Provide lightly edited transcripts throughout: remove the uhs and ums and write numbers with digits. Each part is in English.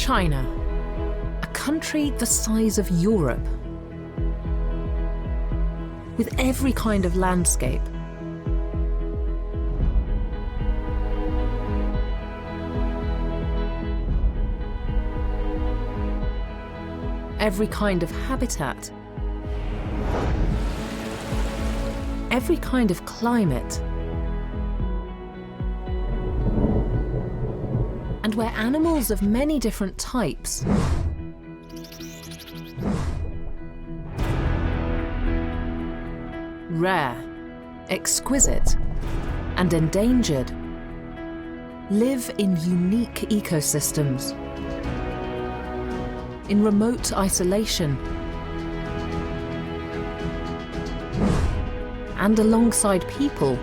China, a country the size of Europe, with every kind of landscape. Every kind of habitat, every kind of climate, and where animals of many different types rare, exquisite, and endangered live in unique ecosystems, in remote isolation, and alongside people.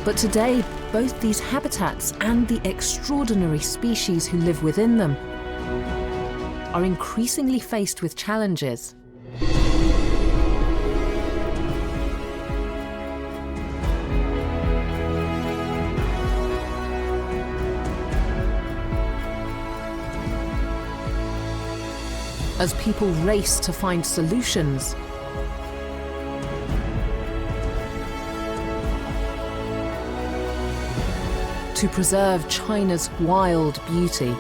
But today, both these habitats and the extraordinary species who live within them are increasingly faced with challenges. As people race to find solutions, to preserve China's wild beauty.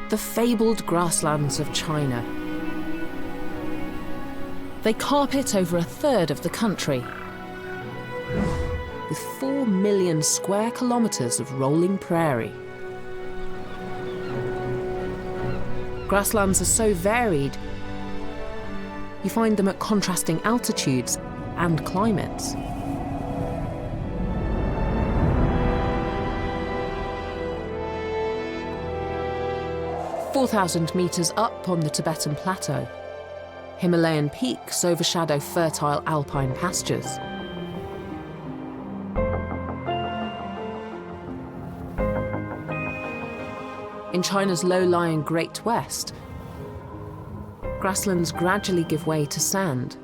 The fabled grasslands of China. They carpet over a third of the country, with 4 million square kilometers of rolling prairie. Grasslands are so varied, you find them at contrasting altitudes and climates. "4,000 meters up on the Tibetan Plateau, Himalayan peaks overshadow fertile alpine pastures. In China's low-lying Great West, grasslands gradually give way to sand.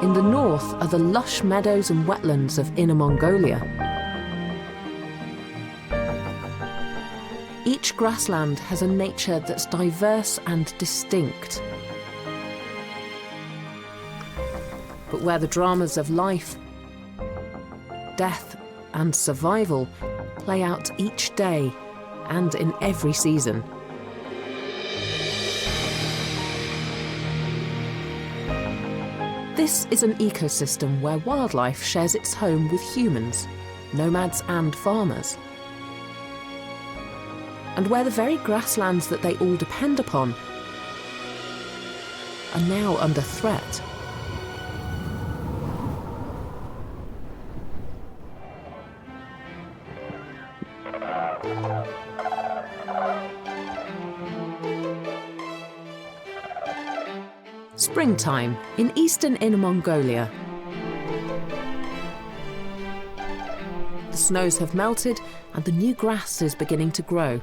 In the north are the lush meadows and wetlands of Inner Mongolia. Each grassland has a nature that's diverse and distinct. But where the dramas of life, death, and survival play out each day and in every season. This is an ecosystem where wildlife shares its home with humans, nomads and farmers, and where the very grasslands that they all depend upon are now under threat. Springtime in eastern Inner Mongolia. The snows have melted and the new grass is beginning to grow.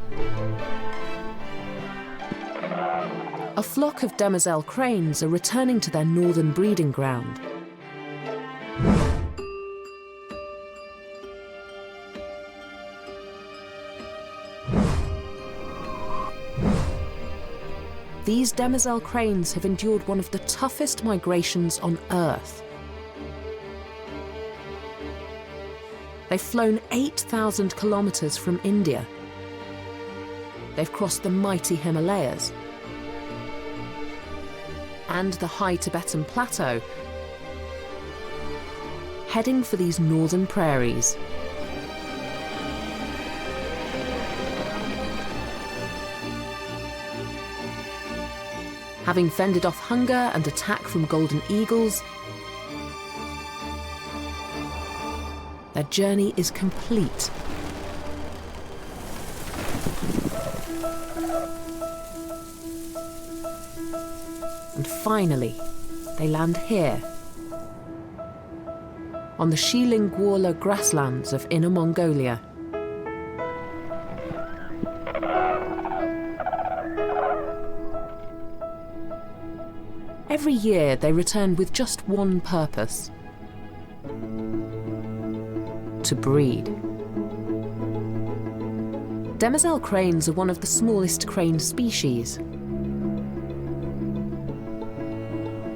A flock of demoiselle cranes are returning to their northern breeding ground. These demoiselle cranes have endured one of the toughest migrations on Earth. They've flown 8,000 kilometers from India. They've crossed the mighty Himalayas and the high Tibetan Plateau, heading for these northern prairies. Having fended off hunger and attack from golden eagles, their journey is complete. finally, they land here, on the Shilingwala grasslands of Inner Mongolia. Every year they return with just one purpose: to breed. Demoiselle cranes are one of the smallest crane species.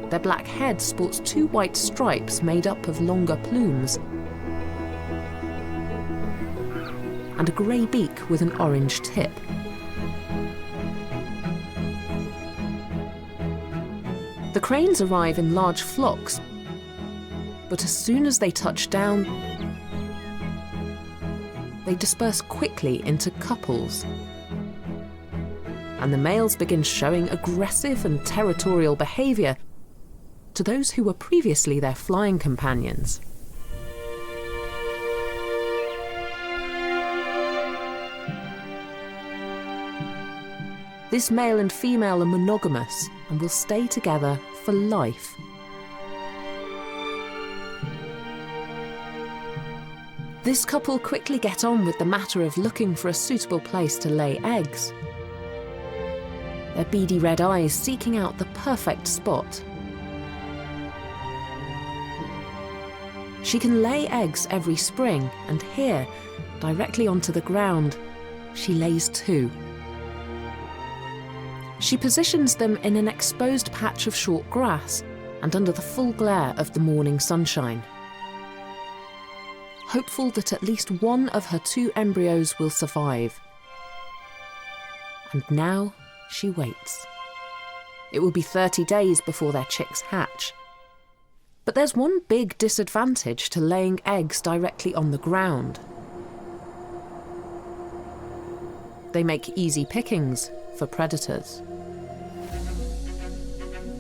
Their black head sports 2 white stripes made up of longer plumes, and a grey beak with an orange tip. The cranes arrive in large flocks, but as soon as they touch down, they disperse quickly into couples. And the males begin showing aggressive and territorial behaviour to those who were previously their flying companions. This male and female are monogamous and will stay together for life. This couple quickly get on with the matter of looking for a suitable place to lay eggs, their beady red eyes seeking out the perfect spot. She can lay eggs every spring, and here, directly onto the ground, she lays 2. She positions them in an exposed patch of short grass and under the full glare of the morning sunshine, hopeful that at least one of her 2 embryos will survive. And now she waits. It will be 30 days before their chicks hatch. But there's one big disadvantage to laying eggs directly on the ground. They make easy pickings for predators.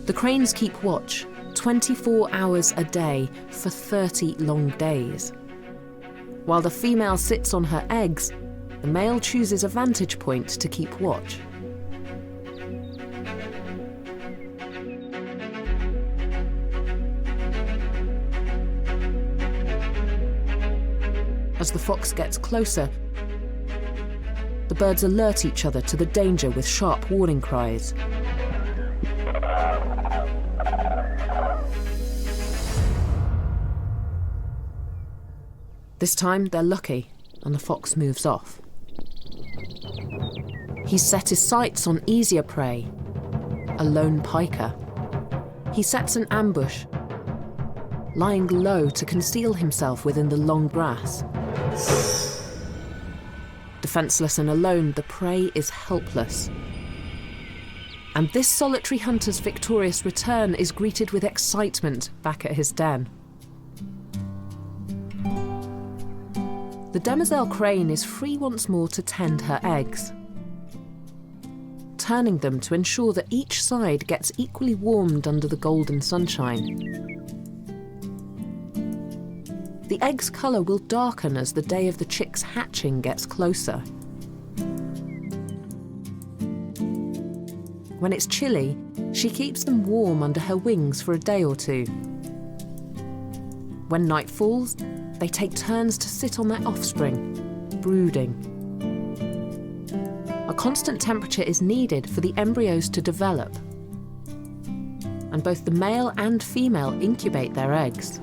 The cranes keep watch 24 hours a day for 30 long days. While the female sits on her eggs, the male chooses a vantage point to keep watch. As the fox gets closer, the birds alert each other to the danger with sharp warning cries. This time they're lucky, and the fox moves off. He's set his sights on easier prey, a lone piker. He sets an ambush, lying low to conceal himself within the long grass. Defenseless and alone, the prey is helpless. And this solitary hunter's victorious return is greeted with excitement back at his den. The demoiselle crane is free once more to tend her eggs, turning them to ensure that each side gets equally warmed under the golden sunshine. The egg's colour will darken as the day of the chick's hatching gets closer. When it's chilly, she keeps them warm under her wings for a day or 2. When night falls, they take turns to sit on their offspring, brooding. A constant temperature is needed for the embryos to develop, and both the male and female incubate their eggs,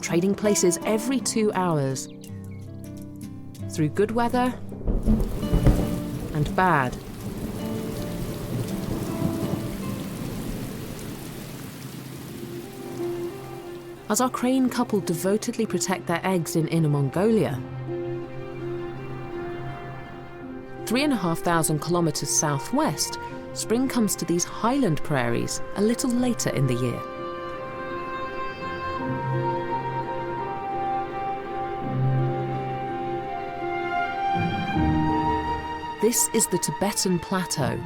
trading places every 2 hours, through good weather and bad. As our crane couple devotedly protect their eggs in Inner Mongolia, 3,500 kilometres southwest, spring comes to these highland prairies a little later in the year. This is the Tibetan Plateau,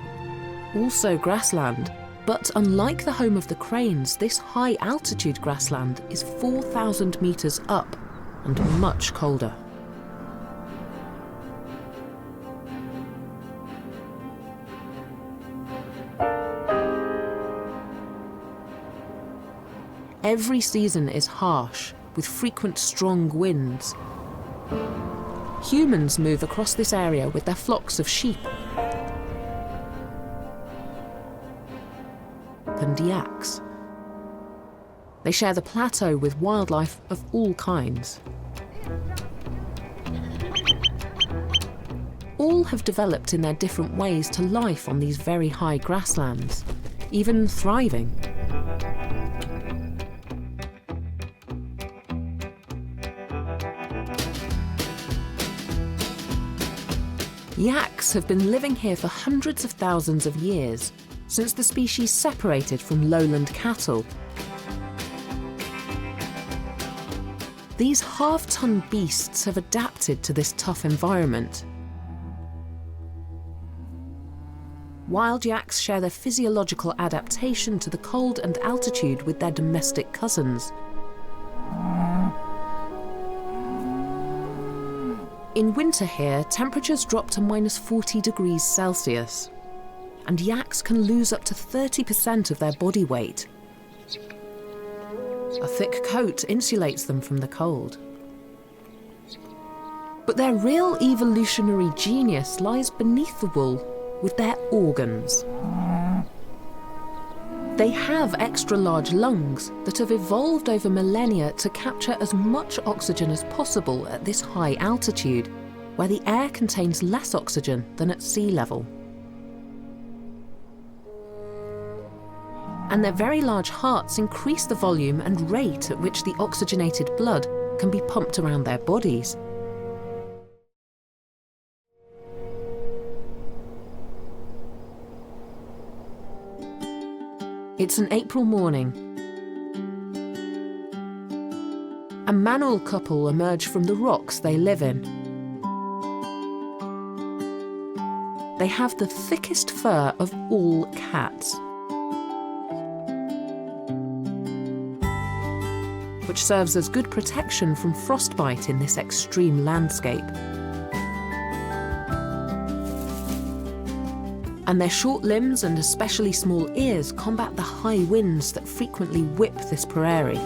also grassland, but unlike the home of the cranes, this high-altitude grassland is 4,000 metres up and much colder. Every season is harsh, with frequent strong winds. Humans move across this area with their flocks of sheep and yaks. They share the plateau with wildlife of all kinds. All have developed in their different ways to life on these very high grasslands, even thriving. Yaks have been living here for hundreds of thousands of years, since the species separated from lowland cattle. These half-ton beasts have adapted to this tough environment. Wild yaks share their physiological adaptation to the cold and altitude with their domestic cousins. In winter here, temperatures drop to -40 degrees Celsius, and yaks can lose up to 30% of their body weight. A thick coat insulates them from the cold. But their real evolutionary genius lies beneath the wool, with their organs. They have extra-large lungs that have evolved over millennia to capture as much oxygen as possible at this high altitude, where the air contains less oxygen than at sea level. And their very large hearts increase the volume and rate at which the oxygenated blood can be pumped around their bodies. It's an April morning. A Manual couple emerge from the rocks they live in. They have the thickest fur of all cats, which serves as good protection from frostbite in this extreme landscape. And their short limbs and especially small ears combat the high winds that frequently whip this prairie.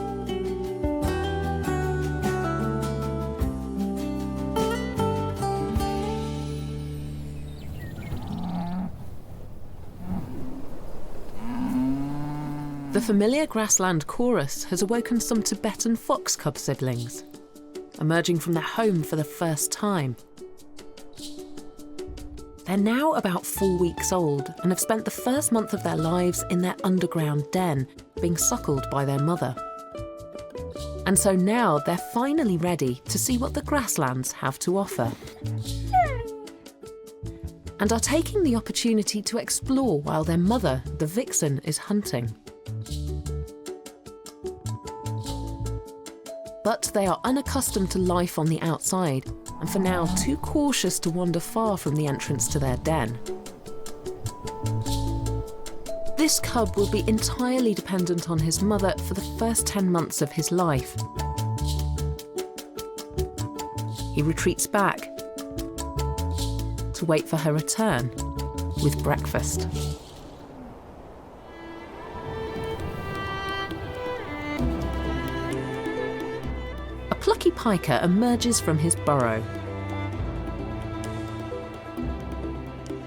The familiar grassland chorus has awoken some Tibetan fox cub siblings, emerging from their home for the first time. They're now about 4 weeks old and have spent the first month of their lives in their underground den, being suckled by their mother. And so now they're finally ready to see what the grasslands have to offer, and are taking the opportunity to explore while their mother, the vixen, is hunting. But they are unaccustomed to life on the outside, and for now too cautious to wander far from the entrance to their den. This cub will be entirely dependent on his mother for the first 10 months of his life. He retreats back to wait for her return with breakfast. A plucky piker emerges from his burrow.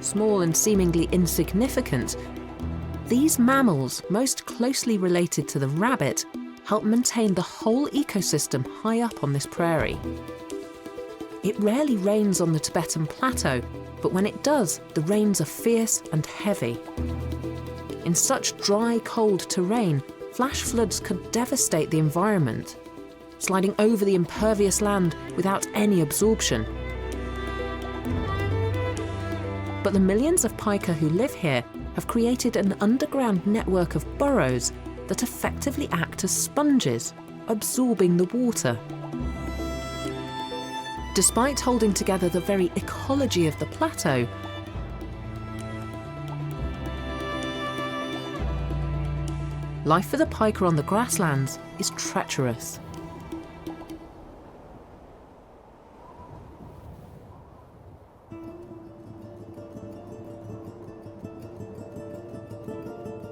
Small and seemingly insignificant, these mammals, most closely related to the rabbit, help maintain the whole ecosystem high up on this prairie. It rarely rains on the Tibetan plateau, but when it does, the rains are fierce and heavy. In such dry, cold terrain, flash floods could devastate the environment, sliding over the impervious land without any absorption. But the millions of pika who live here have created an underground network of burrows that effectively act as sponges, absorbing the water. Despite holding together the very ecology of the plateau, life for the pika on the grasslands is treacherous.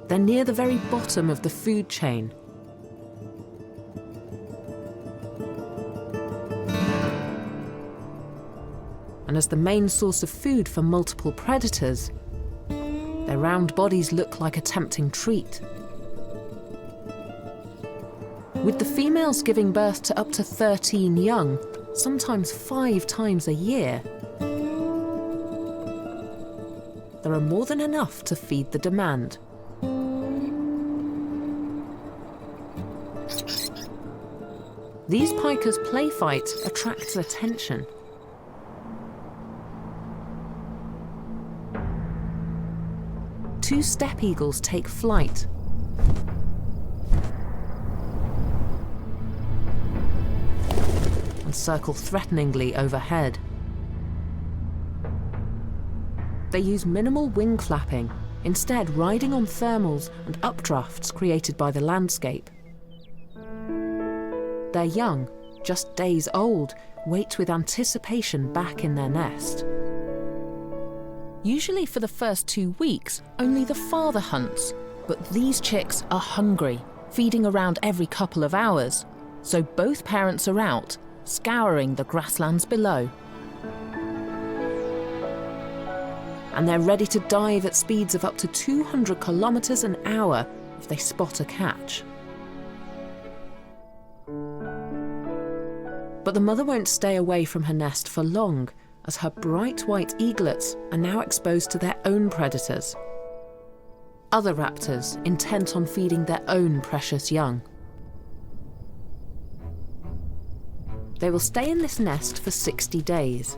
They're near the very bottom of the food chain. as the main source of food for multiple predators, their round bodies look like a tempting treat. With the females giving birth to up to 13 young, sometimes 5 times a year, there are more than enough to feed the demand. These pikers' play fight attracts attention. Two steppe eagles take flight. And circle threateningly overhead. They use minimal wing flapping, instead riding on thermals and updrafts created by the landscape. Their young, just days old, wait with anticipation back in their nest. Usually for the first 2 weeks, only the father hunts, but these chicks are hungry, feeding around every couple of hours, so both parents are out, scouring the grasslands below. And they're ready to dive at speeds of up to 200 kilometers an hour if they spot a catch. But the mother won't stay away from her nest for long, as her bright white eaglets are now exposed to their own predators. Other raptors intent on feeding their own precious young. They will stay in this nest for 60 days.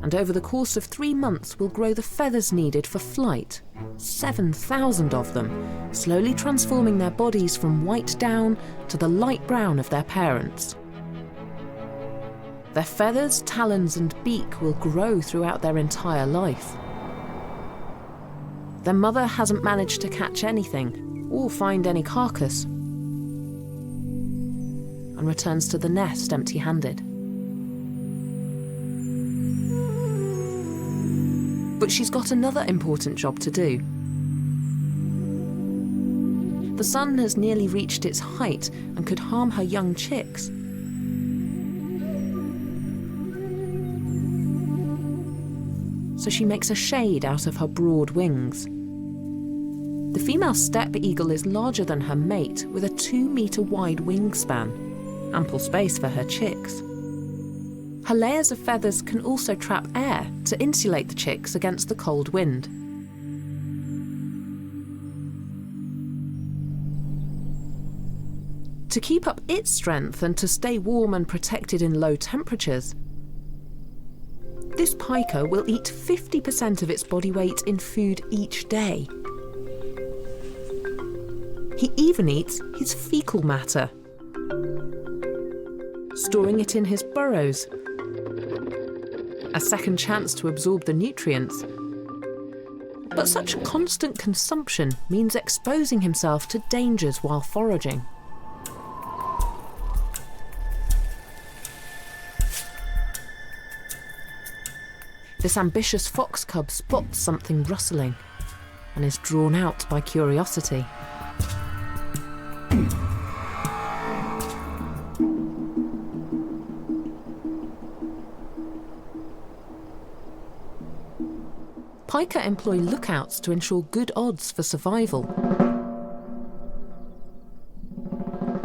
And over the course of 3 months will grow the feathers needed for flight, 7,000 of them, slowly transforming their bodies from white down to the light brown of their parents. Their feathers, talons and beak will grow throughout their entire life. Their mother hasn't managed to catch anything or find any carcass, and returns to the nest empty-handed. But she's got another important job to do. The sun has nearly reached its height and could harm her young chicks. So she makes a shade out of her broad wings. The female steppe eagle is larger than her mate, with a 2-meter wide wingspan, ample space for her chicks. Her layers of feathers can also trap air to insulate the chicks against the cold wind. To keep up its strength and to stay warm and protected in low temperatures, this piker will eat 50% of its body weight in food each day. He even eats his fecal matter, storing it in his burrows, a second chance to absorb the nutrients. But such constant consumption means exposing himself to dangers while foraging. This ambitious fox cub spots something rustling and is drawn out by curiosity. Piker employ lookouts to ensure good odds for survival.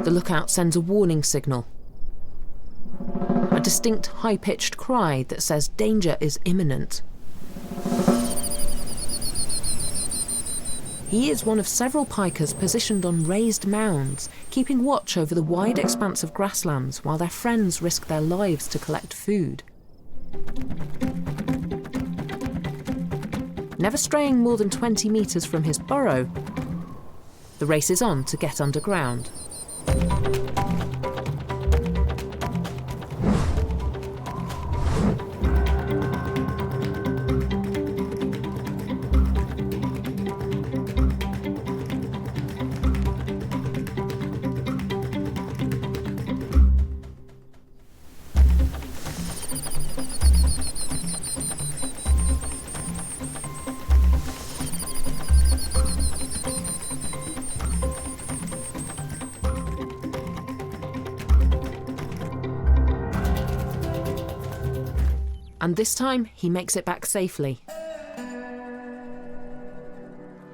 The lookout sends a warning signal, a distinct high-pitched cry that says danger is imminent. He is one of several pikers positioned on raised mounds, keeping watch over the wide expanse of grasslands while their friends risk their lives to collect food. Never straying more than 20 metres from his burrow, the race is on to get underground. And this time, he makes it back safely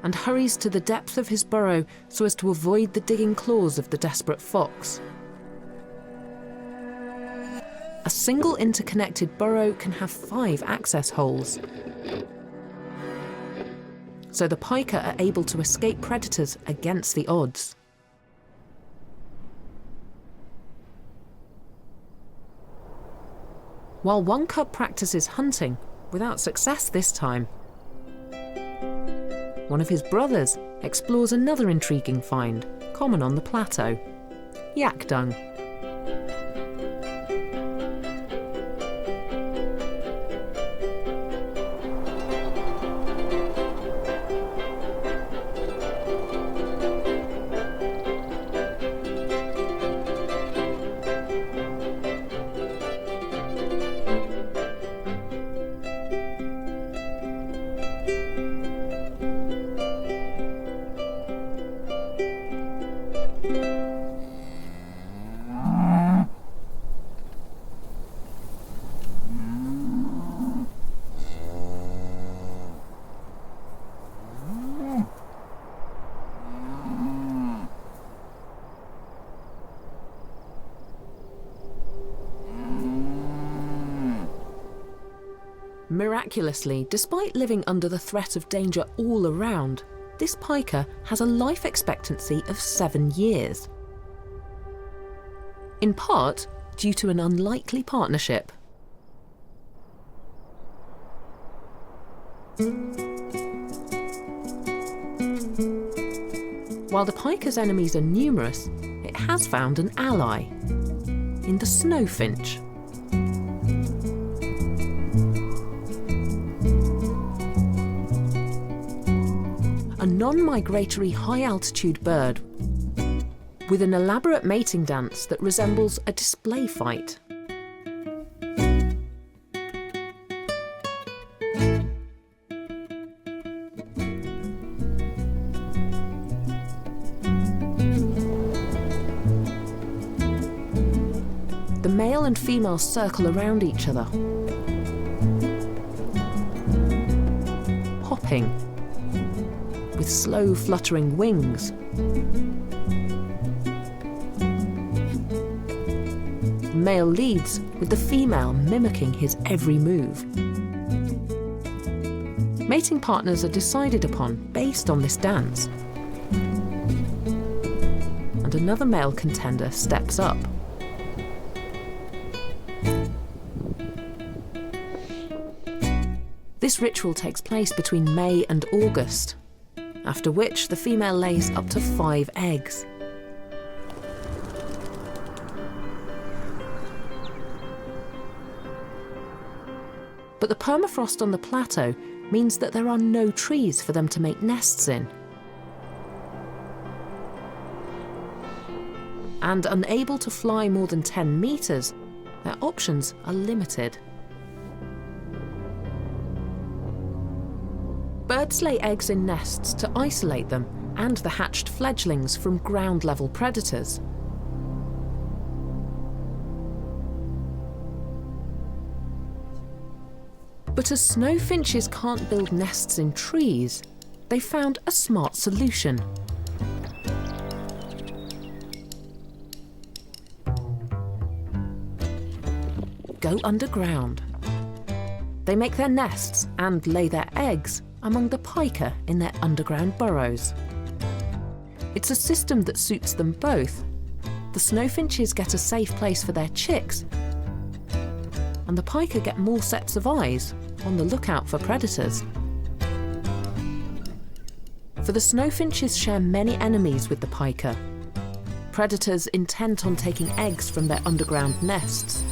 and hurries to the depth of his burrow so as to avoid the digging claws of the desperate fox. A single interconnected burrow can have 5 access holes, so the pika are able to escape predators against the odds. While one cub practices hunting, without success this time, one of his brothers explores another intriguing find, common on the plateau: yak dung. Miraculously, despite living under the threat of danger all around, this pika has a life expectancy of 7 years. In part due to an unlikely partnership. While the pika's enemies are numerous, it has found an ally in the snowfinch. A non-migratory high-altitude bird with an elaborate mating dance that resembles a display fight. The male and female circle around each other, hopping with slow fluttering wings. The male leads, with the female mimicking his every move. Mating partners are decided upon based on this dance. And another male contender steps up. This ritual takes place between May and August, after which the female lays up to 5 eggs. But the permafrost on the plateau means that there are no trees for them to make nests in. And unable to fly more than 10 meters, their options are limited. Birds lay eggs in nests to isolate them and the hatched fledglings from ground-level predators. But as snowfinches can't build nests in trees, they found a smart solution. Go underground. They make their nests and lay their eggs among the pika in their underground burrows. It's a system that suits them both. The snowfinches get a safe place for their chicks, and the pika get more sets of eyes on the lookout for predators. For the snowfinches share many enemies with the pika. Predators intent on taking eggs from their underground nests.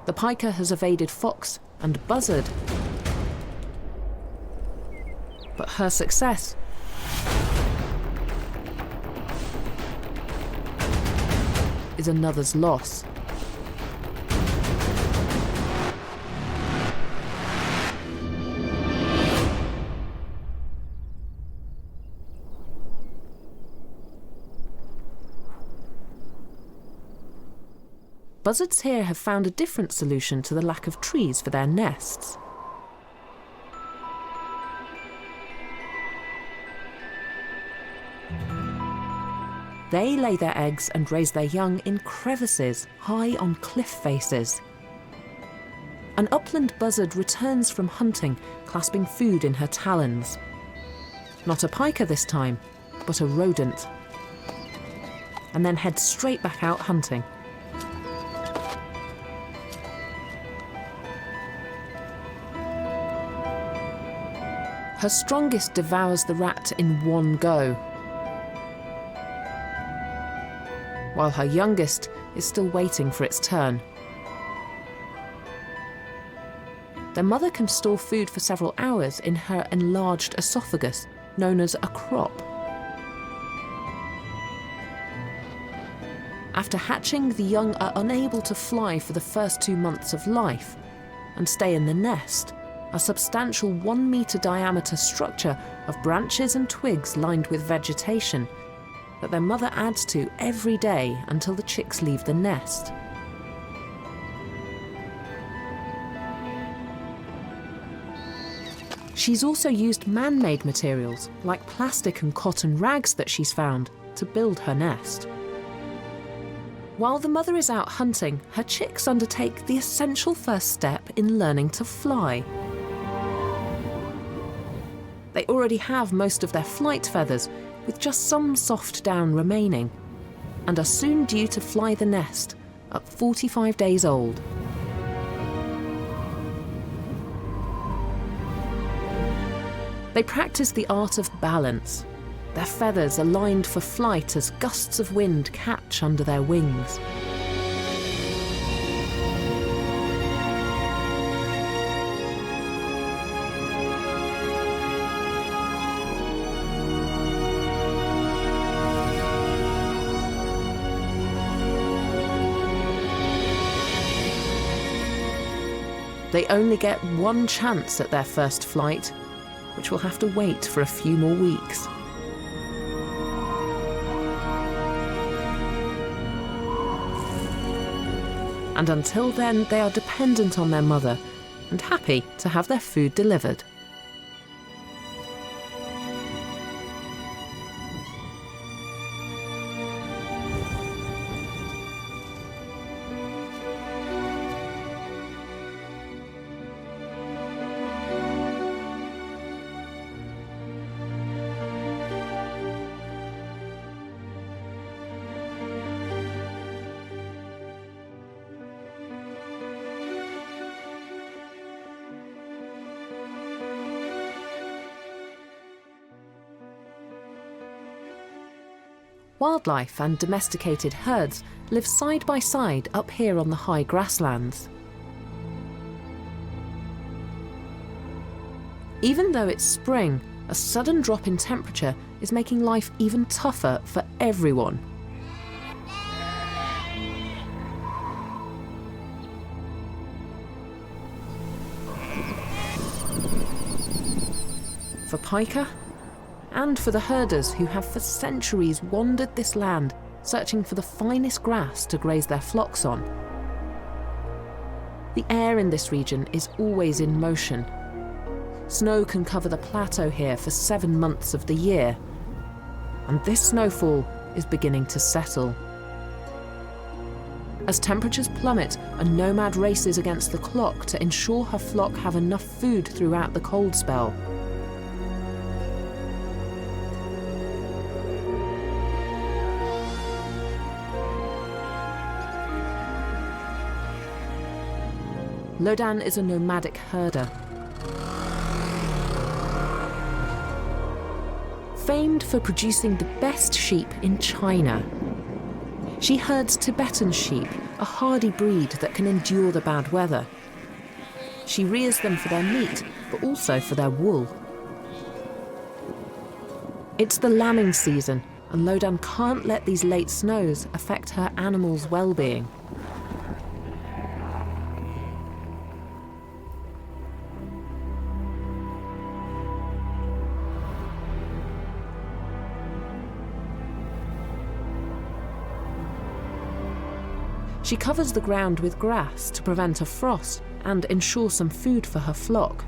The pika has evaded fox and buzzard, but her success is another's loss. buzzards here have found a different solution to the lack of trees for their nests. They lay their eggs and raise their young in crevices, high on cliff faces. An upland buzzard returns from hunting, clasping food in her talons. Not a pika this time, but a rodent. And then heads straight back out hunting. Her strongest devours the rat in one go, while her youngest is still waiting for its turn. Their mother can store food for several hours in her enlarged esophagus, known as a crop. After hatching, the young are unable to fly for the first 2 months of life and stay in the nest, a substantial 1 metre diameter structure of branches and twigs lined with vegetation that their mother adds to every day until the chicks leave the nest. She's also used man-made materials, like plastic and cotton rags that she's found, to build her nest. While the mother is out hunting, her chicks undertake the essential first step in learning to fly. They already have most of their flight feathers, with just some soft down remaining, and are soon due to fly the nest at 45 days old. They practice the art of balance, their feathers aligned for flight as gusts of wind catch under their wings. They only get one chance at their first flight, which will have to wait for a few more weeks. And until then, they are dependent on their mother and happy to have their food delivered. Wildlife and domesticated herds live side by side up here on the high grasslands. Even though it's spring, a sudden drop in temperature is making life even tougher for everyone. For pika, and for the herders who have for centuries wandered this land, searching for the finest grass to graze their flocks on. The air in this region is always in motion. Snow can cover the plateau here for 7 months of the year, and this snowfall is beginning to settle. As temperatures plummet, a nomad races against the clock to ensure her flock have enough food throughout the cold spell. Lodan is a nomadic herder. Famed for producing the best sheep in China. She herds Tibetan sheep, a hardy breed that can endure the bad weather. She rears them for their meat, but also for their wool. It's the lambing season, and Lodan can't let these late snows affect her animals' well-being. She covers the ground with grass to prevent a frost and ensure some food for her flock.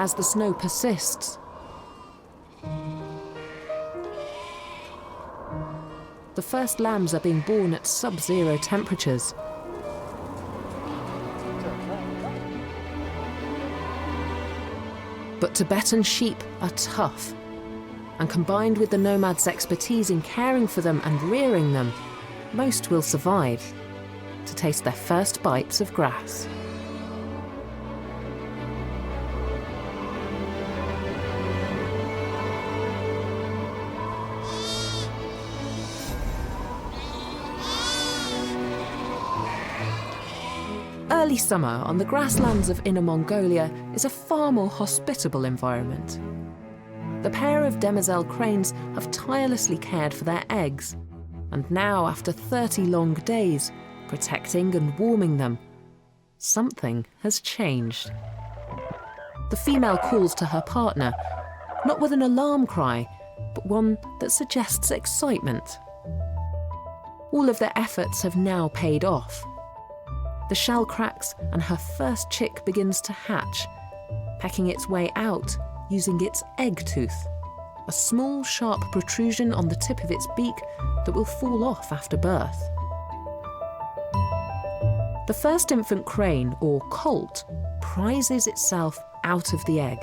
As the snow persists, the first lambs are being born at sub-zero temperatures. But Tibetan sheep are tough, and combined with the nomads' expertise in caring for them and rearing them, most will survive to taste their first bites of grass. Early summer on the grasslands of Inner Mongolia is a far more hospitable environment. The pair of demoiselle cranes have tirelessly cared for their eggs, and now, after 30 long days, protecting and warming them, something has changed. The female calls to her partner, not with an alarm cry, but one that suggests excitement. All of their efforts have now paid off. The shell cracks and her first chick begins to hatch, pecking its way out using its egg tooth, a small sharp protrusion on the tip of its beak that will fall off after birth. The first infant crane, or colt, prizes itself out of the egg.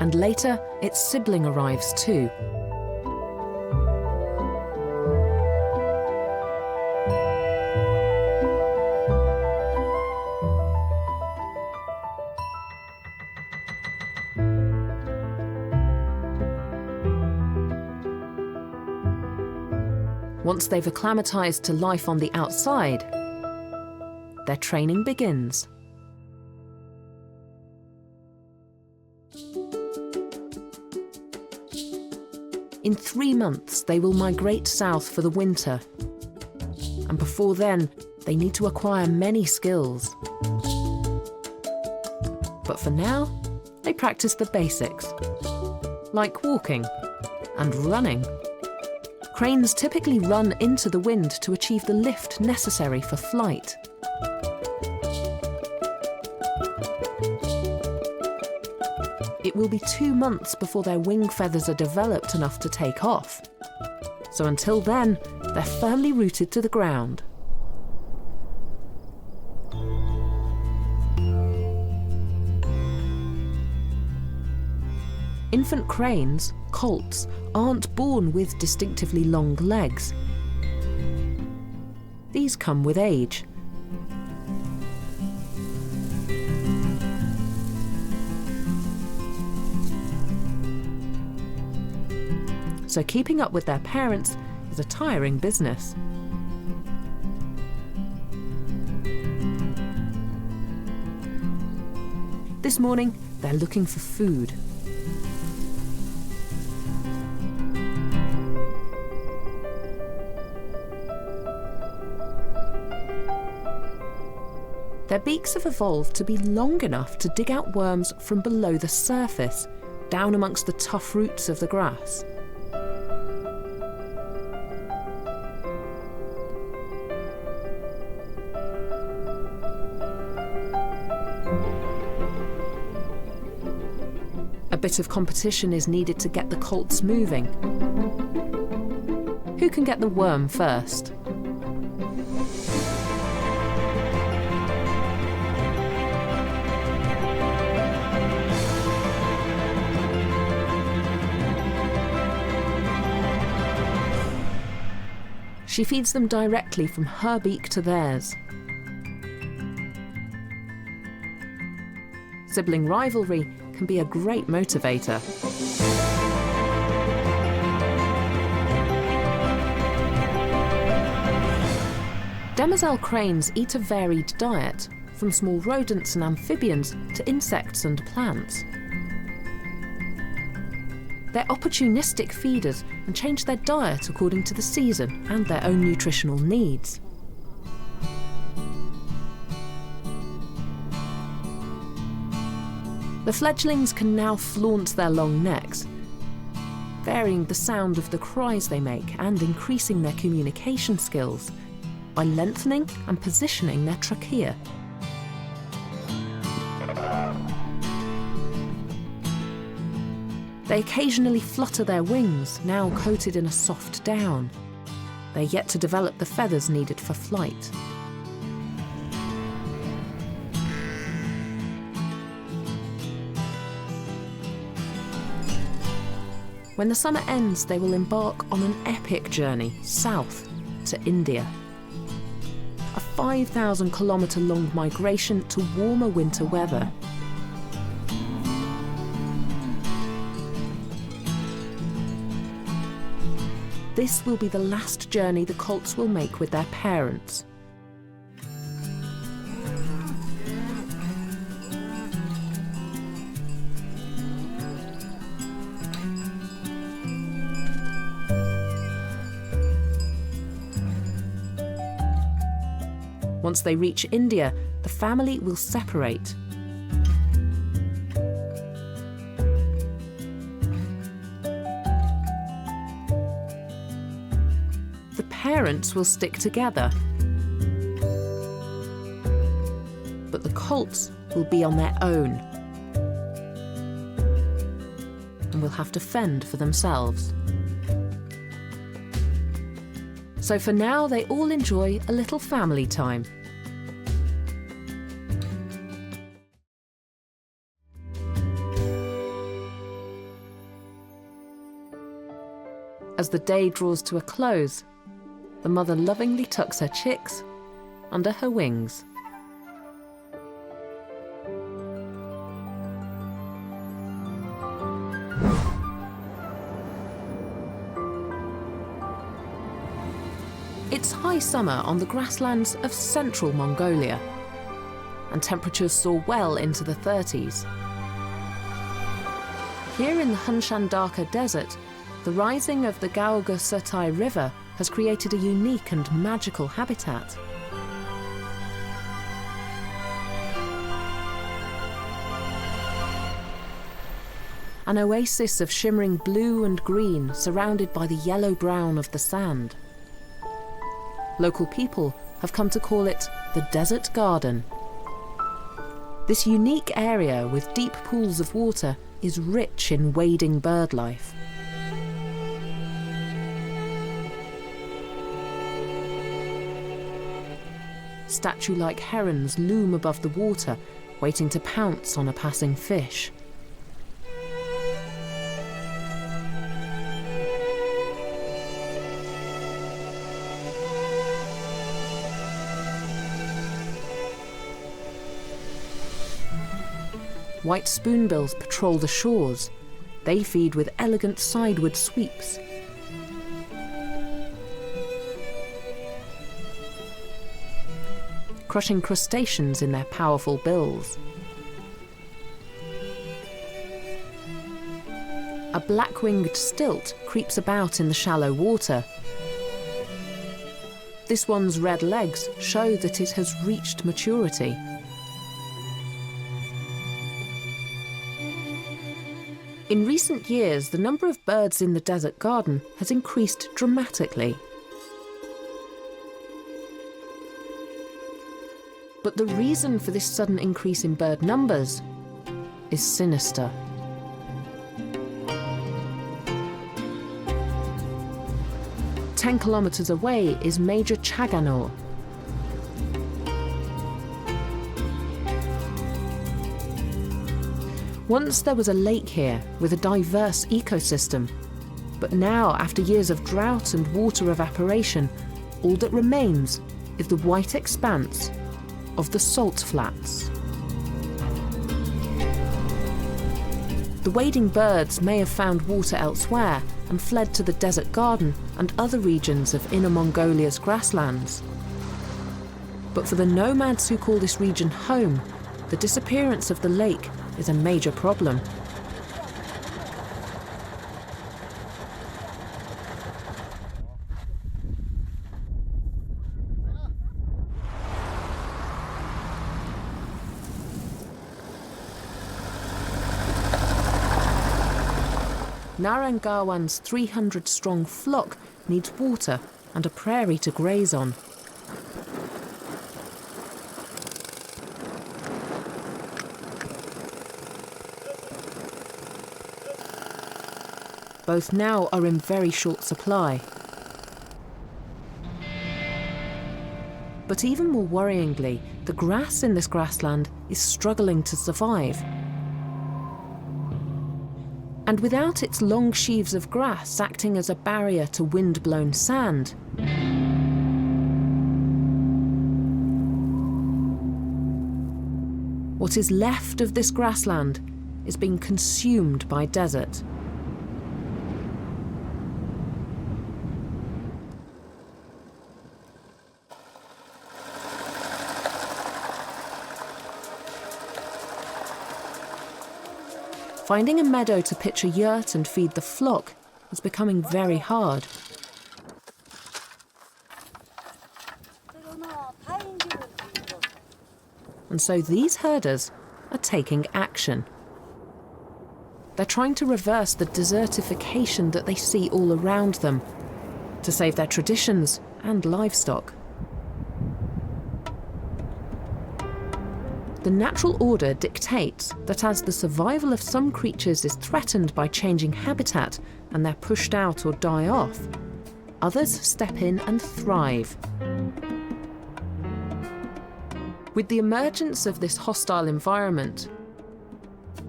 And later, its sibling arrives too. Once they've acclimatized to life on the outside, their training begins. In 3 months, they will migrate south for the winter. And before then, they need to acquire many skills. But for now, they practice the basics, like walking and running. Cranes typically run into the wind to achieve the lift necessary for flight. It will be 2 months before their wing feathers are developed enough to take off. So until then, they're firmly rooted to the ground. Infant cranes, colts, aren't born with distinctively long legs. These come with age. So keeping up with their parents is a tiring business. This morning, they're looking for food. Their beaks have evolved to be long enough to dig out worms from below the surface, down amongst the tough roots of the grass. A bit of competition is needed to get the colts moving. Who can get the worm first? She feeds them directly from her beak to theirs. Sibling rivalry can be a great motivator. Demoiselle cranes eat a varied diet, from small rodents and amphibians to insects and plants. They're opportunistic feeders and change their diet according to the season and their own nutritional needs. The fledglings can now flaunt their long necks, varying the sound of the cries they make and increasing their communication skills by lengthening and positioning their trachea. They occasionally flutter their wings, now coated in a soft down. They're yet to develop the feathers needed for flight. When the summer ends, they will embark on an epic journey south to India. A 5,000-kilometre-long migration to warmer winter weather. This will be the last journey the colts will make with their parents. Once they reach India, the family will separate. The parents will stick together, but the colts will be on their own and will have to fend for themselves. So for now, they all enjoy a little family time. As the day draws to a close, the mother lovingly tucks her chicks under her wings. It's high summer on the grasslands of central Mongolia, and temperatures soar well into the 30s. Here in the Hunshan Desert, the rising of the Gauga Sutai River has created a unique and magical habitat. An oasis of shimmering blue and green surrounded by the yellow-brown of the sand. Local people have come to call it the Desert Garden. This unique area with deep pools of water is rich in wading bird life. Statue-like herons loom above the water, waiting to pounce on a passing fish. White spoonbills patrol the shores. They feed with elegant sideward sweeps. Crushing crustaceans in their powerful bills. A black-winged stilt creeps about in the shallow water. This one's red legs show that it has reached maturity. In recent years, the number of birds in the desert garden has increased dramatically. But the reason for this sudden increase in bird numbers is sinister. "10 kilometers away is Major Chaganor. Once there was a lake here with a diverse ecosystem, but now, after years of drought and water evaporation, all that remains is the white expanse of the salt flats. The wading birds may have found water elsewhere and fled to the desert garden and other regions of Inner Mongolia's grasslands. But for the nomads who call this region home, the disappearance of the lake is a major problem. Narangawan's 300-strong flock needs water and a prairie to graze on. Both now are in very short supply. But even more worryingly, the grass in this grassland is struggling to survive. And without its long sheaves of grass acting as a barrier to wind-blown sand, what is left of this grassland is being consumed by desert. Finding a meadow to pitch a yurt and feed the flock is becoming very hard. And so these herders are taking action. They're trying to reverse the desertification that they see all around them, to save their traditions and livestock. The natural order dictates that as the survival of some creatures is threatened by changing habitat and they're pushed out or die off, others step in and thrive. With the emergence of this hostile environment,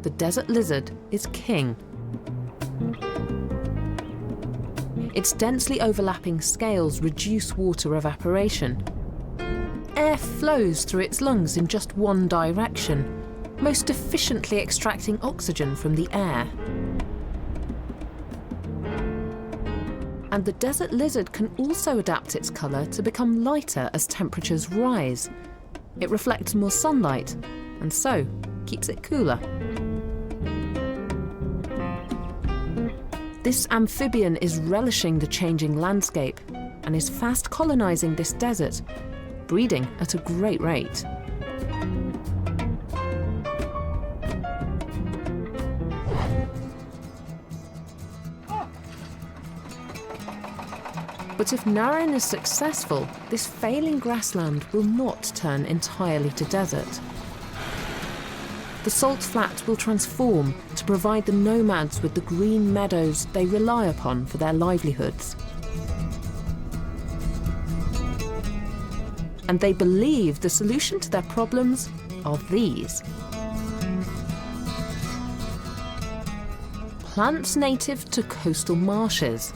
the desert lizard is king. Its densely overlapping scales reduce water evaporation. Air flows through its lungs in just one direction, most efficiently extracting oxygen from the air. And the desert lizard can also adapt its colour to become lighter as temperatures rise. It reflects more sunlight, and so keeps it cooler. This amphibian is relishing the changing landscape and is fast colonising this desert, breeding at a great rate. But if Naren is successful, this failing grassland will not turn entirely to desert. The salt flat will transform to provide the nomads with the green meadows they rely upon for their livelihoods. And they believe the solution to their problems are these. Plants native to coastal marshes,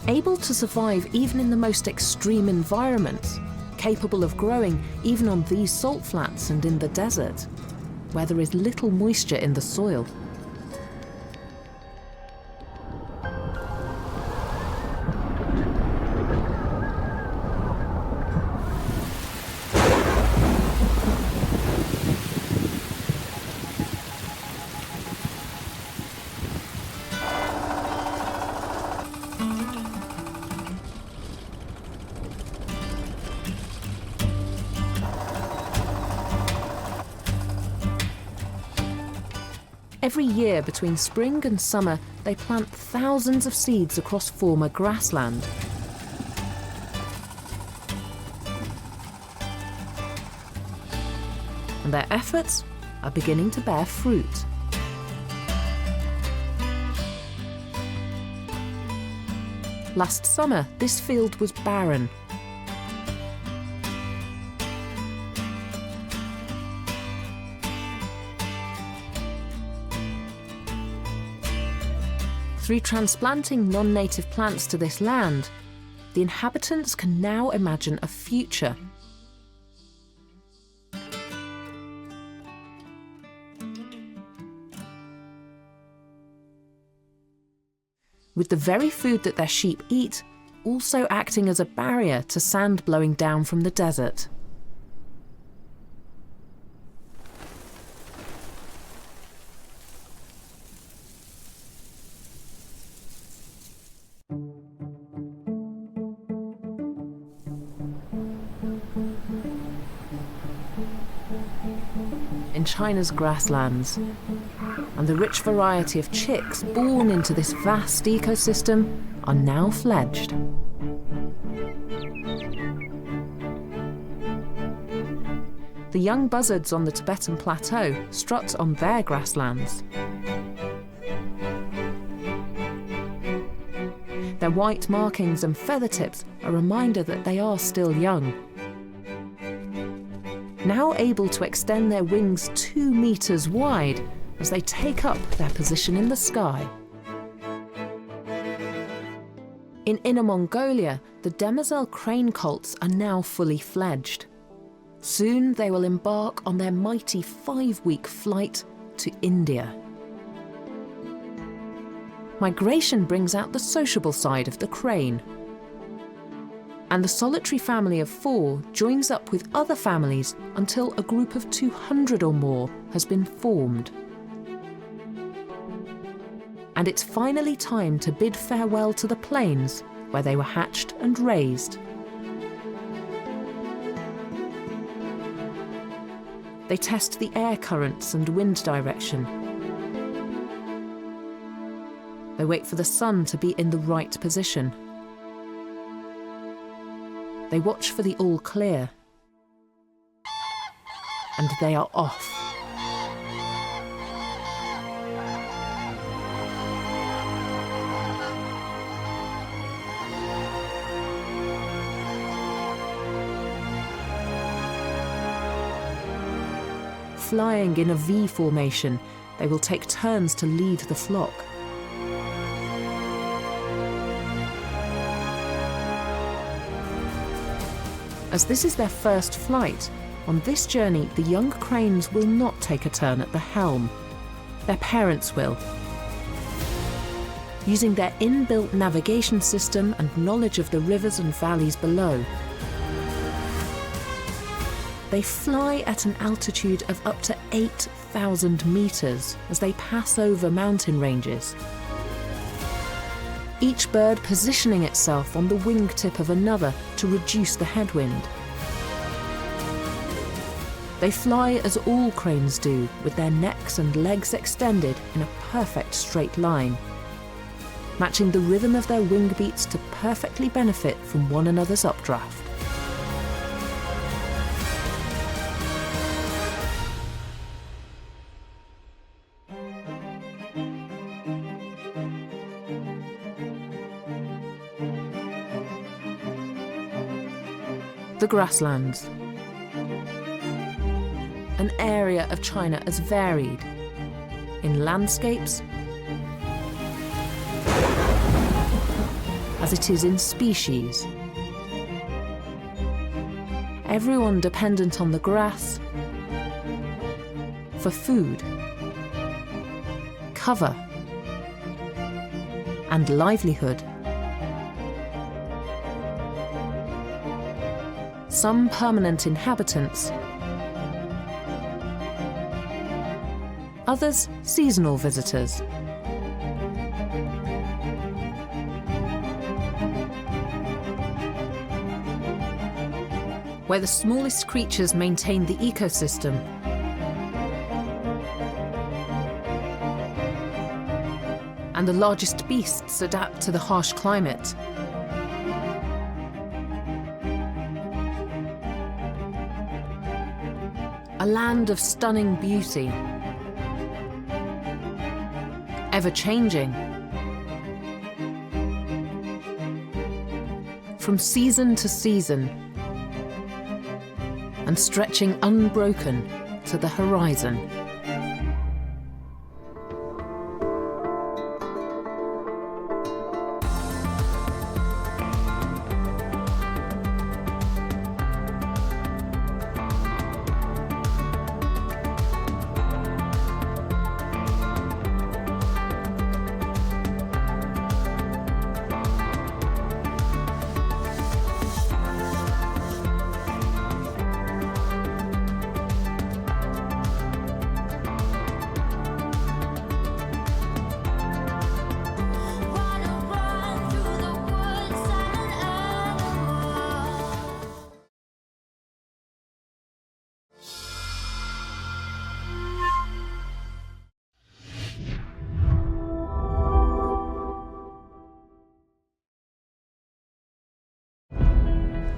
able to survive even in the most extreme environments, capable of growing even on these salt flats and in the desert, where there is little moisture in the soil. Every year between spring and summer, they plant thousands of seeds across former grassland. And their efforts are beginning to bear fruit. Last summer, this field was barren. Through transplanting non-native plants to this land, the inhabitants can now imagine a future. With the very food that their sheep eat also acting as a barrier to sand blowing down from the desert. In China's grasslands, and the rich variety of chicks born into this vast ecosystem are now fledged. The young buzzards on the Tibetan plateau strut on their grasslands. Their white markings and feather tips are a reminder that they are still young. Now able to extend their wings 2 meters wide as they take up their position in the sky. In Inner Mongolia, the demoiselle crane colts are now fully fledged. Soon they will embark on their mighty 5-week flight to India. Migration brings out the sociable side of the crane. And the solitary family of 4 joins up with other families until a group of 200 or more has been formed. And it's finally time to bid farewell to the plains where they were hatched and raised. They test the air currents and wind direction. They wait for the sun to be in the right position. They watch for the all clear. And they are off. Flying in a V formation, they will take turns to lead the flock. As this is their first flight, on this journey the young cranes will not take a turn at the helm. Their parents will. Using their inbuilt navigation system and knowledge of the rivers and valleys below, they fly at an altitude of up to 8,000 meters as they pass over mountain ranges. Each bird positioning itself on the wingtip of another to reduce the headwind. They fly as all cranes do, with their necks and legs extended in a perfect straight line, matching the rhythm of their wing beats to perfectly benefit from one another's updraft. The grasslands. An area of China as varied in landscapes as it is in species. Everyone dependent on the grass for food, cover, and livelihood. Some permanent inhabitants, others seasonal visitors. Where the smallest creatures maintain the ecosystem, and the largest beasts adapt to the harsh climate. A land of stunning beauty, ever-changing. From season to season, and stretching unbroken to the horizon.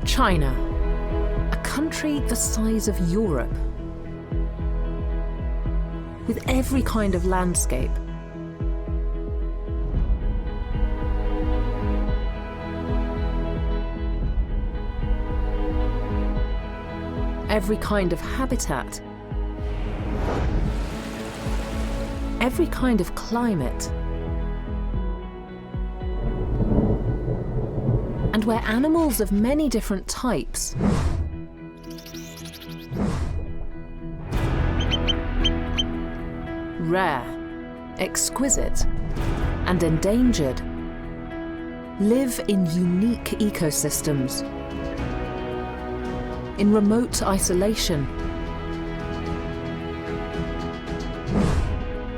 China, a country the size of Europe, with every kind of landscape. Every kind of habitat, every kind of climate, and where animals of many different types rare, exquisite, and endangered live in unique ecosystems, in remote isolation,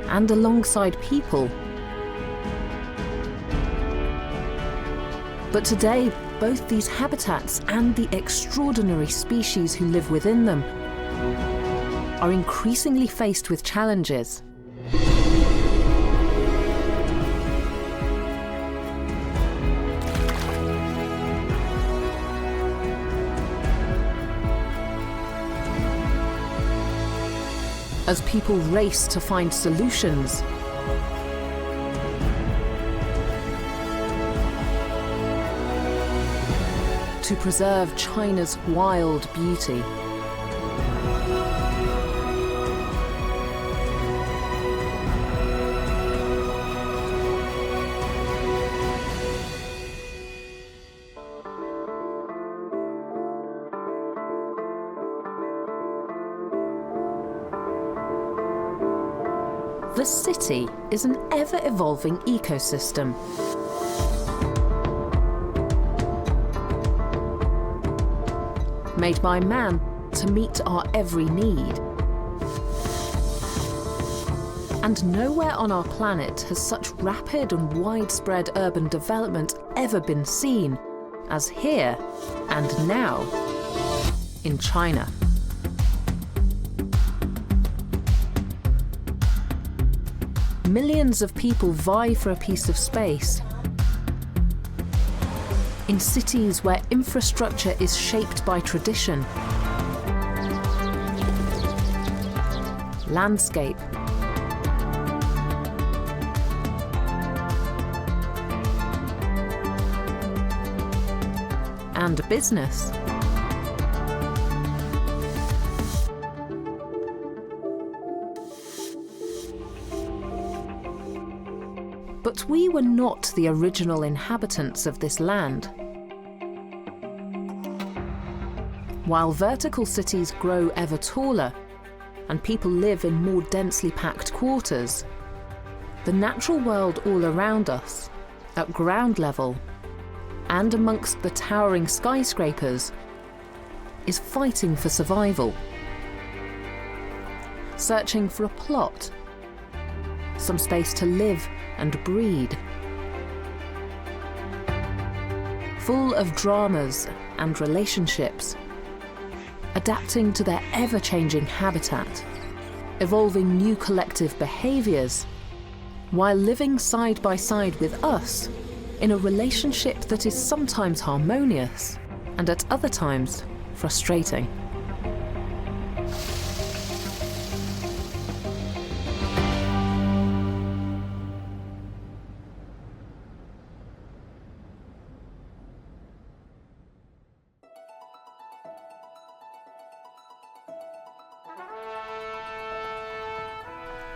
and alongside people. But today, both these habitats and the extraordinary species who live within them are increasingly faced with challenges. As people race to find solutions, to preserve China's wild beauty. The city is an ever-evolving ecosystem. Made by man to meet our every need. And nowhere on our planet has such rapid and widespread urban development ever been seen as here and now in China. Millions of people vie for a piece of space in cities where infrastructure is shaped by tradition, landscape, and business. But we were not the original inhabitants of this land. While vertical cities grow ever taller and people live in more densely packed quarters, the natural world all around us, at ground level and amongst the towering skyscrapers, is fighting for survival, searching for a plot, some space to live and breed. Full of dramas and relationships, adapting to their ever-changing habitat, evolving new collective behaviours, while living side by side with us in a relationship that is sometimes harmonious and at other times frustrating.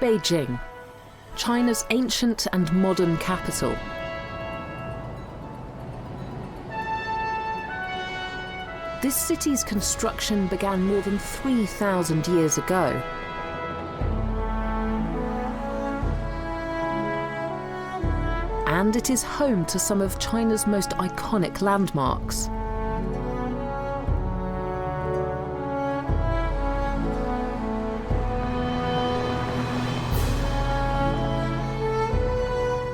Beijing, China's ancient and modern capital. This city's construction began more than 3,000 years ago. And it is home to some of China's most iconic landmarks.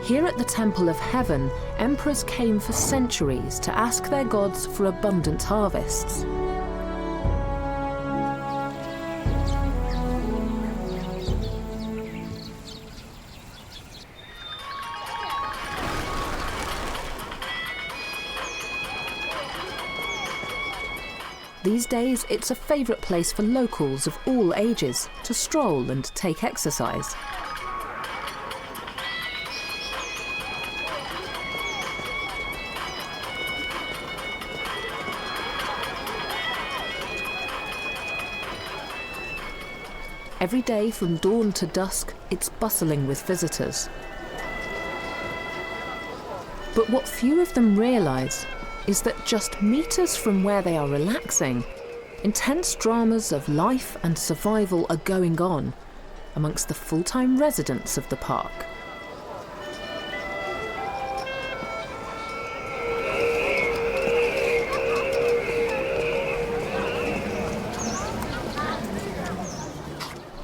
Here at the Temple of Heaven, emperors came for centuries to ask their gods for abundant harvests. These days, it's a favourite place for locals of all ages to stroll and take exercise. Every day from dawn to dusk, it's bustling with visitors. But what few of them realise is that just metres from where they are relaxing, intense dramas of life and survival are going on amongst the full-time residents of the park.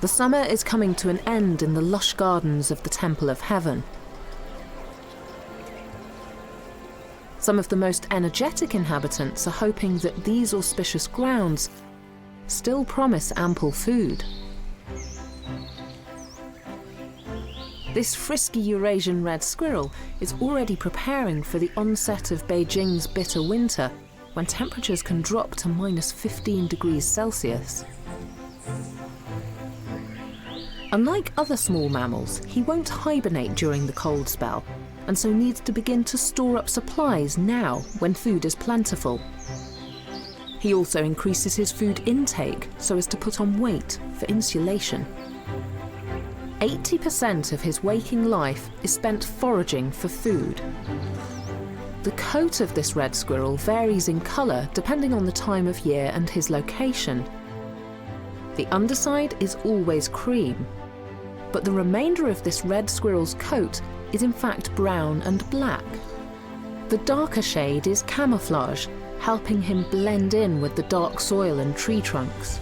The summer is coming to an end in the lush gardens of the Temple of Heaven. Some of the most energetic inhabitants are hoping that these auspicious grounds still promise ample food. This frisky Eurasian red squirrel is already preparing for the onset of Beijing's bitter winter, when temperatures can drop to -15 degrees Celsius. Unlike other small mammals, he won't hibernate during the cold spell, and so needs to begin to store up supplies now when food is plentiful. He also increases his food intake so as to put on weight for insulation. 80% of his waking life is spent foraging for food. The coat of this red squirrel varies in colour depending on the time of year and his location. The underside is always cream, but the remainder of this red squirrel's coat is in fact brown and black. The darker shade is camouflage, helping him blend in with the dark soil and tree trunks.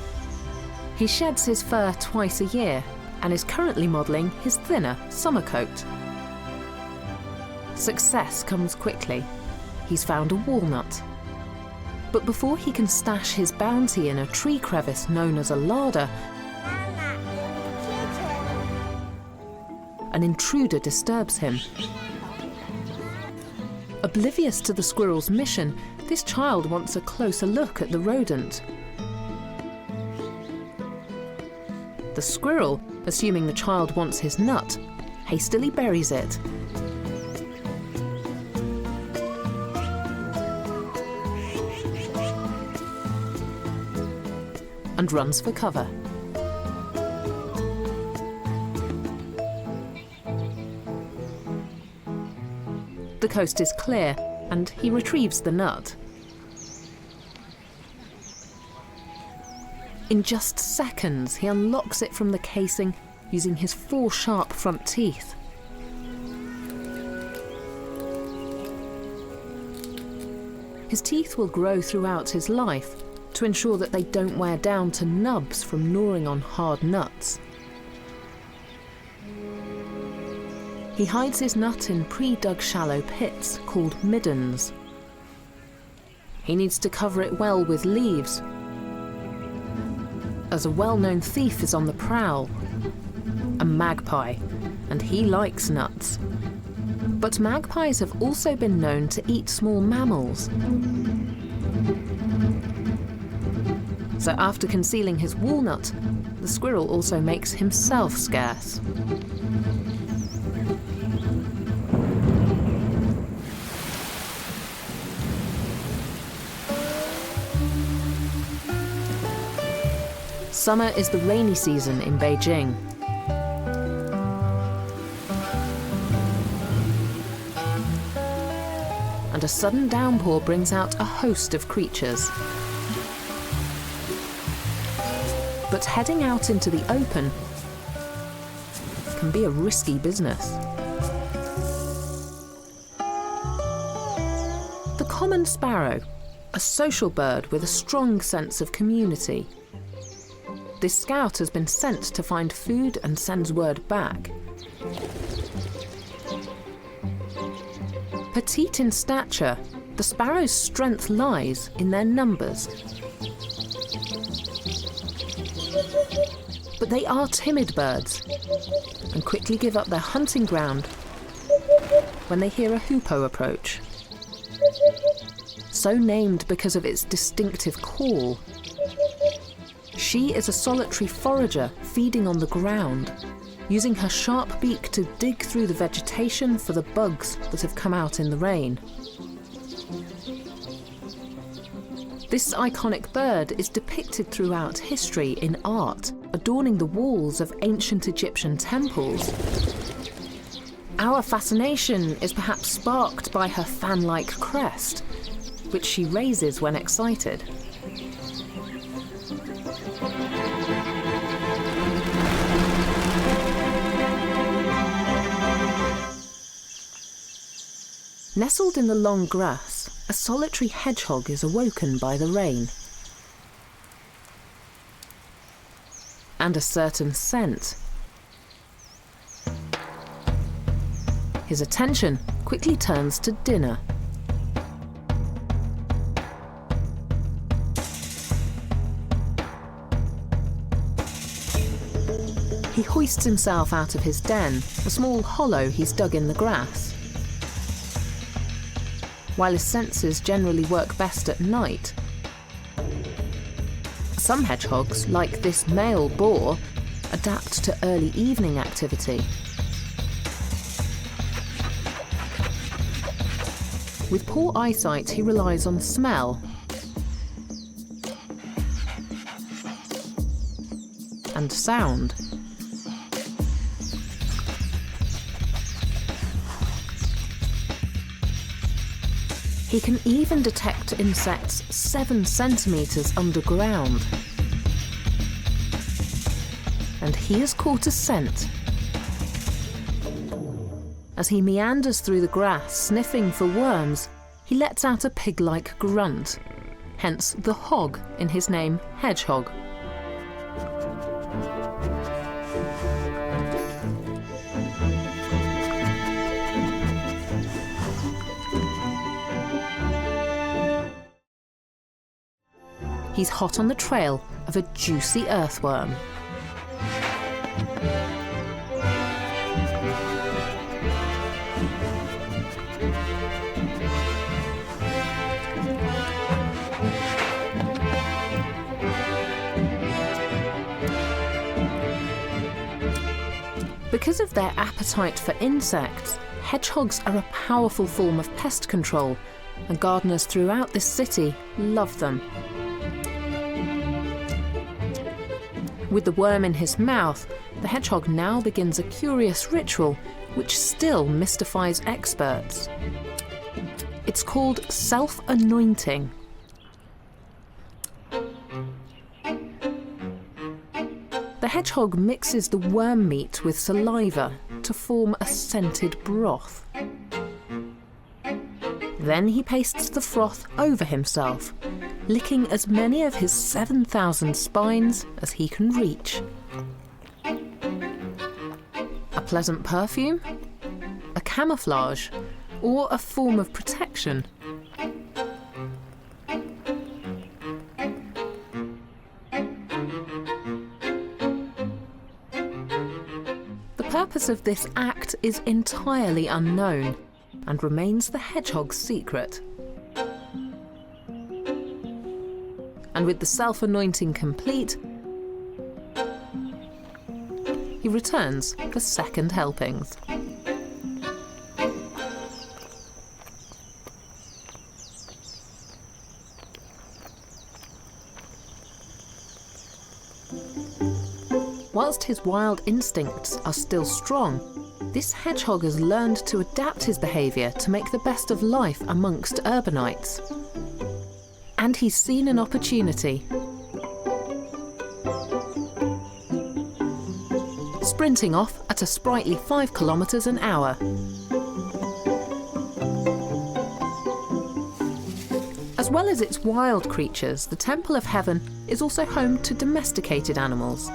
He sheds his fur twice a year and is currently modelling his thinner summer coat. Success comes quickly. He's found a walnut. But before he can stash his bounty in a tree crevice known as a larder, an intruder disturbs him. Oblivious to the squirrel's mission, this child wants a closer look at the rodent. The squirrel, assuming the child wants his nut, hastily buries it. And runs for cover. The coast is clear, and he retrieves the nut. In just seconds, he unlocks it from the casing using his 4 sharp front teeth. His teeth will grow throughout his life to ensure that they don't wear down to nubs from gnawing on hard nuts. He hides his nut in pre-dug shallow pits called middens. He needs to cover it well with leaves, as a well-known thief is on the prowl, a magpie, and he likes nuts. But magpies have also been known to eat small mammals. So after concealing his walnut, the squirrel also makes himself scarce. Summer is the rainy season in Beijing. And a sudden downpour brings out a host of creatures. But heading out into the open can be a risky business. The common sparrow, a social bird with a strong sense of community. This scout has been sent to find food and sends word back. Petite in stature, the sparrow's strength lies in their numbers. But they are timid birds and quickly give up their hunting ground when they hear a hoopoe approach. so named because of its distinctive call. She is a solitary forager feeding on the ground, using her sharp beak to dig through the vegetation for the bugs that have come out in the rain. This iconic bird is depicted throughout history in art, adorning the walls of ancient Egyptian temples. Our fascination is perhaps sparked by her fan-like crest, which she raises when excited. Nestled in the long grass, a solitary hedgehog is awoken by the rain. And a certain scent. His attention quickly turns to dinner. He hoists himself out of his den, a small hollow he's dug in the grass. While his senses generally work best at night, some hedgehogs, like this male boar, adapt to early evening activity. With poor eyesight, he relies on smell and sound. He can even detect insects 7 centimeters underground. And he has caught a scent. As he meanders through the grass, sniffing for worms, he lets out a pig-like grunt, hence the hog in his name, hedgehog. He's hot on the trail of a juicy earthworm. Because of their appetite for insects, hedgehogs are a powerful form of pest control, and gardeners throughout this city love them. With the worm in his mouth, the hedgehog now begins a curious ritual which still mystifies experts. It's called self-anointing. The hedgehog mixes the worm meat with saliva to form a scented broth. Then he pastes the froth over himself, licking as many of his 7,000 spines as he can reach. A pleasant perfume? A camouflage? Or a form of protection? The purpose of this act is entirely unknown and remains the hedgehog's secret. And with the self-anointing complete, he returns for second helpings. Whilst his wild instincts are still strong, this hedgehog has learned to adapt his behaviour to make the best of life amongst urbanites. And he's seen an opportunity. Sprinting off at a sprightly 5 kilometres an hour. As well as its wild creatures, the Temple of Heaven is also home to domesticated animals.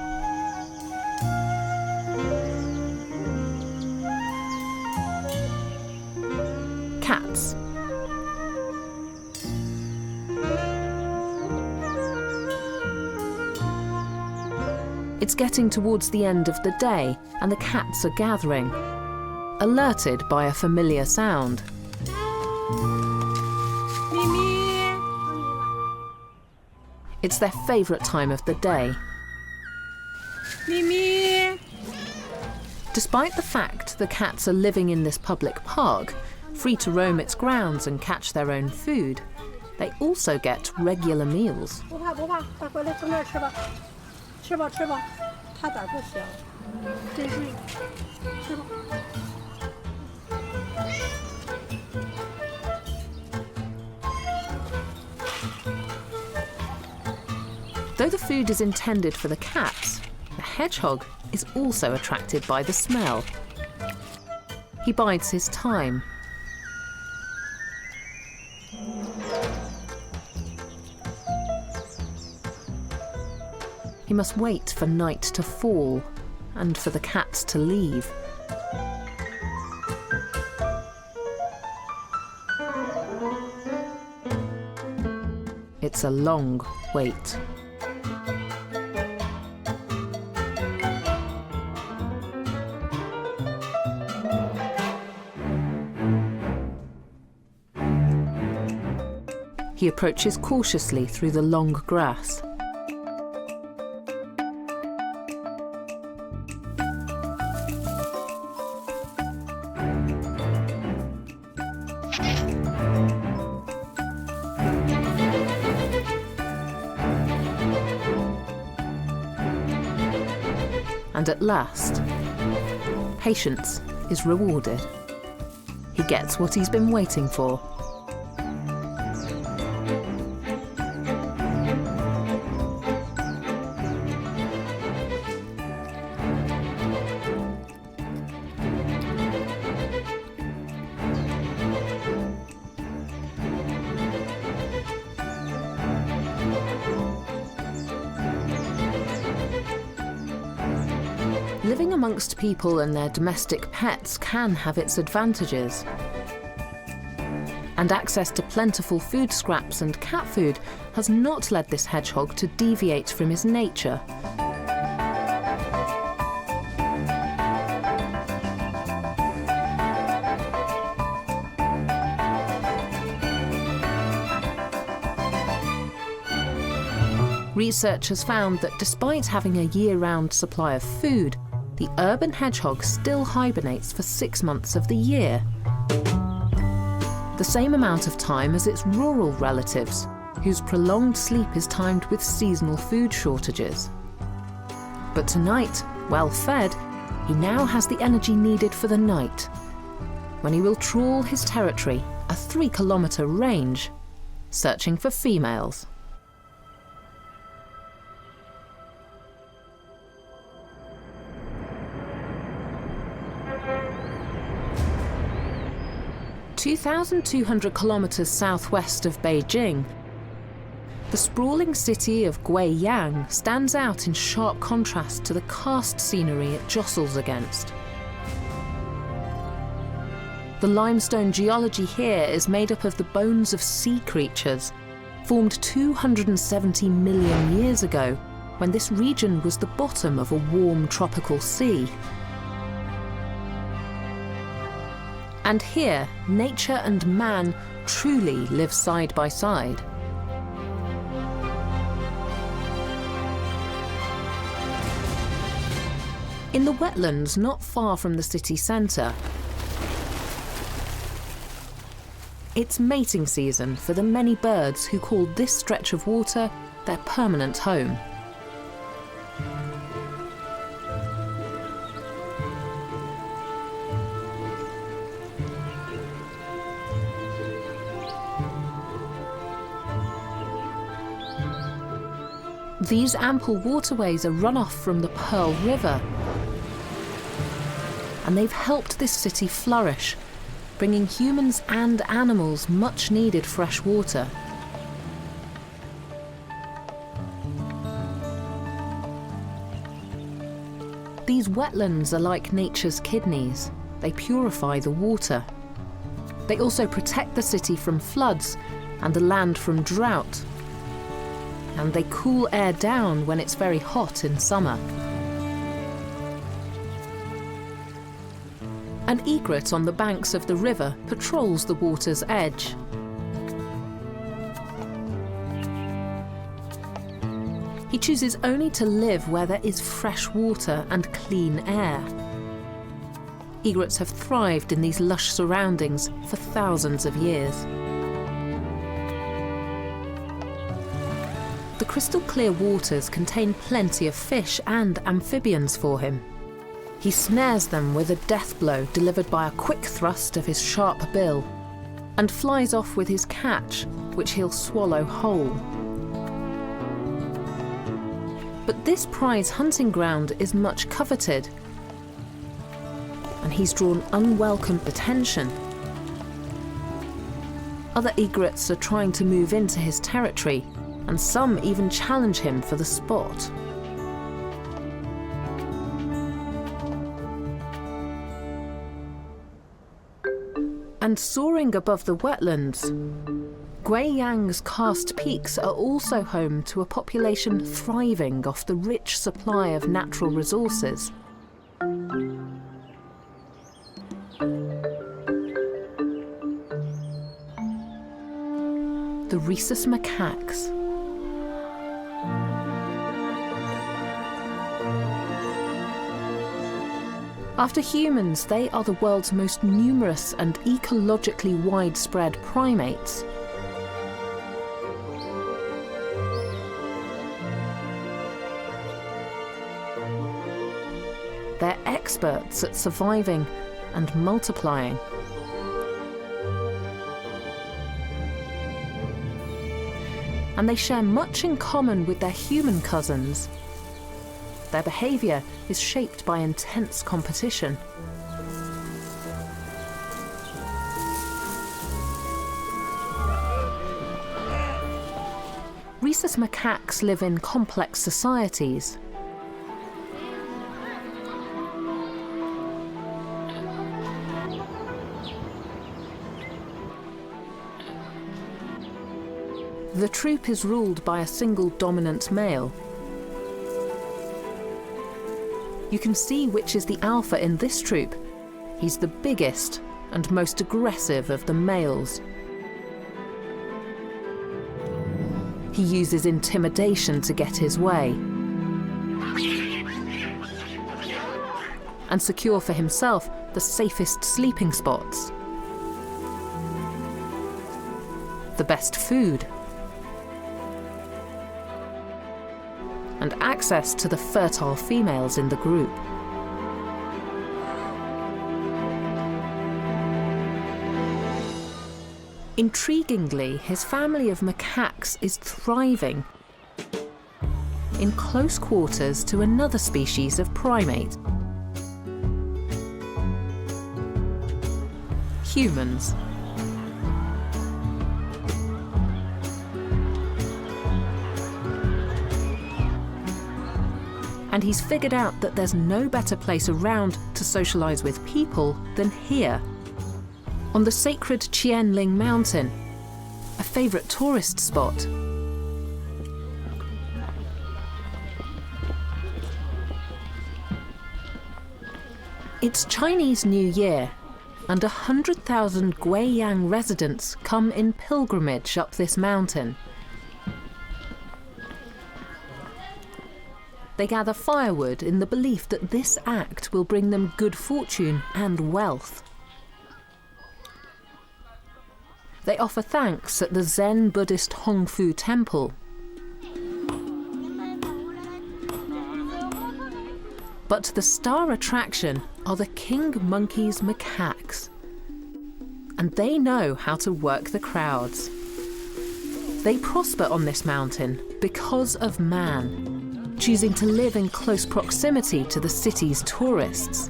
Cats. It's getting towards the end of the day, and the cats are gathering, alerted by a familiar sound. Mimi! It's their favourite time of the day. Mimi! Despite the fact the cats are living in this public park, free to roam its grounds and catch their own food, they also get regular meals. 不怕不怕，快回来从这儿吃吧，吃吧吃吧，它胆不小，真是，吃吧。 Though the food is intended for the cats, the hedgehog is also attracted by the smell. He bides his time. He must wait for night to fall and for the cats to leave. It's a long wait. He approaches cautiously through the long grass. And at last, patience is rewarded. He gets what he's been waiting for. Living amongst people and their domestic pets can have its advantages. And access to plentiful food scraps and cat food has not led this hedgehog to deviate from his nature. Research has found that despite having a year-round supply of food, the urban hedgehog still hibernates for 6 months of the year. The same amount of time as its rural relatives, whose prolonged sleep is timed with seasonal food shortages. But tonight, well fed, he now has the energy needed for the night, when he will trawl his territory, a 3-kilometre range, searching for females. (2,200 kilometers southwest of Beijing), the sprawling city of Guiyang stands out in sharp contrast to the karst scenery it jostles against. The limestone geology here is made up of the bones of sea creatures, formed 270 million years ago, when this region was the bottom of a warm tropical sea. And here, nature and man truly live side by side. In the wetlands not far from the city centre, it's mating season for the many birds who call this stretch of water their permanent home. These ample waterways are runoff from the Pearl River, and they've helped this city flourish, bringing humans and animals much needed fresh water. These wetlands are like nature's kidneys. They purify the water. They also protect the city from floods and the land from drought. And they cool air down when it's very hot in summer. An egret on the banks of the river patrols the water's edge. He chooses only to live where there is fresh water and clean air. Egrets have thrived in these lush surroundings for thousands of years. The crystal clear waters contain plenty of fish and amphibians for him. He snares them with a death blow delivered by a quick thrust of his sharp bill, and flies off with his catch, which he'll swallow whole. But this prize hunting ground is much coveted, and he's drawn unwelcome attention. Other egrets are trying to move into his territory, and some even challenge him for the spot. And soaring above the wetlands, Guiyang's karst peaks are also home to a population thriving off the rich supply of natural resources. The rhesus macaques. After humans, they are the world's most numerous and ecologically widespread primates. They're experts at surviving and multiplying. And they share much in common with their human cousins. Their behaviour is shaped by intense competition. Rhesus macaques live in complex societies. The troop is ruled by a single dominant male. You can see which is the alpha in this troop. He's the biggest and most aggressive of the males. He uses intimidation to get his way and secure for himself the safest sleeping spots, the best food, and access to the fertile females in the group. Intriguingly, his family of macaques is thriving in close quarters to another species of primate, humans. And he's figured out that there's no better place around to socialise with people than here, on the sacred Qianling Mountain, a favourite tourist spot. It's Chinese New Year, and 100,000 Guiyang residents come in pilgrimage up this mountain. They gather firewood in the belief that this act will bring them good fortune and wealth. They offer thanks at the Zen Buddhist Hongfu temple. But the star attraction are the king monkey's macaques. And they know how to work the crowds. They prosper on this mountain because of man, choosing to live in close proximity to the city's tourists.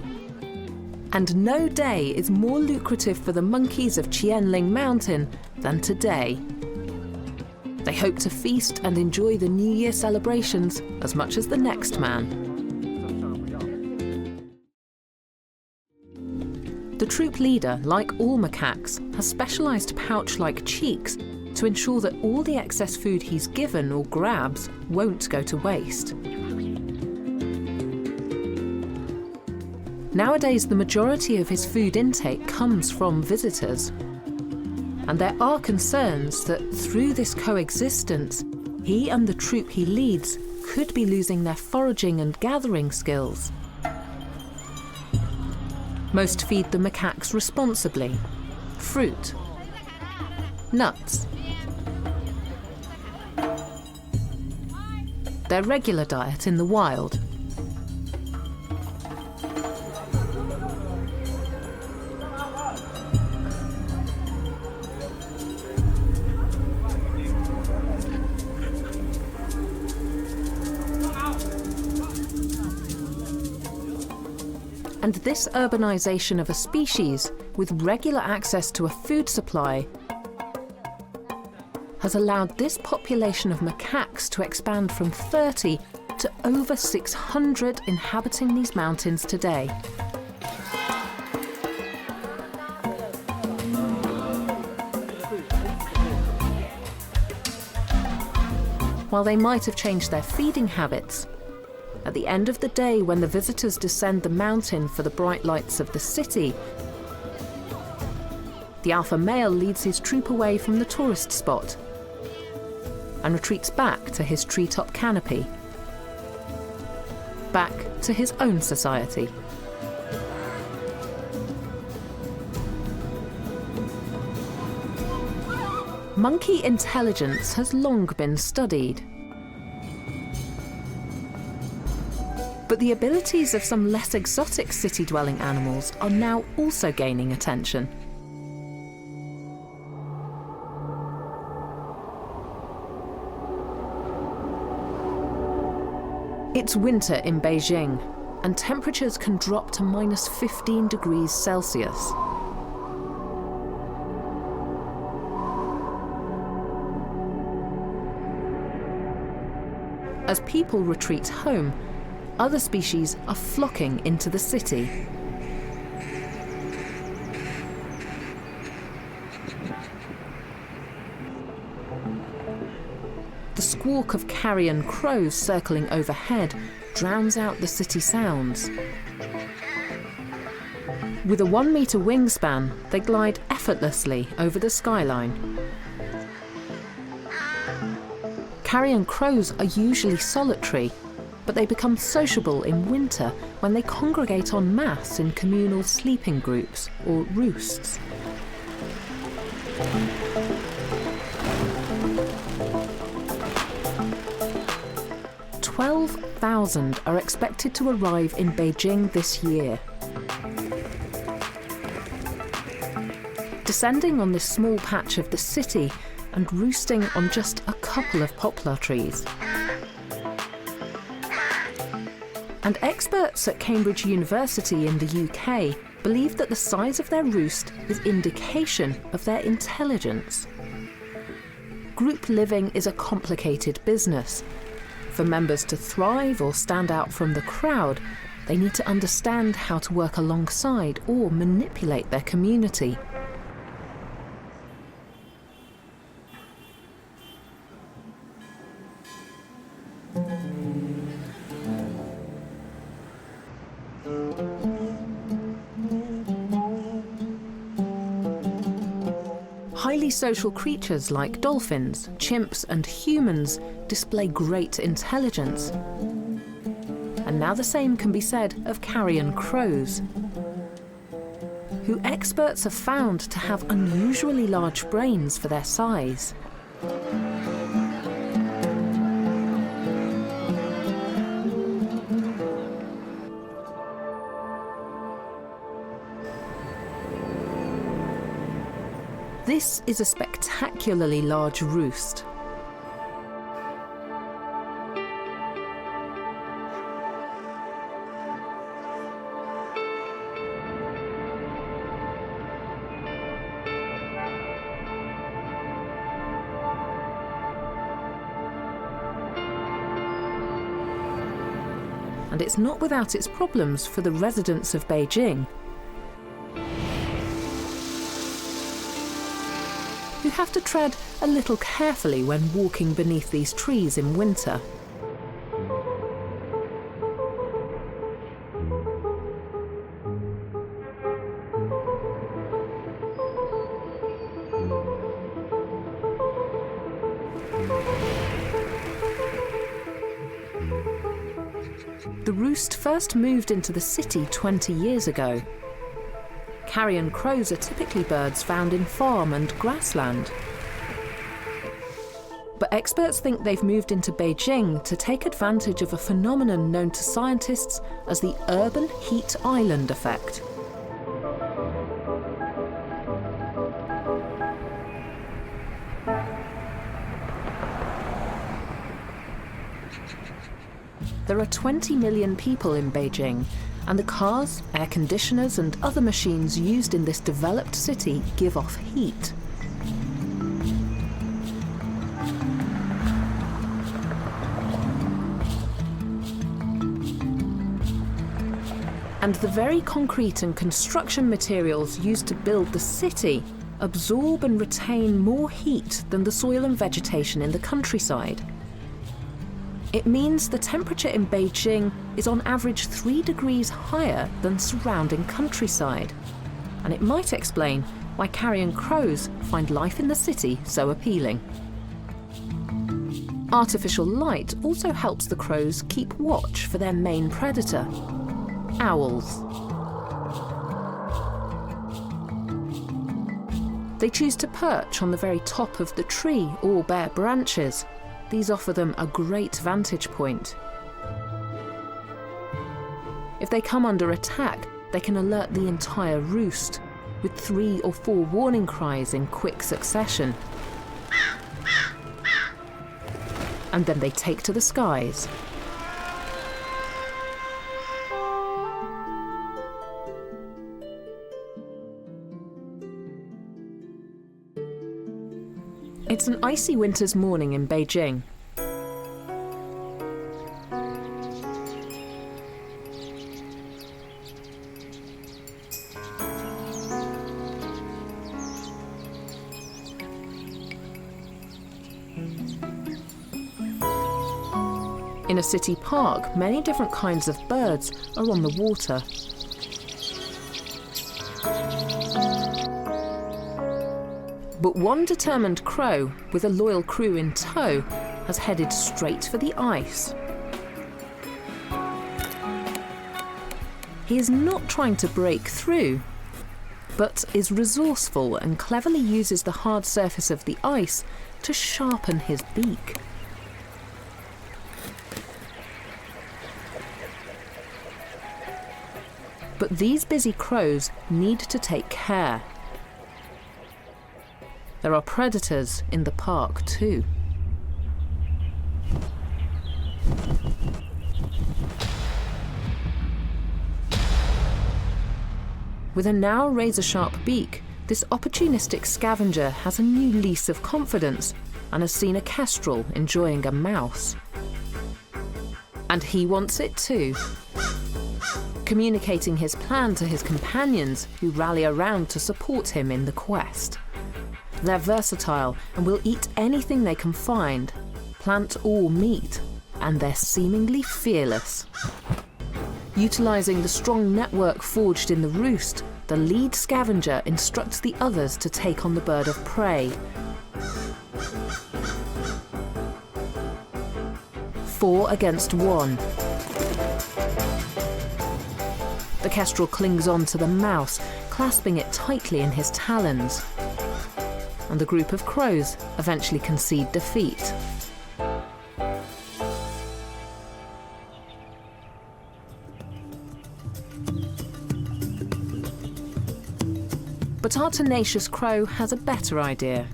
And no day is more lucrative for the monkeys of Qianling Mountain than today. They hope to feast and enjoy the New Year celebrations as much as the next man. The troop leader, like all macaques, has specialised pouch-like cheeks to ensure that all the excess food he's given or grabs won't go to waste. Nowadays, the majority of his food intake comes from visitors. And there are concerns that through this coexistence, he and the troop he leads could be losing their foraging and gathering skills. Most feed the macaques responsibly: fruit, nuts. Their regular diet in the wild. And this urbanization of a species with regular access to a food supply has allowed this population of macaques to expand from 30 to over 600 inhabiting these mountains today. While they might have changed their feeding habits, at the end of the day, when the visitors descend the mountain for the bright lights of the city, the alpha male leads his troop away from the tourist spot and retreats back to his treetop canopy, back to his own society. Monkey intelligence has long been studied. But the abilities of some less exotic city-dwelling animals are now also gaining attention. It's winter in Beijing, and temperatures can drop to -15 degrees Celsius. As people retreat home, other species are flocking into the city. The squawk of carrion crows circling overhead drowns out the city sounds. With a 1-meter wingspan, they glide effortlessly over the skyline. Carrion crows are usually solitary, but they become sociable in winter when they congregate en masse in communal sleeping groups or roosts. "12,000 are expected to arrive in Beijing this year. Descending on this small patch of the city and roosting on just a couple of poplar trees. And experts at Cambridge University in the UK believe that the size of their roost is indication of their intelligence. Group living is a complicated business. For members to thrive or stand out from the crowd, they need to understand how to work alongside or manipulate their community. Highly social creatures like dolphins, chimps, and humans display great intelligence. And now the same can be said of carrion crows, who experts have found to have unusually large brains for their size. This is a spectacularly large roost. And it's not without its problems for the residents of Beijing, who have to tread a little carefully when walking beneath these trees in winter. The roost first moved into the city 20 years ago. Carrion crows are typically birds found in farm and grassland. But experts think they've moved into Beijing to take advantage of a phenomenon known to scientists as the urban heat island effect. There are 20 million people in Beijing, and the cars, air conditioners and other machines used in this developed city give off heat. And the very concrete and construction materials used to build the city absorb and retain more heat than the soil and vegetation in the countryside. It means the temperature in Beijing is on average 3 degrees higher than surrounding countryside. And it might explain why carrion crows find life in the city so appealing. Artificial light also helps the crows keep watch for their main predator, owls. They choose to perch on the very top of the tree or bare branches. These offer them a great vantage point. If they come under attack, they can alert the entire roost, with 3 or 4 warning cries in quick succession. And then they take to the skies. It's an icy winter's morning in Beijing. In a city park, many different kinds of birds are on the water. But one determined crow, with a loyal crew in tow, has headed straight for the ice. He is not trying to break through, but is resourceful and cleverly uses the hard surface of the ice to sharpen his beak. But these busy crows need to take care. There are predators in the park too. With a now razor-sharp beak, this opportunistic scavenger has a new lease of confidence and has seen a kestrel enjoying a mouse. And he wants it too. Communicating his plan to his companions, who rally around to support him in the quest. They're versatile and will eat anything they can find, plant or meat, and they're seemingly fearless. Utilising the strong network forged in the roost, the lead scavenger instructs the others to take on the bird of prey. 4 against 1. The kestrel clings on to the mouse, clasping it tightly in his talons. And the group of crows eventually concede defeat. But our tenacious crow has a better idea.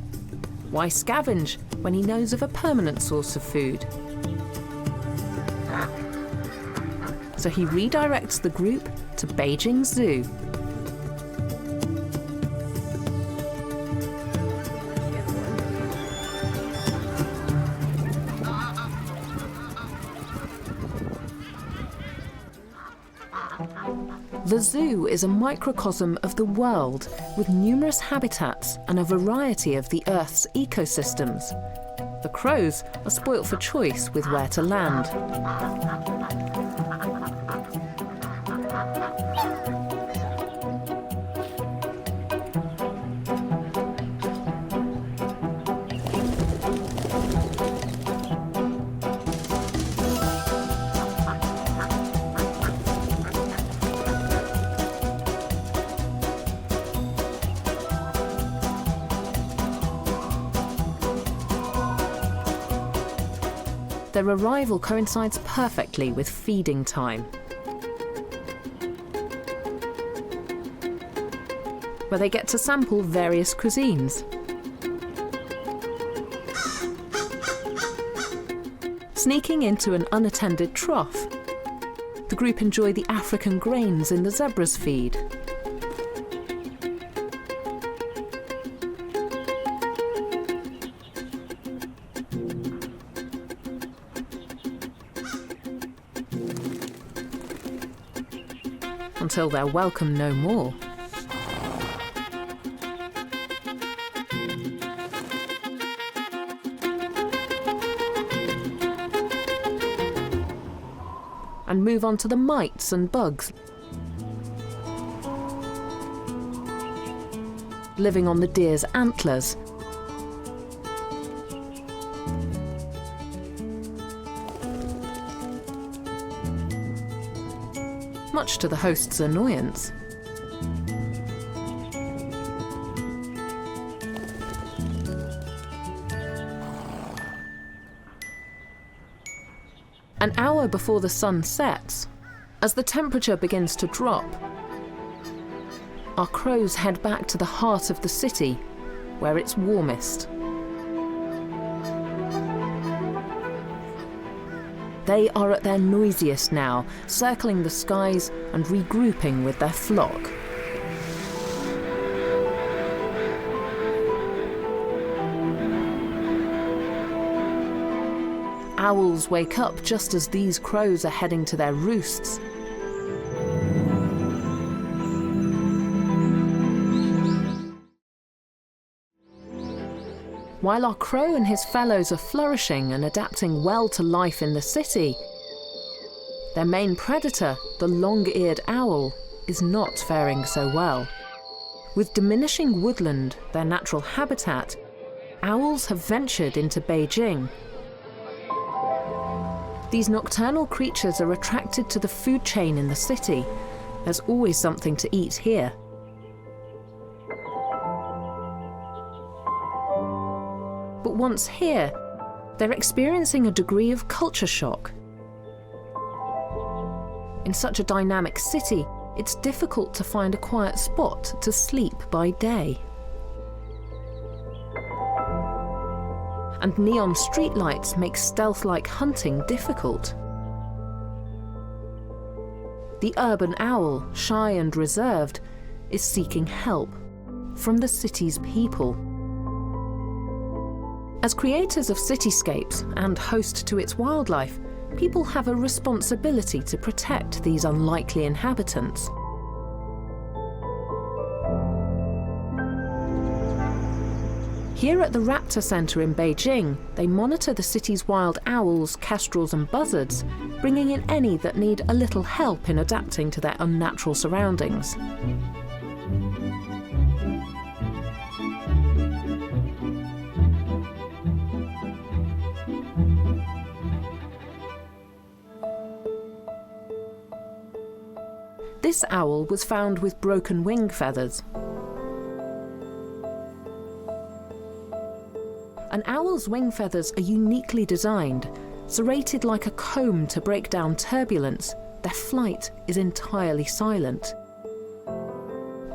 Why scavenge when he knows of a permanent source of food? So he redirects the group to Beijing Zoo. The zoo is a microcosm of the world, with numerous habitats and a variety of the Earth's ecosystems. The crows are spoilt for choice with where to land. Their arrival coincides perfectly with feeding time, where they get to sample various cuisines. Sneaking into an unattended trough, the group enjoy the African grains in the zebra's feed. Until they're welcome no more. And move on to the mites and bugs, living on the deer's antlers. Much to the host's annoyance. An hour before the sun sets, as the temperature begins to drop, our crows head back to the heart of the city, where it's warmest. They are at their noisiest now, circling the skies and regrouping with their flock. Owls wake up just as these crows are heading to their roosts. While our crow and his fellows are flourishing and adapting well to life in the city, their main predator, the long-eared owl, is not faring so well. With diminishing woodland, their natural habitat, owls have ventured into Beijing. These nocturnal creatures are attracted to the food chain in the city. There's always something to eat here. But once here, they're experiencing a degree of culture shock. In such a dynamic city, it's difficult to find a quiet spot to sleep by day. And neon streetlights make stealth-like hunting difficult. The urban owl, shy and reserved, is seeking help from the city's people. As creators of cityscapes and host to its wildlife, people have a responsibility to protect these unlikely inhabitants. Here at the Raptor Centre in Beijing, they monitor the city's wild owls, kestrels and buzzards, bringing in any that need a little help in adapting to their unnatural surroundings. This owl was found with broken wing feathers. An owl's wing feathers are uniquely designed. Serrated like a comb to break down turbulence, their flight is entirely silent.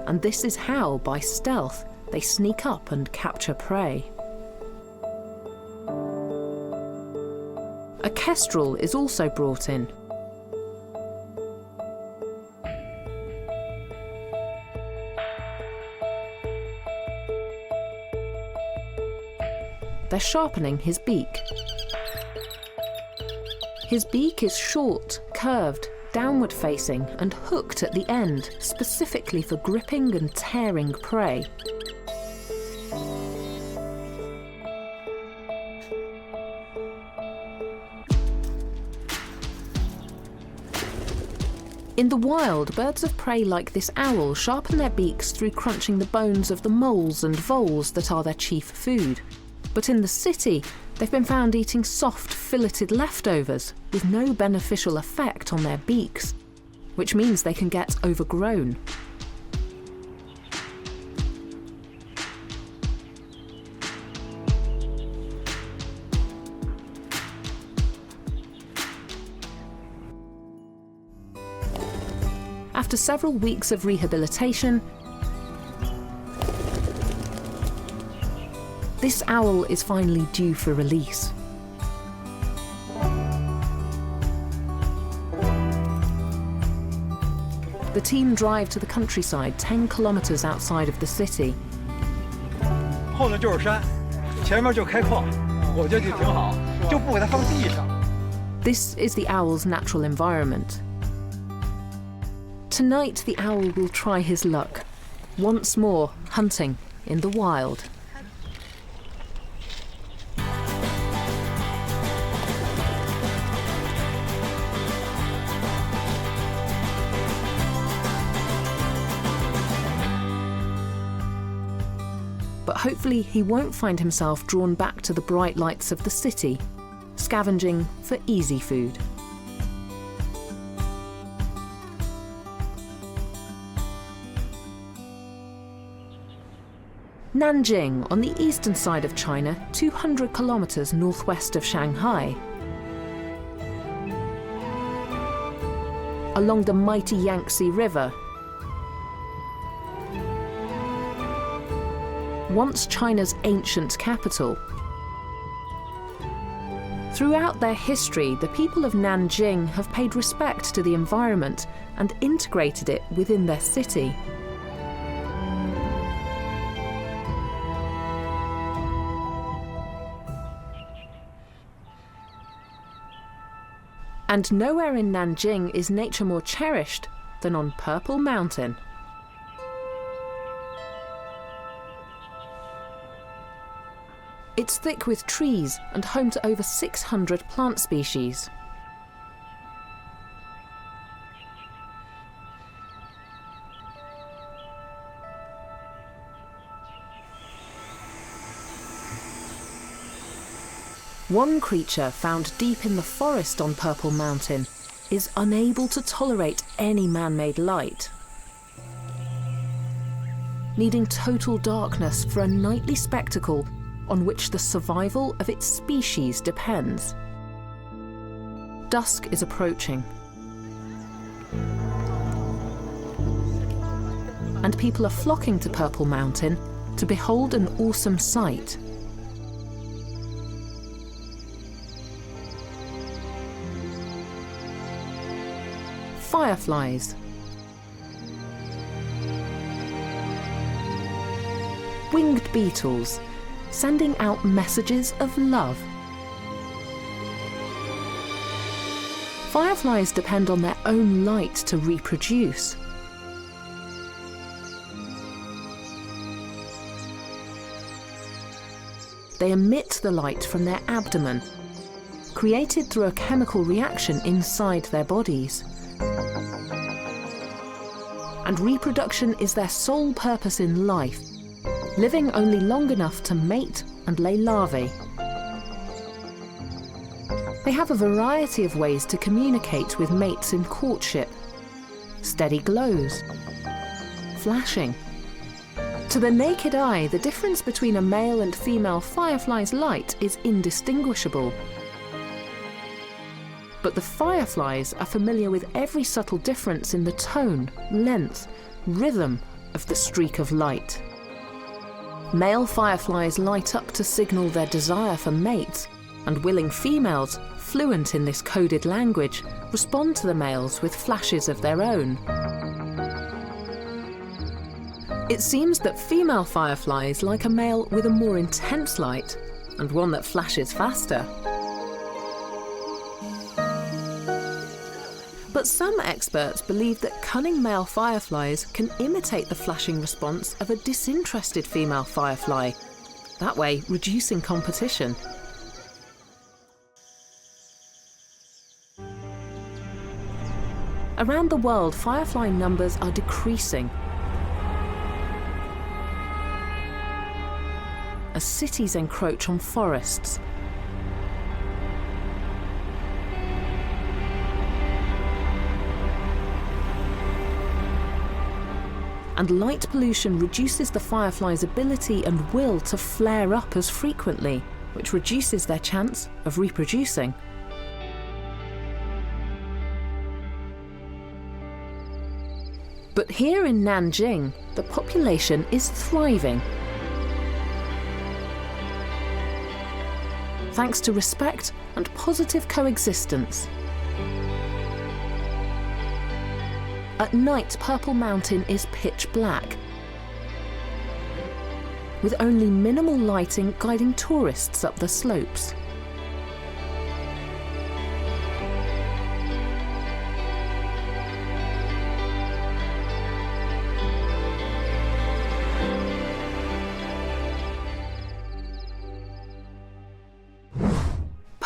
And this is how, by stealth, they sneak up and capture prey. A kestrel is also brought in. They're sharpening his beak. His beak is short, curved, downward-facing and hooked at the end, specifically for gripping and tearing prey. In the wild, birds of prey like this owl sharpen their beaks through crunching the bones of the moles and voles that are their chief food. But in the city, they've been found eating soft, filleted leftovers with no beneficial effect on their beaks, which means they can get overgrown. After several weeks of rehabilitation, this owl is finally due for release. The team drive to the countryside 10 kilometers outside of the city. 后面就是山，前面就开矿，我觉得就挺好，就不给它放地上。 This is the owl's natural environment. Tonight, the owl will try his luck, once more hunting in the wild. But hopefully he won't find himself drawn back to the bright lights of the city, scavenging for easy food. Nanjing, on the eastern side of China, 200 kilometers northwest of Shanghai. Along the mighty Yangtze River, once China's ancient capital. Throughout their history, the people of Nanjing have paid respect to the environment and integrated it within their city. And nowhere in Nanjing is nature more cherished than on Purple Mountain. It's thick with trees and home to over 600 plant species. One creature found deep in the forest on Purple Mountain is unable to tolerate any man-made light, needing total darkness for a nightly spectacle on which the survival of its species depends. Dusk is approaching, and people are flocking to Purple Mountain to behold an awesome sight. Fireflies. Winged beetles, sending out messages of love. Fireflies depend on their own light to reproduce. They emit the light from their abdomen, created through a chemical reaction inside their bodies. And reproduction is their sole purpose in life, living only long enough to mate and lay larvae. They have a variety of ways to communicate with mates in courtship. Steady glows, flashing. To the naked eye, the difference between a male and female firefly's light is indistinguishable. But the fireflies are familiar with every subtle difference in the tone, length, rhythm of the streak of light. Male fireflies light up to signal their desire for mates, and willing females, fluent in this coded language, respond to the males with flashes of their own. It seems that female fireflies like a male with a more intense light, and one that flashes faster. But some experts believe that cunning male fireflies can imitate the flashing response of a disinterested female firefly, that way reducing competition. Around the world, firefly numbers are decreasing as cities encroach on forests. And light pollution reduces the firefly's ability and will to flare up as frequently, which reduces their chance of reproducing. But here in Nanjing, the population is thriving. Thanks to respect and positive coexistence. At night, Purple Mountain is pitch black, with only minimal lighting guiding tourists up the slopes.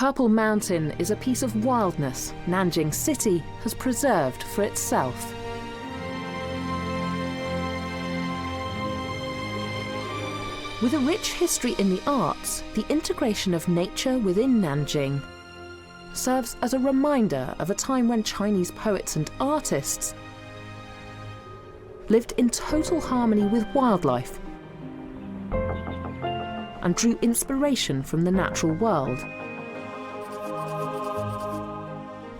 Purple Mountain is a piece of wildness Nanjing City has preserved for itself. With a rich history in the arts, the integration of nature within Nanjing serves as a reminder of a time when Chinese poets and artists lived in total harmony with wildlife and drew inspiration from the natural world.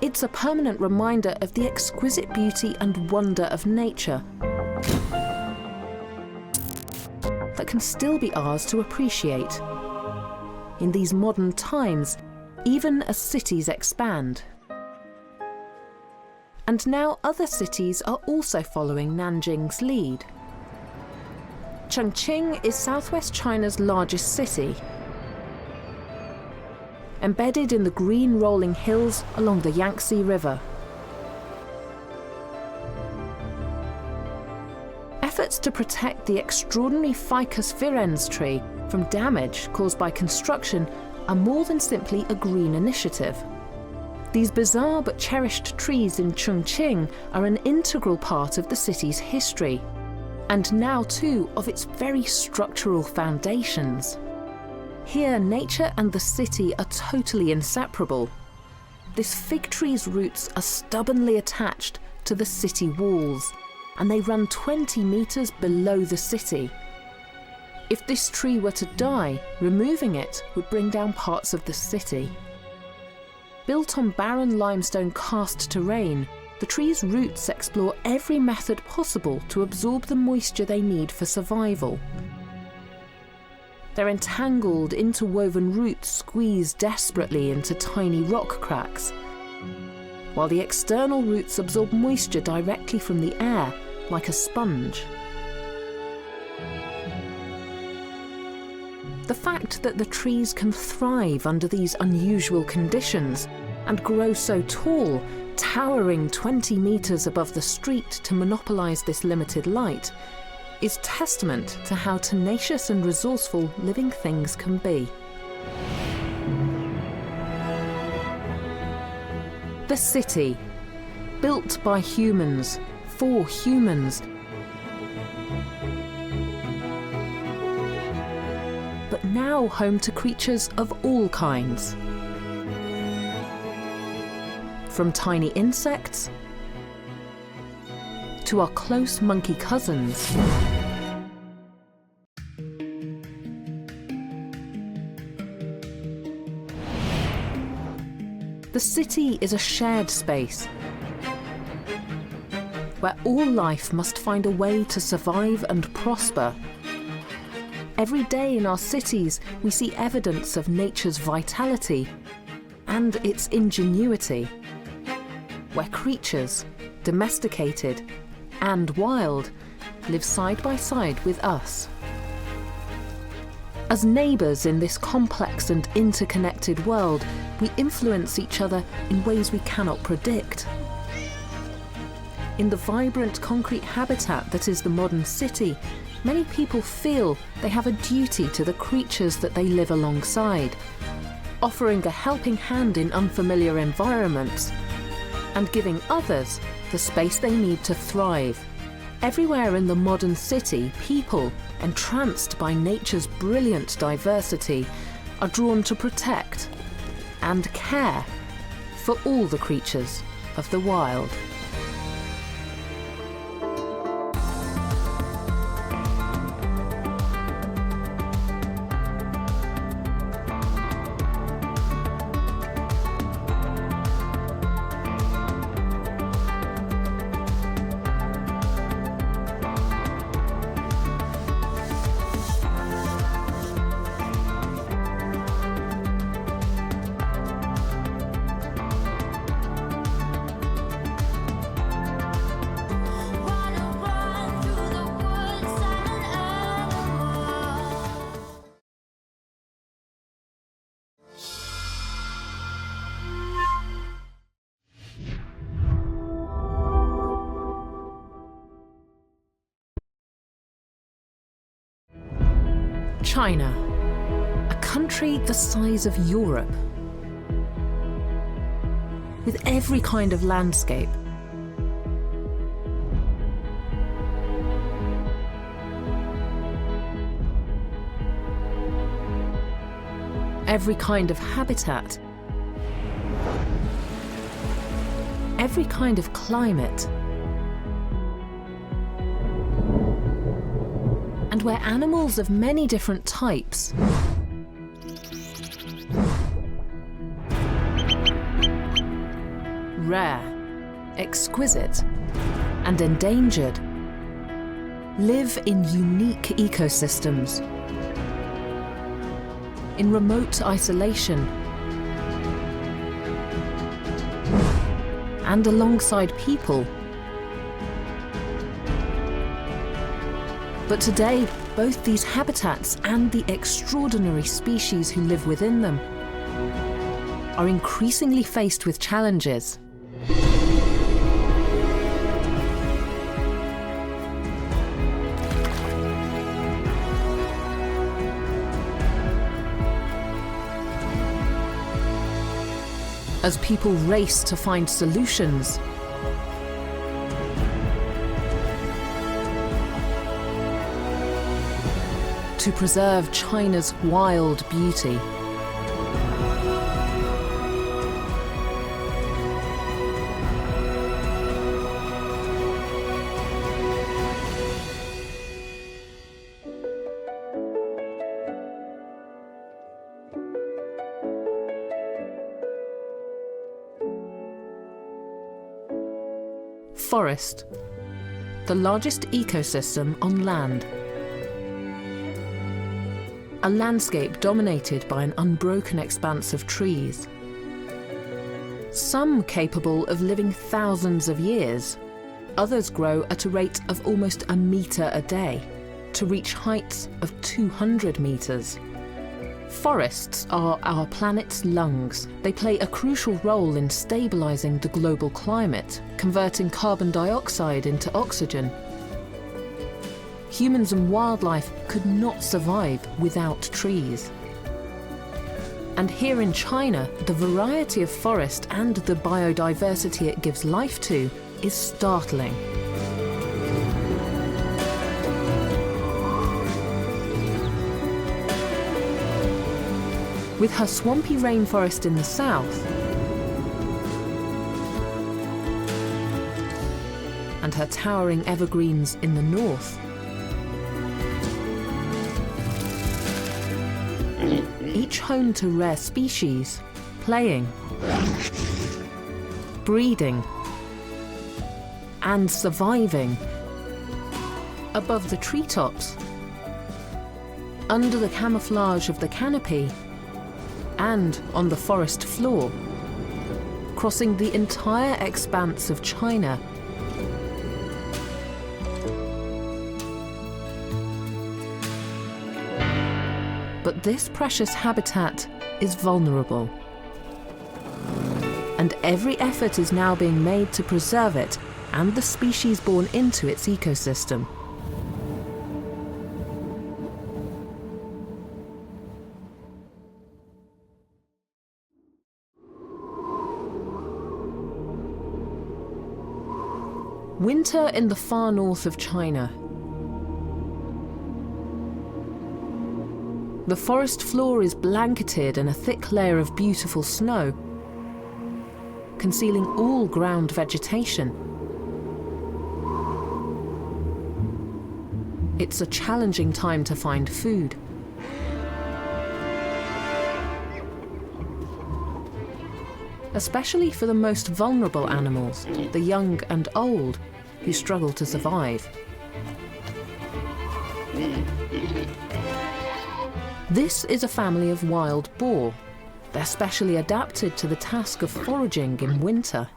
It's a permanent reminder of the exquisite beauty and wonder of nature that can still be ours to appreciate in these modern times, even as cities expand. And now other cities are also following Nanjing's lead. Chongqing is southwest China's largest city, embedded in the green rolling hills along the Yangtze River. Efforts to protect the extraordinary Ficus virens tree from damage caused by construction are more than simply a green initiative. These bizarre but cherished trees in Chongqing are an integral part of the city's history, and now too of its very structural foundations. Here, nature and the city are totally inseparable. This fig tree's roots are stubbornly attached to the city walls, and they run 20 meters below the city. If this tree were to die, removing it would bring down parts of the city. Built on barren limestone karst terrain, the tree's roots explore every method possible to absorb the moisture they need for survival. Their entangled, interwoven roots squeeze desperately into tiny rock cracks, while the external roots absorb moisture directly from the air, like a sponge. The fact that the trees can thrive under these unusual conditions and grow so tall, towering 20 meters above the street to monopolize this limited light, is testament to how tenacious and resourceful living things can be. The city, built by humans, for humans, but now home to creatures of all kinds. From tiny insects to our close monkey cousins. The city is a shared space where all life must find a way to survive and prosper. Every day in our cities, we see evidence of nature's vitality and its ingenuity, where creatures, domesticated and wild, live side by side with us. As neighbours in this complex and interconnected world, we influence each other in ways we cannot predict. In the vibrant concrete habitat that is the modern city, many people feel they have a duty to the creatures that they live alongside, offering a helping hand in unfamiliar environments and giving others the space they need to thrive. Everywhere in the modern city, people, entranced by nature's brilliant diversity, are drawn to protect and care for all the creatures of the wild. China, a country the size of Europe, with every kind of landscape. Every kind of habitat, every kind of climate, and where animals of many different types rare, exquisite, and endangered live in unique ecosystems, in remote isolation, and alongside people. But today, both these habitats and the extraordinary species who live within them are increasingly faced with challenges. As people race to find solutions, to preserve China's wild beauty. Forest, the largest ecosystem on land. A landscape dominated by an unbroken expanse of trees. Some capable of living thousands of years, others grow at a rate of almost a metre a day, to reach heights of 200 metres. Forests are our planet's lungs. They play a crucial role in stabilising the global climate, converting carbon dioxide into oxygen. Humans and wildlife could not survive without trees. And here in China, the variety of forest and the biodiversity it gives life to is startling. With her swampy rainforest in the south and her towering evergreens in the north, each home to rare species, playing, breeding, and surviving above the treetops, under the camouflage of the canopy, and on the forest floor, crossing the entire expanse of China. But this precious habitat is vulnerable, and every effort is now being made to preserve it and the species born into its ecosystem. Winter in the far north of China. The forest floor is blanketed in a thick layer of beautiful snow, concealing all ground vegetation. It's a challenging time to find food. Especially for the most vulnerable animals, the young and old, who struggle to survive. This is a family of wild boar. They're specially adapted to the task of foraging in winter.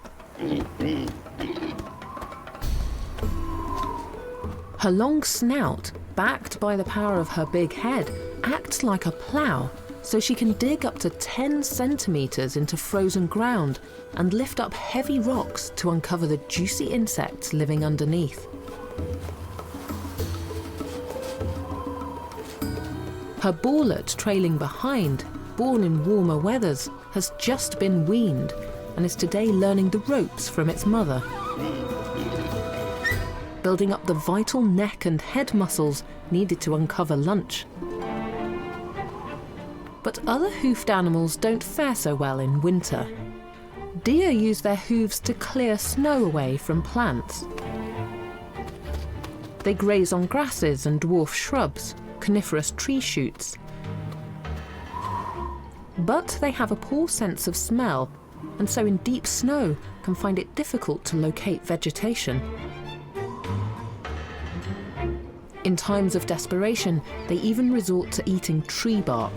Her long snout, backed by the power of her big head, acts like a plough, so she can dig up to 10 centimetres into frozen ground and lift up heavy rocks to uncover the juicy insects living underneath. Her bawlet trailing behind, born in warmer weathers, has just been weaned and is today learning the ropes from its mother, building up the vital neck and head muscles needed to uncover lunch. But other hoofed animals don't fare so well in winter. Deer use their hooves to clear snow away from plants. They graze on grasses and dwarf shrubs, coniferous tree shoots. But they have a poor sense of smell, and so in deep snow can find it difficult to locate vegetation. In times of desperation, they even resort to eating tree bark.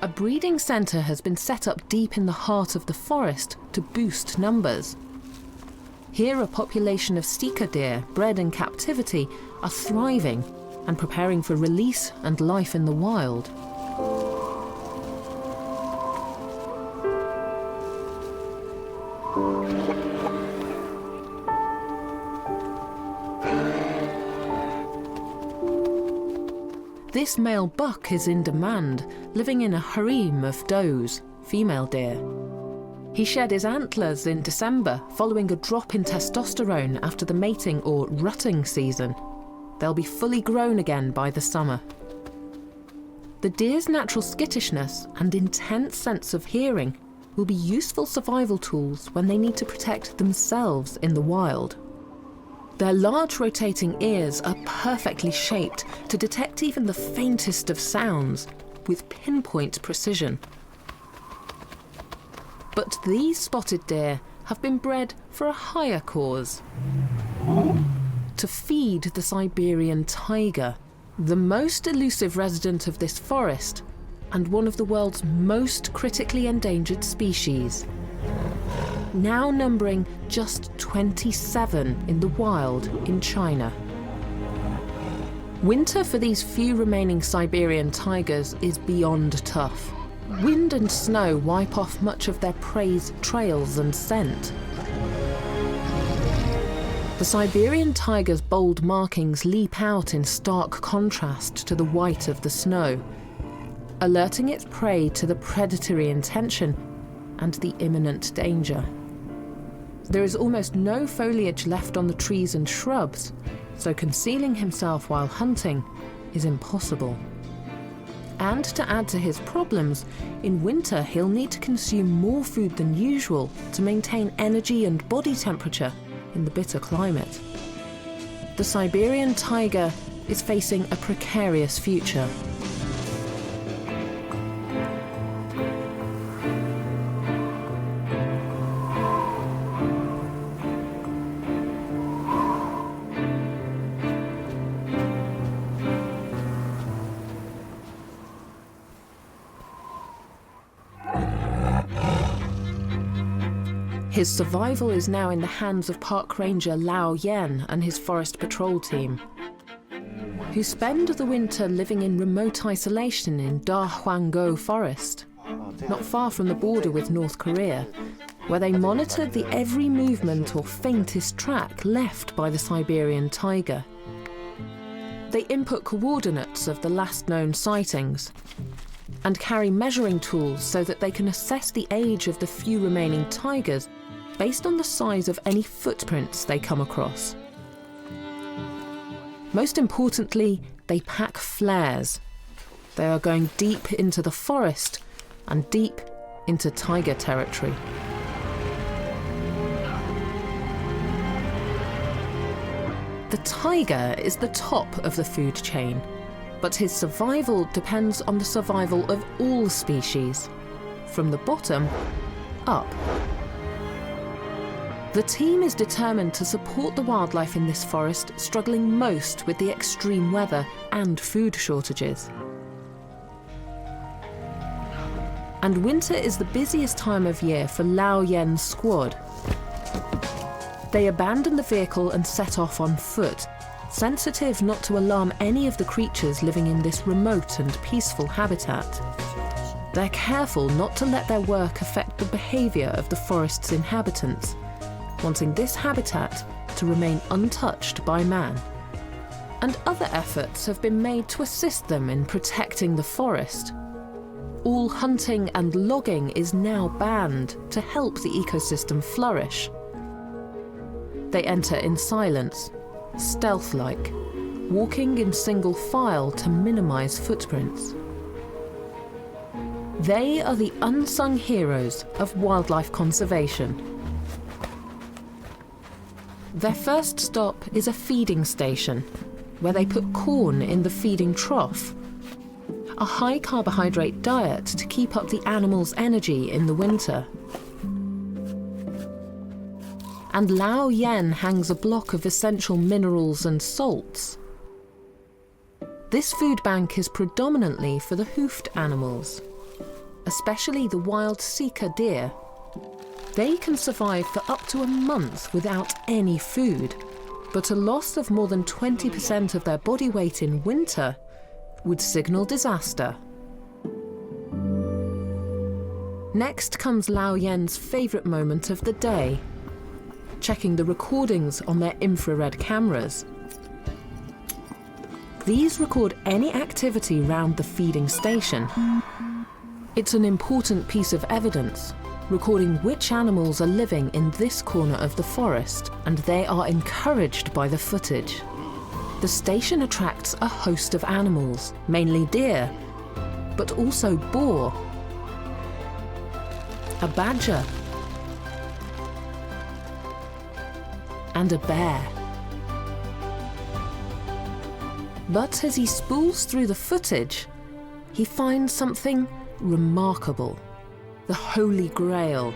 A breeding centre has been set up deep in the heart of the forest to boost numbers. Here, a population of stika deer bred in captivity are thriving and preparing for release and life in the wild. This male buck is in demand, living in a harem of does, female deer. He shed his antlers in December following a drop in testosterone after the mating or rutting season. They'll be fully grown again by the summer. The deer's natural skittishness and intense sense of hearing will be useful survival tools when they need to protect themselves in the wild. Their large rotating ears are perfectly shaped to detect even the faintest of sounds with pinpoint precision. But these spotted deer have been bred for a higher cause: to feed the Siberian tiger, the most elusive resident of this forest and one of the world's most critically endangered species. Now numbering just 27 in the wild in China. Winter for these few remaining Siberian tigers is beyond tough. Wind and snow wipe off much of their prey's trails and scent. The Siberian tiger's bold markings leap out in stark contrast to the white of the snow, alerting its prey to the predatory intention and the imminent danger. There is almost no foliage left on the trees and shrubs, so concealing himself while hunting is impossible. And to add to his problems, in winter he'll need to consume more food than usual to maintain energy and body temperature in the bitter climate. The Siberian tiger is facing a precarious future. His survival is now in the hands of Park Ranger Lao Yen and his forest patrol team, who spend the winter living in remote isolation in Da Huanggo Forest, not far from the border with North Korea, where they monitor the every movement or faintest track left by the Siberian tiger. They input coordinates of the last known sightings and carry measuring tools so that they can assess the age of the few remaining tigers based on the size of any footprints they come across. Most importantly, they pack flares. They are going deep into the forest and deep into tiger territory. The tiger is the top of the food chain, but his survival depends on the survival of all species, from the bottom up. The team is determined to support the wildlife in this forest struggling most with the extreme weather and food shortages. And winter is the busiest time of year for Lao Yen's squad. They abandon the vehicle and set off on foot, sensitive not to alarm any of the creatures living in this remote and peaceful habitat. They're careful not to let their work affect the behaviour of the forest's inhabitants, wanting this habitat to remain untouched by man. and other efforts have been made to assist them in protecting the forest. All hunting and logging is now banned to help the ecosystem flourish. They enter in silence, stealth-like, walking in single file to minimize footprints. They are the unsung heroes of wildlife conservation. Their first stop is a feeding station, where they put corn in the feeding trough, a high-carbohydrate diet to keep up the animals' energy in the winter. And Lao Yen hangs a block of essential minerals and salts. This food bank is predominantly for the hoofed animals, especially the wild sika deer. They can survive for up to a month without any food, but a loss of more than 20% of their body weight in winter would signal disaster. Next comes Lao Yen's favourite moment of the day, checking the recordings on their infrared cameras. These record any activity round the feeding station. It's an important piece of evidence, recording which animals are living in this corner of the forest, and they are encouraged by the footage. The station attracts a host of animals, mainly deer, but also boar, a badger, and a bear. But as he spools through the footage, he finds something remarkable. The Holy Grail.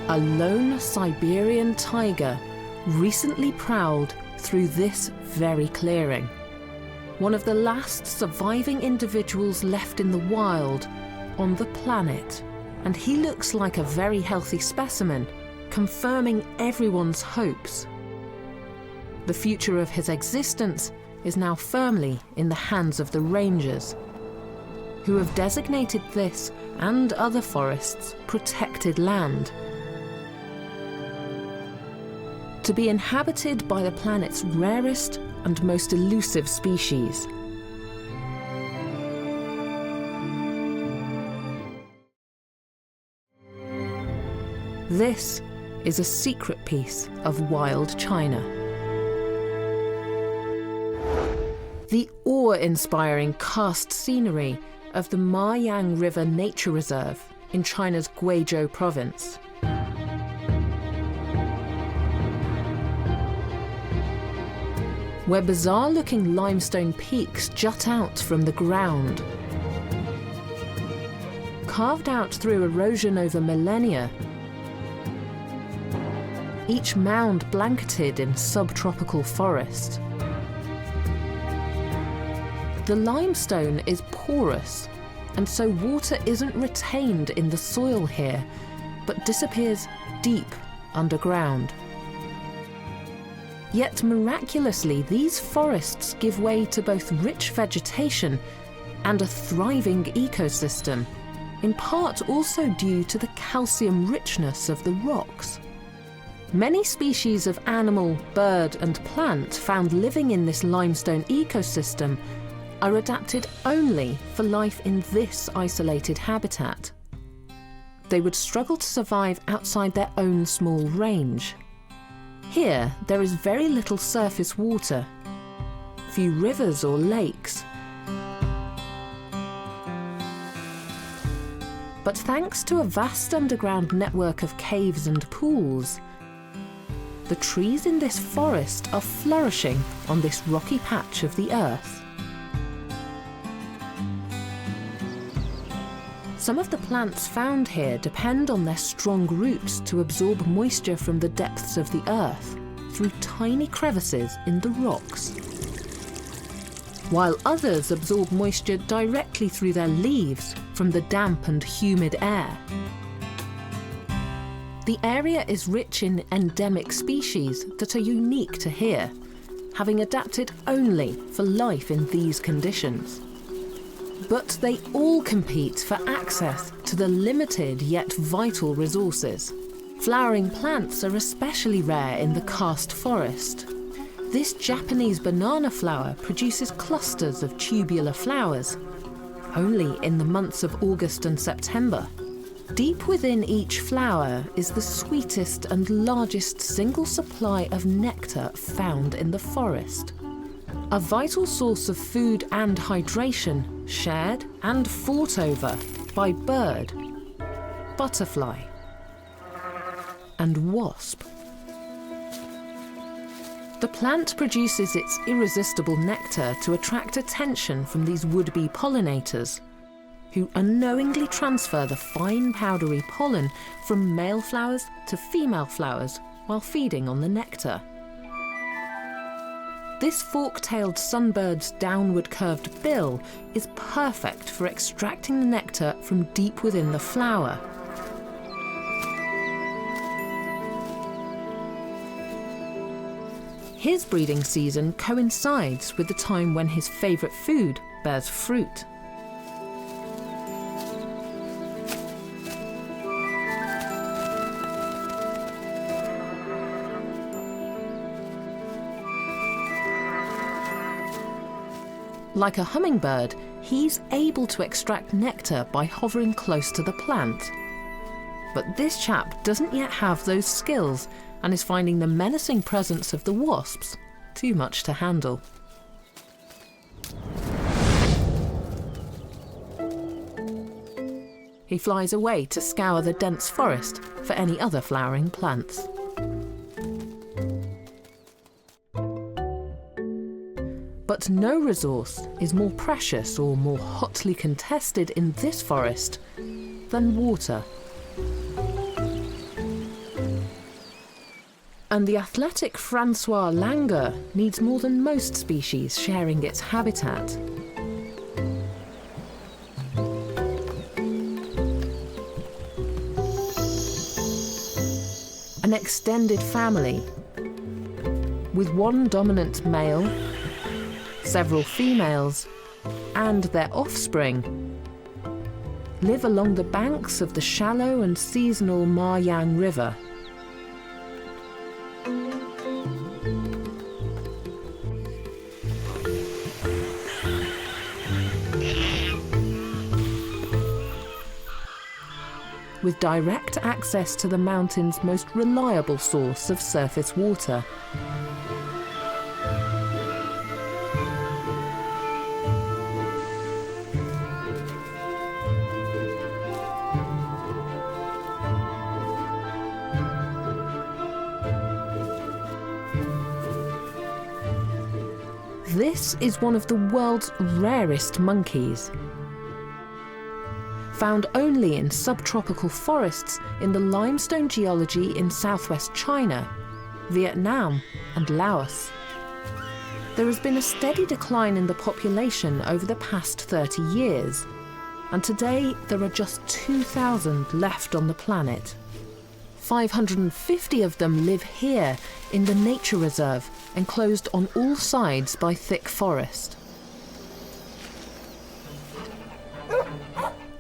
A lone Siberian tiger recently prowled through this very clearing. One of the last surviving individuals left in the wild on the planet. And he looks like a very healthy specimen, confirming everyone's hopes. The future of his existence is now firmly in the hands of the rangers, who have designated this and other forests protected land, to be inhabited by the planet's rarest and most elusive species. This is a secret piece of wild China. The awe-inspiring karst scenery of the Majiang River Nature Reserve in China's Guizhou province. Where bizarre-looking limestone peaks jut out from the ground. Carved out through erosion over millennia, each mound blanketed in subtropical forest. The limestone is porous, and so water isn't retained in the soil here, but disappears deep underground. Yet miraculously, these forests give way to both rich vegetation and a thriving ecosystem, in part also due to the calcium richness of the rocks. Many species of animal, bird, and plant found living in this limestone ecosystem are adapted only for life in this isolated habitat. They would struggle to survive outside their own small range. Here, there is very little surface water, few rivers or lakes. But thanks to a vast underground network of caves and pools, the trees in this forest are flourishing on this rocky patch of the earth. Some of the plants found here depend on their strong roots to absorb moisture from the depths of the earth through tiny crevices in the rocks, while others absorb moisture directly through their leaves from the damp and humid air. The area is rich in endemic species that are unique to here, having adapted only for life in these conditions. But they all compete for access to the limited yet vital resources. Flowering plants are especially rare in the karst forest, This Japanese banana flower produces clusters of tubular flowers, only in the months of August and September. Deep within each flower is the sweetest and largest single supply of nectar found in the forest. A vital source of food and hydration, shared and fought over by bird, butterfly, and wasp. The plant produces its irresistible nectar to attract attention from these would-be pollinators, who unknowingly transfer the fine powdery pollen from male flowers to female flowers while feeding on the nectar. This fork-tailed sunbird's downward curved bill is perfect for extracting the nectar from deep within the flower. His breeding season coincides with the time when his favourite food bears fruit. Like a hummingbird, he's able to extract nectar by hovering close to the plant. But this chap doesn't yet have those skills and is finding the menacing presence of the wasps too much to handle. He flies away to scour the dense forest for any other flowering plants. But no resource is more precious or more hotly contested in this forest than water. And the athletic Francois langur needs more than most species sharing its habitat. An extended family, with one dominant male, several females, and their offspring, live along the banks of the shallow and seasonal Himalayan river. With direct access to the mountain's most reliable source of surface water. This is one of the world's rarest monkeys. Found only in subtropical forests in the limestone geology in southwest China, Vietnam and Laos. There has been a steady decline in the population over the past 30 years, and today there are just 2,000 left on the planet. 550 of them live here in the nature reserve, enclosed on all sides by thick forest.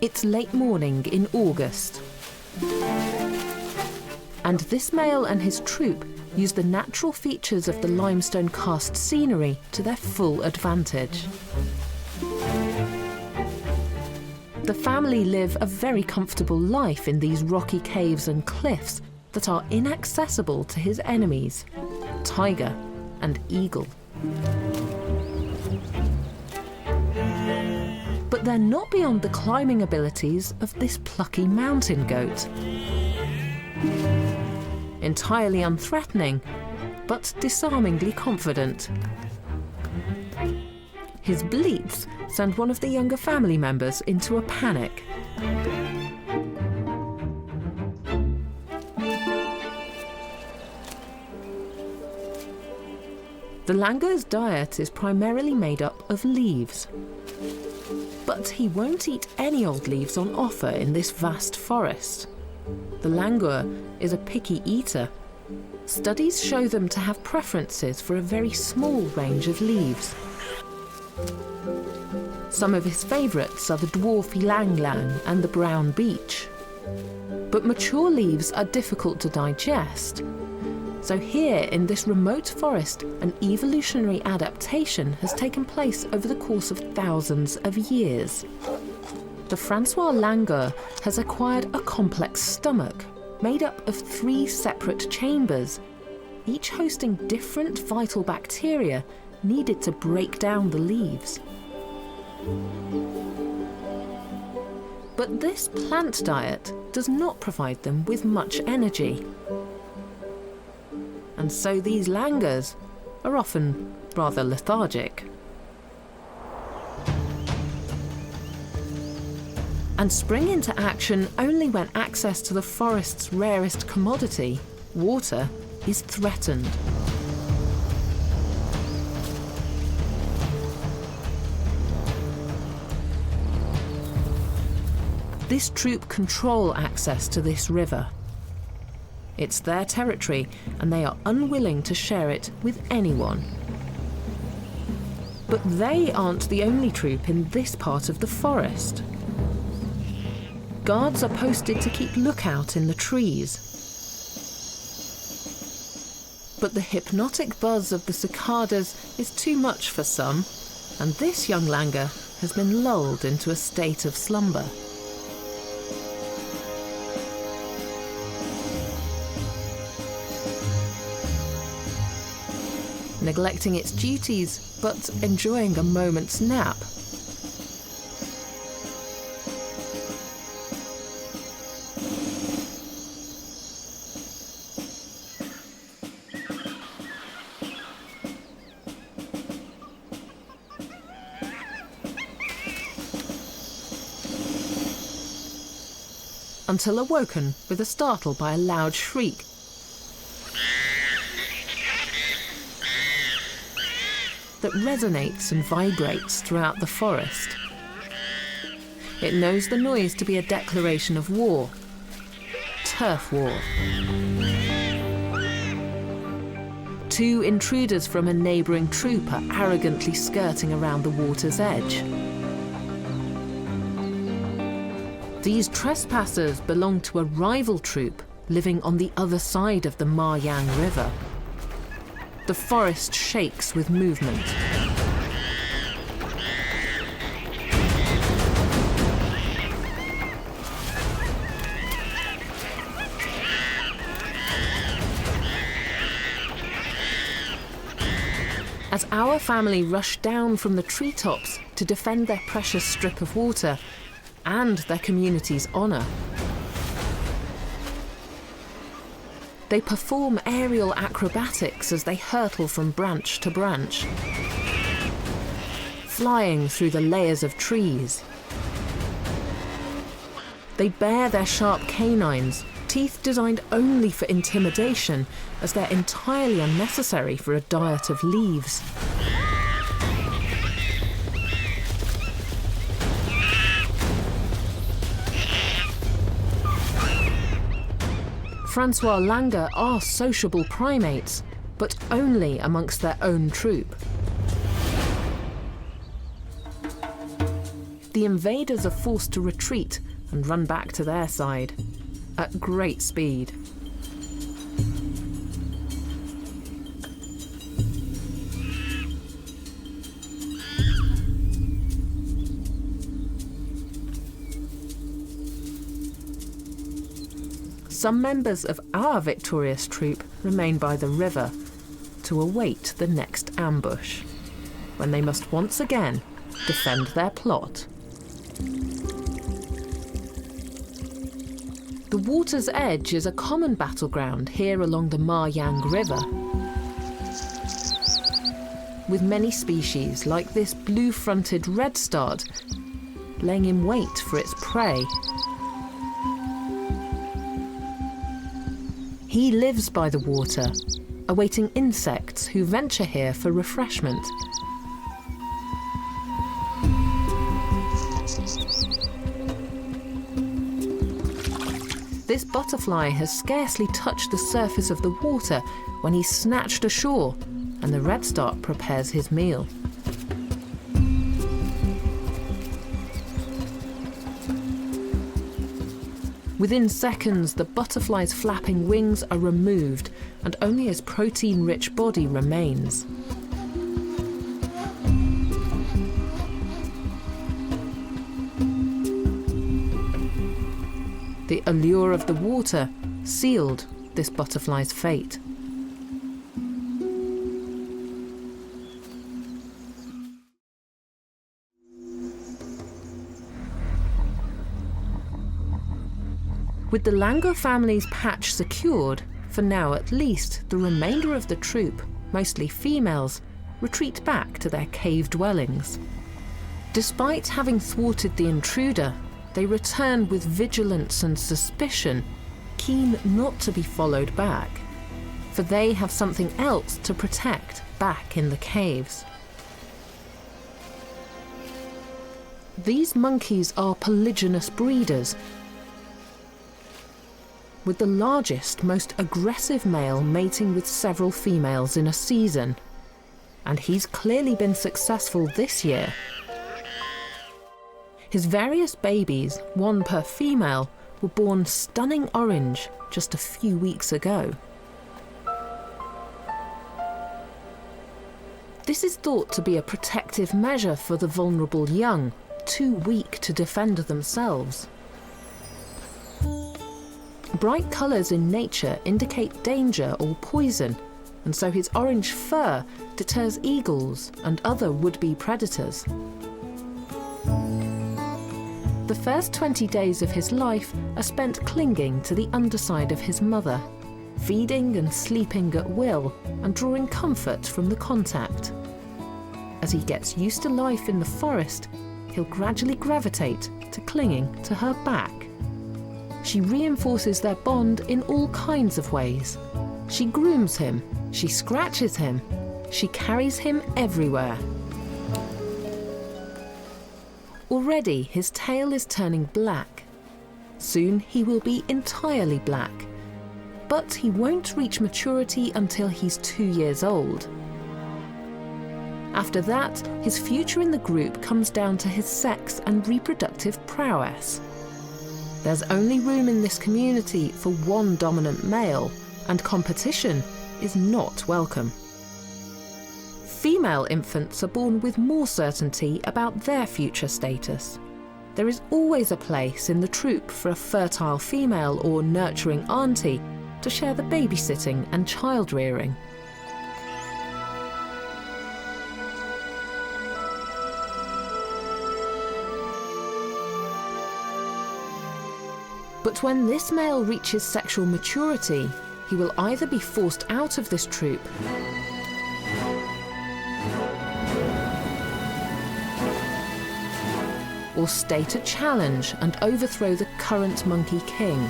It's late morning in August, and this male and his troop use the natural features of the limestone karst scenery to their full advantage. The family live a very comfortable life in these rocky caves and cliffs that are inaccessible to his enemies, tiger and eagle. But they're not beyond the climbing abilities of this plucky mountain goat. Entirely unthreatening, but disarmingly confident. His bleats send one of the younger family members into a panic. The langur's diet is primarily made up of leaves. But he won't eat any old leaves on offer in this vast forest. The langur is a picky eater. Studies show them to have preferences for a very small range of leaves. Some of his favourites are the dwarf ylang-ylang and the brown beech. But mature leaves are difficult to digest, So here, in this remote forest, an evolutionary adaptation has taken place over the course of thousands of years. The Francois langur has acquired a complex stomach made up of 3 separate chambers, each hosting different vital bacteria needed to break down the leaves. But this plant diet does not provide them with much energy. And so these langurs are often rather lethargic. And spring into action only when access to the forest's rarest commodity, water, is threatened. This troop control access to this river. It's their territory, and they are unwilling to share it with anyone. But they aren't the only troop in this part of the forest. Guards are posted to keep lookout in the trees. But the hypnotic buzz of the cicadas is too much for some, and this young langur has been lulled into a state of slumber. Neglecting its duties, but enjoying a moment's nap. Until awoken with a startle by a loud shriek. That resonates and vibrates throughout the forest. It knows the noise to be a declaration of war. Turf war. 2 intruders from a neighbouring troop are arrogantly skirting around the water's edge. These trespassers belong to a rival troop living on the other side of the Himalayan river. The forest shakes with movement. As our family rush down from the treetops to defend their precious strip of water and their community's honour. They perform aerial acrobatics as they hurtle from branch to branch, flying through the layers of trees. They bare their sharp canines, teeth designed only for intimidation, as they're entirely unnecessary for a diet of leaves. Francois langur are sociable primates, but only amongst their own troop. The invaders are forced to retreat and run back to their side, at great speed. Some members of our victorious troop remain by the river to await the next ambush, when they must once again defend their plot. The water's edge is a common battleground here along the Himalayan River, with many species like this blue-fronted redstart laying in wait for its prey. He lives by the water, awaiting insects who venture here for refreshment. This butterfly has scarcely touched the surface of the water when he's snatched ashore and the redstart prepares his meal. Within seconds, the butterfly's flapping wings are removed and only his protein-rich body remains. The allure of the water sealed this butterfly's fate. With the Lango family's patch secured, for now at least, the remainder of the troop, mostly females, retreat back to their cave dwellings. Despite having thwarted the intruder, they return with vigilance and suspicion, keen not to be followed back, for they have something else to protect back in the caves. These monkeys are polygynous breeders, with the largest, most aggressive male mating with several females in a season. And he's clearly been successful this year. His various babies, one per female, were born stunning orange just a few weeks ago. This is thought to be a protective measure for the vulnerable young, too weak to defend themselves. Bright colours in nature indicate danger or poison, and so his orange fur deters eagles and other would-be predators. The first 20 days of his life are spent clinging to the underside of his mother, feeding and sleeping at will and drawing comfort from the contact. As he gets used to life in the forest, he'll gradually gravitate to clinging to her back. She reinforces their bond in all kinds of ways. She grooms him, she scratches him, she carries him everywhere. Already his tail is turning black. Soon he will be entirely black. But he won't reach maturity until he's 2 years old. After that, his future in the group comes down to his sex and reproductive prowess. There's only room in this community for one dominant male, and competition is not welcome. Female infants are born with more certainty about their future status. There is always a place in the troop for a fertile female or nurturing auntie to share the babysitting and child rearing. But when this male reaches sexual maturity, he will either be forced out of this troop or state a challenge and overthrow the current monkey king.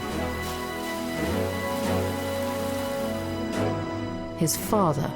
His father.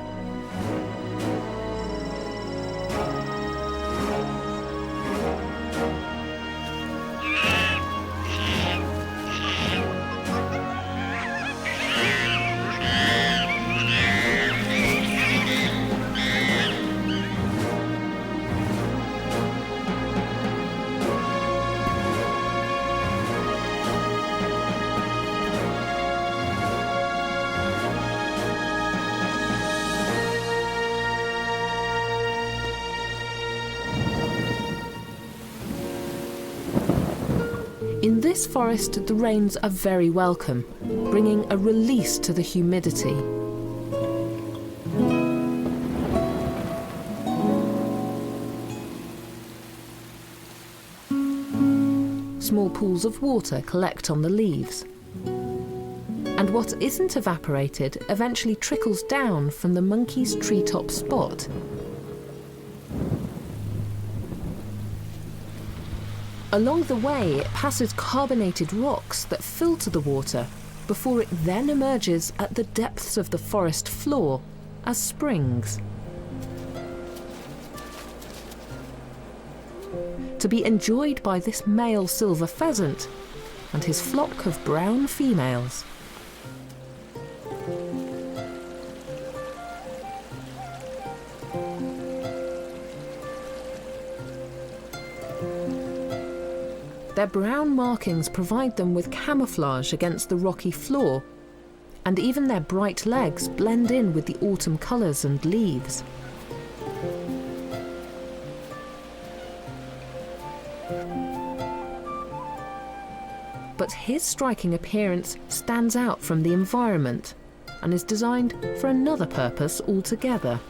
In this forest, the rains are very welcome, bringing a release to the humidity. Small pools of water collect on the leaves. And what isn't evaporated eventually trickles down from the monkey's treetop spot. Along the way, it passes carbonated rocks that filter the water before it then emerges at the depths of the forest floor as springs. To be enjoyed by this male silver pheasant and his flock of brown females. Their brown markings provide them with camouflage against the rocky floor, and even their bright legs blend in with the autumn colours and leaves. But his striking appearance stands out from the environment and is designed for another purpose altogether.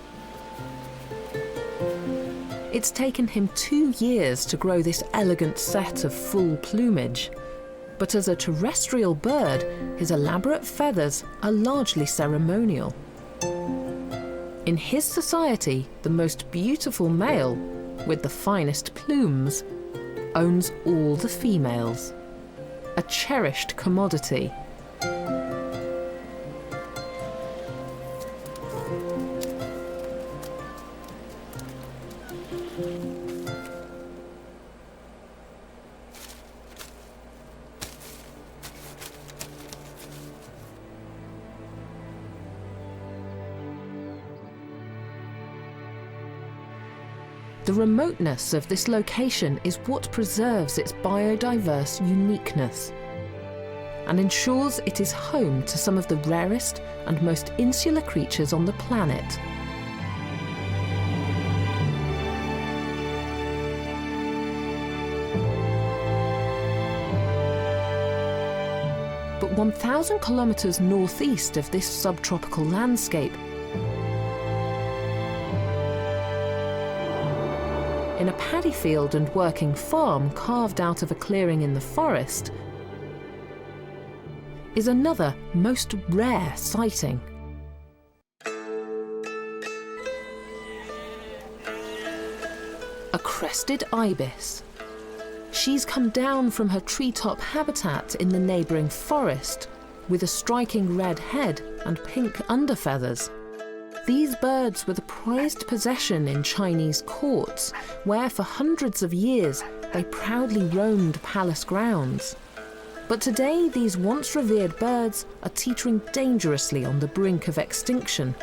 It's taken him 2 years to grow this elegant set of full plumage, but as a terrestrial bird, his elaborate feathers are largely ceremonial. In his society, the most beautiful male, with the finest plumes, owns all the females. A cherished commodity. The remoteness of this location is what preserves its biodiverse uniqueness and ensures it is home to some of the rarest and most insular creatures on the planet. But 1,000 kilometers northeast of this subtropical landscape, in a paddy field and working farm carved out of a clearing in the forest, is another most rare sighting. A crested ibis. She's come down from her treetop habitat in the neighbouring forest with a striking red head and pink underfeathers. These birds were the prized possession in Chinese courts, where for hundreds of years they proudly roamed palace grounds. But today these once revered birds are teetering dangerously on the brink of extinction.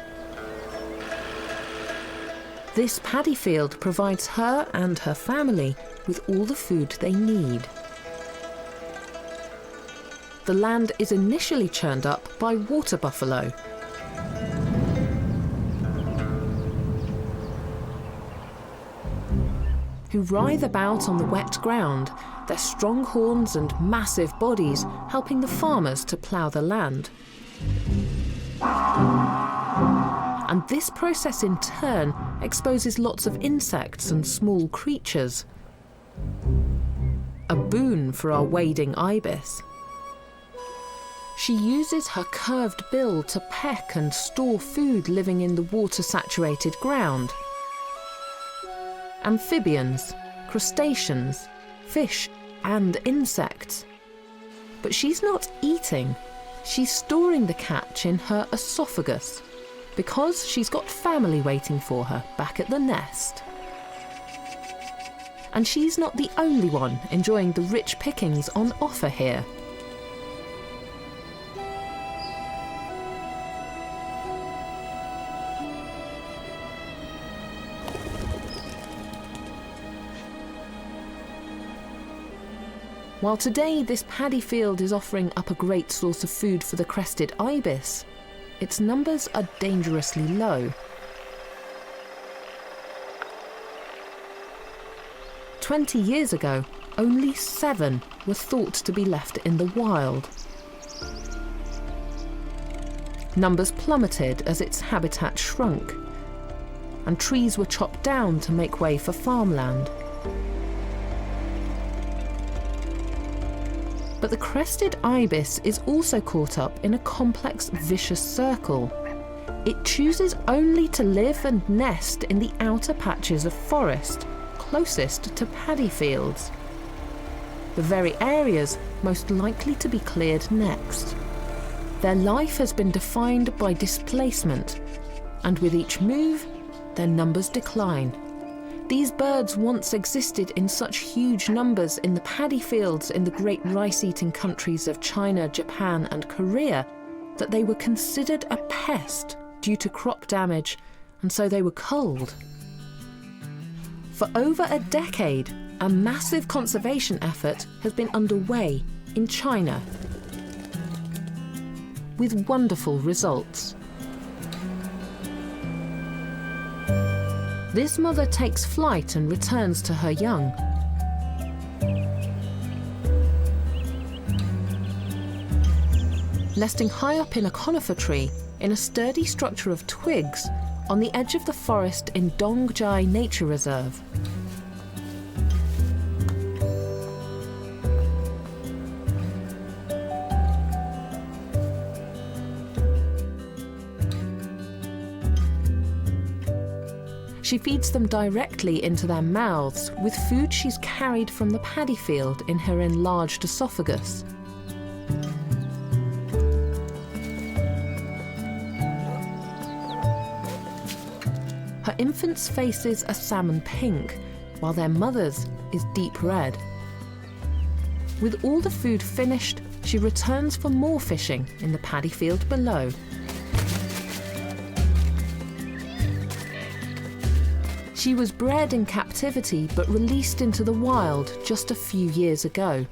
This paddy field provides her and her family with all the food they need. The land is initially churned up by water buffalo, who writhe about on the wet ground, their strong horns and massive bodies helping the farmers to plough the land. And this process in turn exposes lots of insects and small creatures. A boon for our wading ibis. She uses her curved bill to peck and store food living in the water-saturated ground. Amphibians, crustaceans, fish and insects. But she's not eating, she's storing the catch in her esophagus because she's got family waiting for her back at the nest. And she's not the only one enjoying the rich pickings on offer here. While today this paddy field is offering up a great source of food for the crested ibis, its numbers are dangerously low. 20 years ago, only 7 were thought to be left in the wild. Numbers plummeted as its habitat shrunk, and trees were chopped down to make way for farmland. But the crested ibis is also caught up in a complex, vicious circle. It chooses only to live and nest in the outer patches of forest, closest to paddy fields, the very areas most likely to be cleared next. Their life has been defined by displacement, and with each move, their numbers decline. These birds once existed in such huge numbers in the paddy fields in the great rice-eating countries of China, Japan and Korea that they were considered a pest due to crop damage, and so they were culled. For over a decade, a massive conservation effort has been underway in China, with wonderful results. This mother takes flight and returns to her young. Nesting high up in a conifer tree in a sturdy structure of twigs on the edge of the forest in Dongjai Nature Reserve. She feeds them directly into their mouths with food she's carried from the paddy field in her enlarged esophagus. Her infant's faces are salmon pink, while their mother's is deep red. With all the food finished, she returns for more fishing in the paddy field below. She was bred in captivity but released into the wild just a few years ago.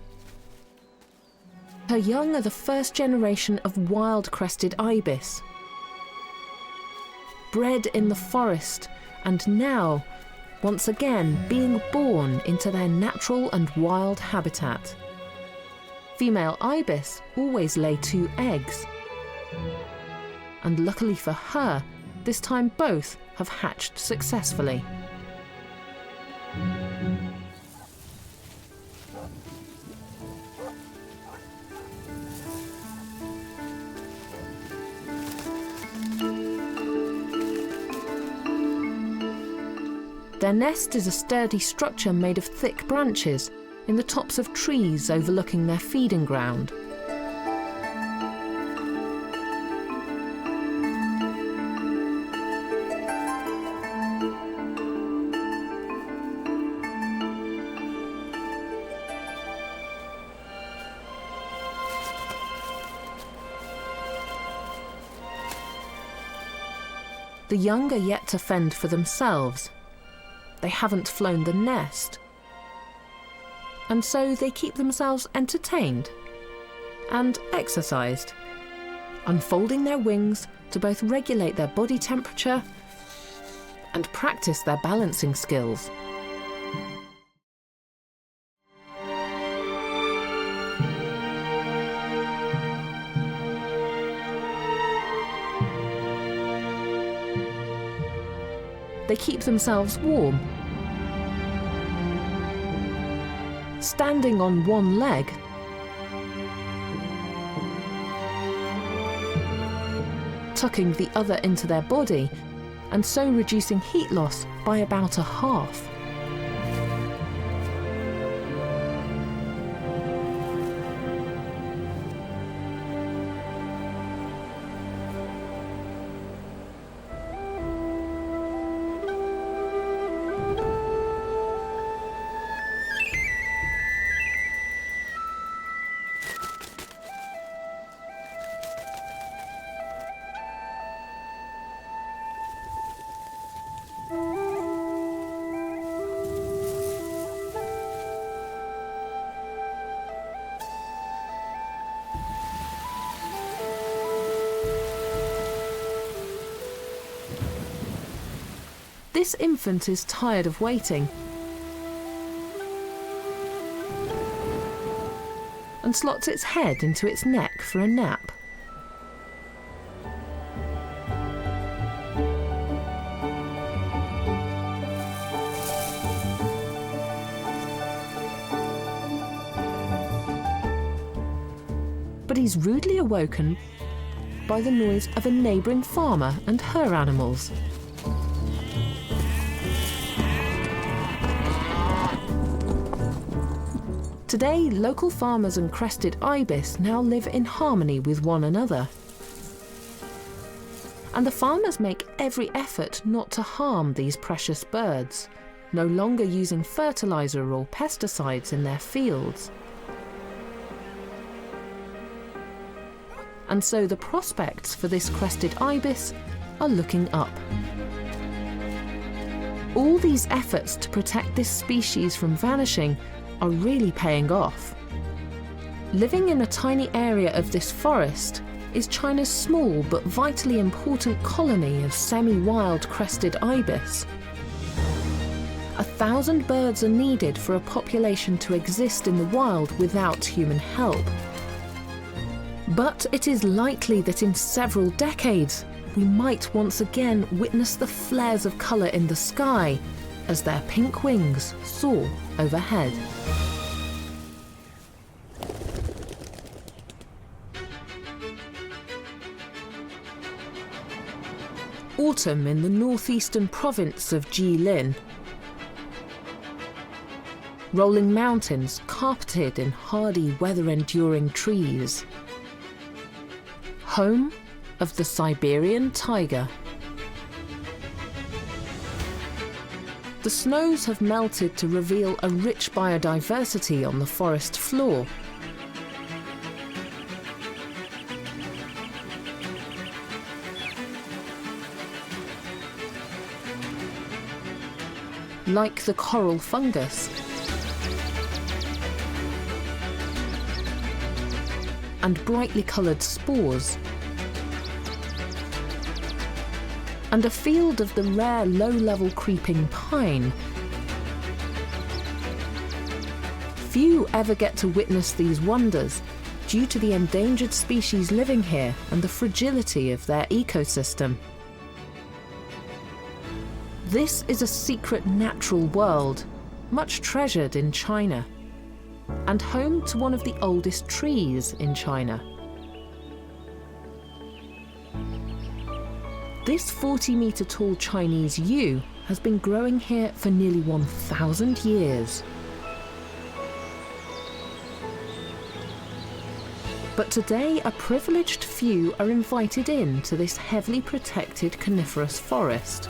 Her young are the first generation of wild crested ibis, bred in the forest and now, once again, being born into their natural and wild habitat. Female ibis always lay 2 eggs. And luckily for her, this time both have hatched successfully. Their nest is a sturdy structure made of thick branches in the tops of trees overlooking their feeding ground. The young are yet to fend for themselves. They haven't flown the nest. And so they keep themselves entertained and exercised, unfolding their wings to both regulate their body temperature and practice their balancing skills. They keep themselves warm, standing on one leg, tucking the other into their body, and so reducing heat loss by about a half. This infant is tired of waiting and slots its head into its neck for a nap. But he's rudely awoken by the noise of a neighbouring farmer and her animals. Today, local farmers and crested ibis now live in harmony with one another. And the farmers make every effort not to harm these precious birds, no longer using fertilizer or pesticides in their fields. And so the prospects for this crested ibis are looking up. All these efforts to protect this species from vanishing are really paying off. Living in a tiny area of this forest is China's small but vitally important colony of semi-wild crested ibis. 1,000 birds are needed for a population to exist in the wild without human help. But it is likely that in several decades, we might once again witness the flares of colour in the sky as their pink wings soar overhead. Autumn in the northeastern province of Jilin. Rolling mountains carpeted in hardy, weather-enduring trees. Home of the Siberian tiger. The snows have melted to reveal a rich biodiversity on the forest floor. Like the coral fungus and brightly coloured spores, and a field of the rare low-level creeping pine. Few ever get to witness these wonders due to the endangered species living here and the fragility of their ecosystem. This is a secret natural world, much treasured in China, and home to one of the oldest trees in China. This 40-metre tall Chinese yew has been growing here for nearly 1,000 years. But today, a privileged few are invited in to this heavily protected coniferous forest,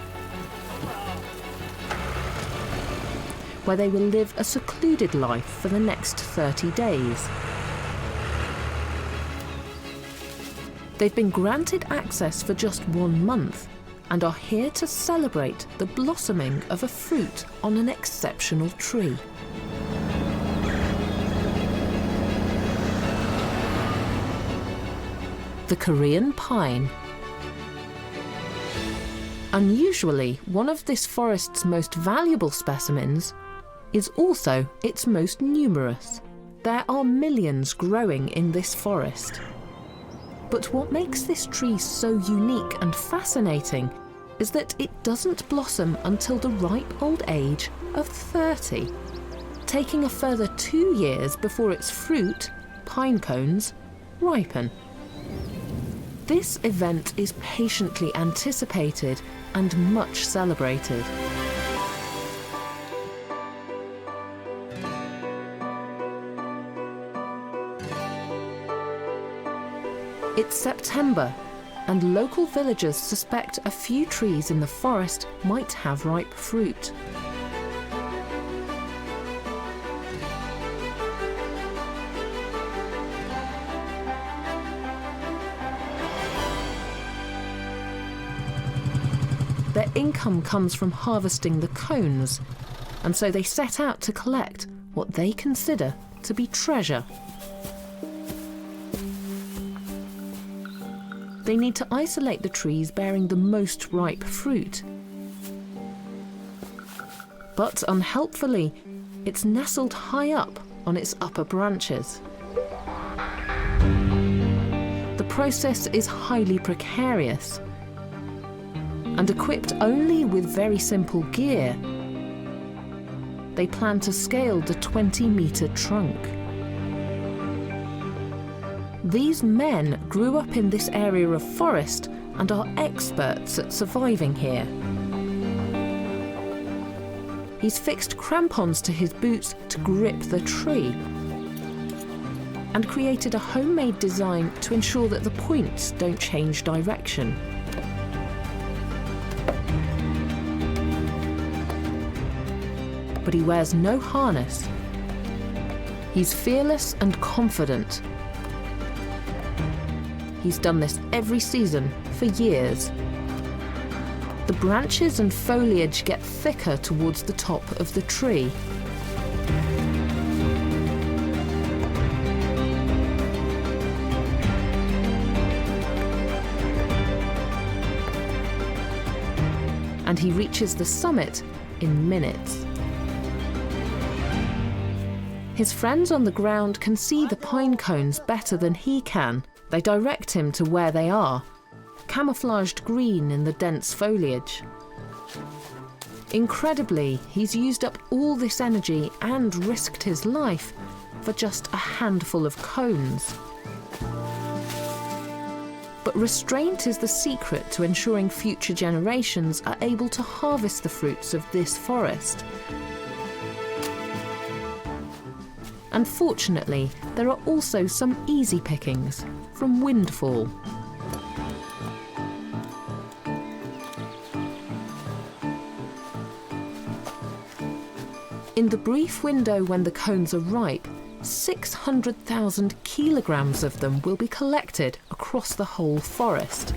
where they will live a secluded life for the next 30 days. They've been granted access for just 1 month and are here to celebrate the blossoming of a fruit on an exceptional tree. The Korean pine. Unusually, one of this forest's most valuable specimens is also its most numerous. There are millions growing in this forest. But what makes this tree so unique and fascinating is that it doesn't blossom until the ripe old age of 30, taking a further 2 years before its fruit, pine cones, ripen. This event is patiently anticipated and much celebrated. It's September, and local villagers suspect a few trees in the forest might have ripe fruit. Their income comes from harvesting the cones, and so they set out to collect what they consider to be treasure. They need to isolate the trees bearing the most ripe fruit. But unhelpfully, it's nestled high up on its upper branches. The process is highly precarious, and equipped only with very simple gear, they plan to scale the 20-metre trunk. These men grew up in this area of forest and are experts at surviving here. He's fixed crampons to his boots to grip the tree and created a homemade design to ensure that the points don't change direction. But he wears no harness. He's fearless and confident. He's done this every season for years. The branches and foliage get thicker towards the top of the tree. And he reaches the summit in minutes. His friends on the ground can see the pine cones better than he can. They direct him to where they are, camouflaged green in the dense foliage. Incredibly, he's used up all this energy and risked his life for just a handful of cones. But restraint is the secret to ensuring future generations are able to harvest the fruits of this forest. And fortunately, there are also some easy pickings from windfall. In the brief window when the cones are ripe, 600,000 kilograms of them will be collected across the whole forest.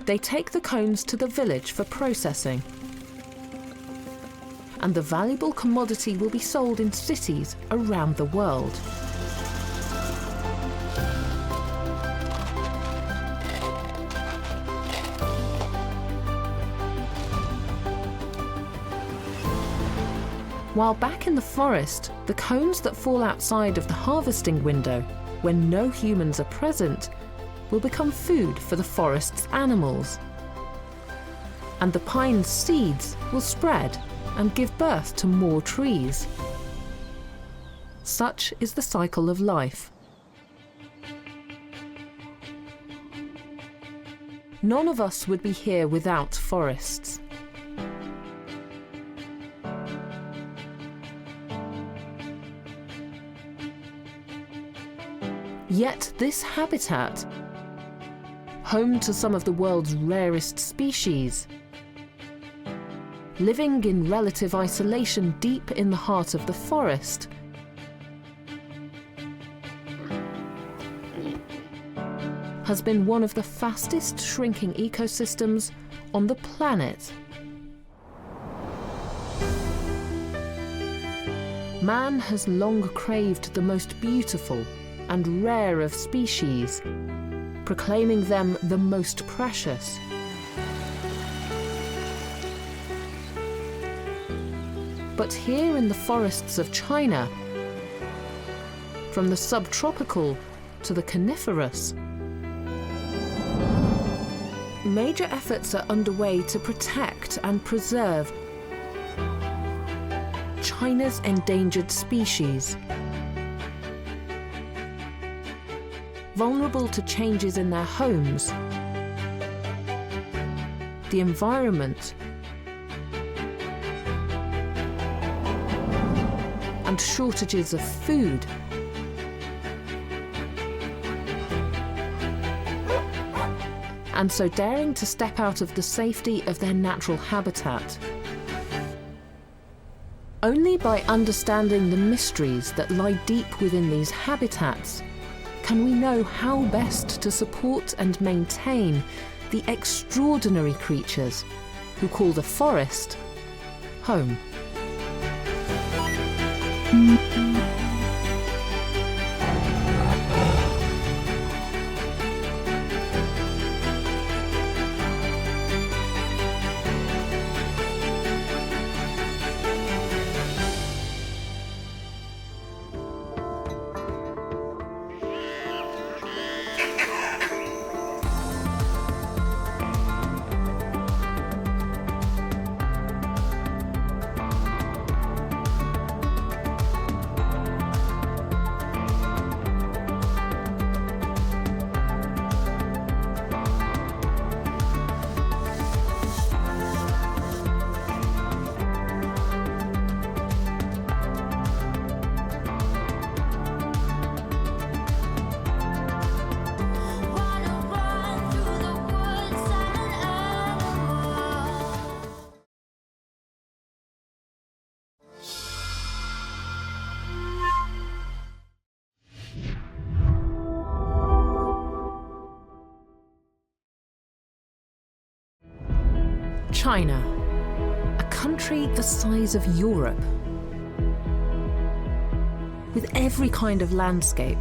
They take the cones to the village for processing, and the valuable commodity will be sold in cities around the world. While back in the forest, the cones that fall outside of the harvesting window, when no humans are present, will become food for the forest's animals. And the pine's seeds will spread and give birth to more trees. Such is the cycle of life. None of us would be here without forests. Yet this habitat, home to some of the world's rarest species, living in relative isolation deep in the heart of the forest, has been one of the fastest shrinking ecosystems on the planet. Man has long craved the most beautiful and rare of species, proclaiming them the most precious. But here in the forests of China, from the subtropical to the coniferous, major efforts are underway to protect and preserve China's endangered species. Vulnerable to changes in their homes, the environment, and shortages of food. And so daring to step out of the safety of their natural habitat. Only by understanding the mysteries that lie deep within these habitats can we know how best to support and maintain the extraordinary creatures who call the forest home. China, a country the size of Europe, with every kind of landscape.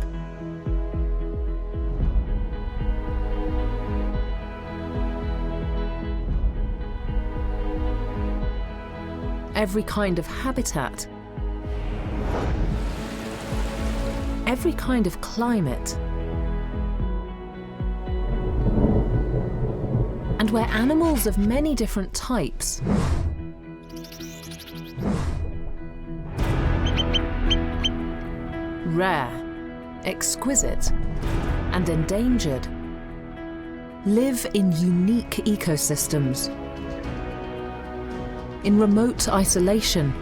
Every kind of habitat, every kind of climate, and where animals of many different types rare, exquisite, and endangered live in unique ecosystems, in remote isolation,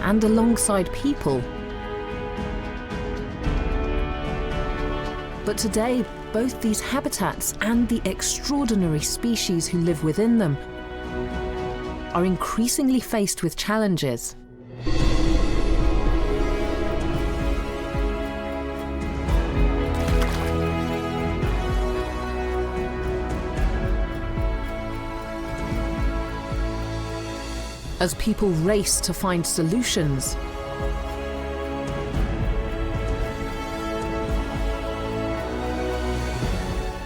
and alongside people. But today, both these habitats and the extraordinary species who live within them are increasingly faced with challenges. As people race to find solutions,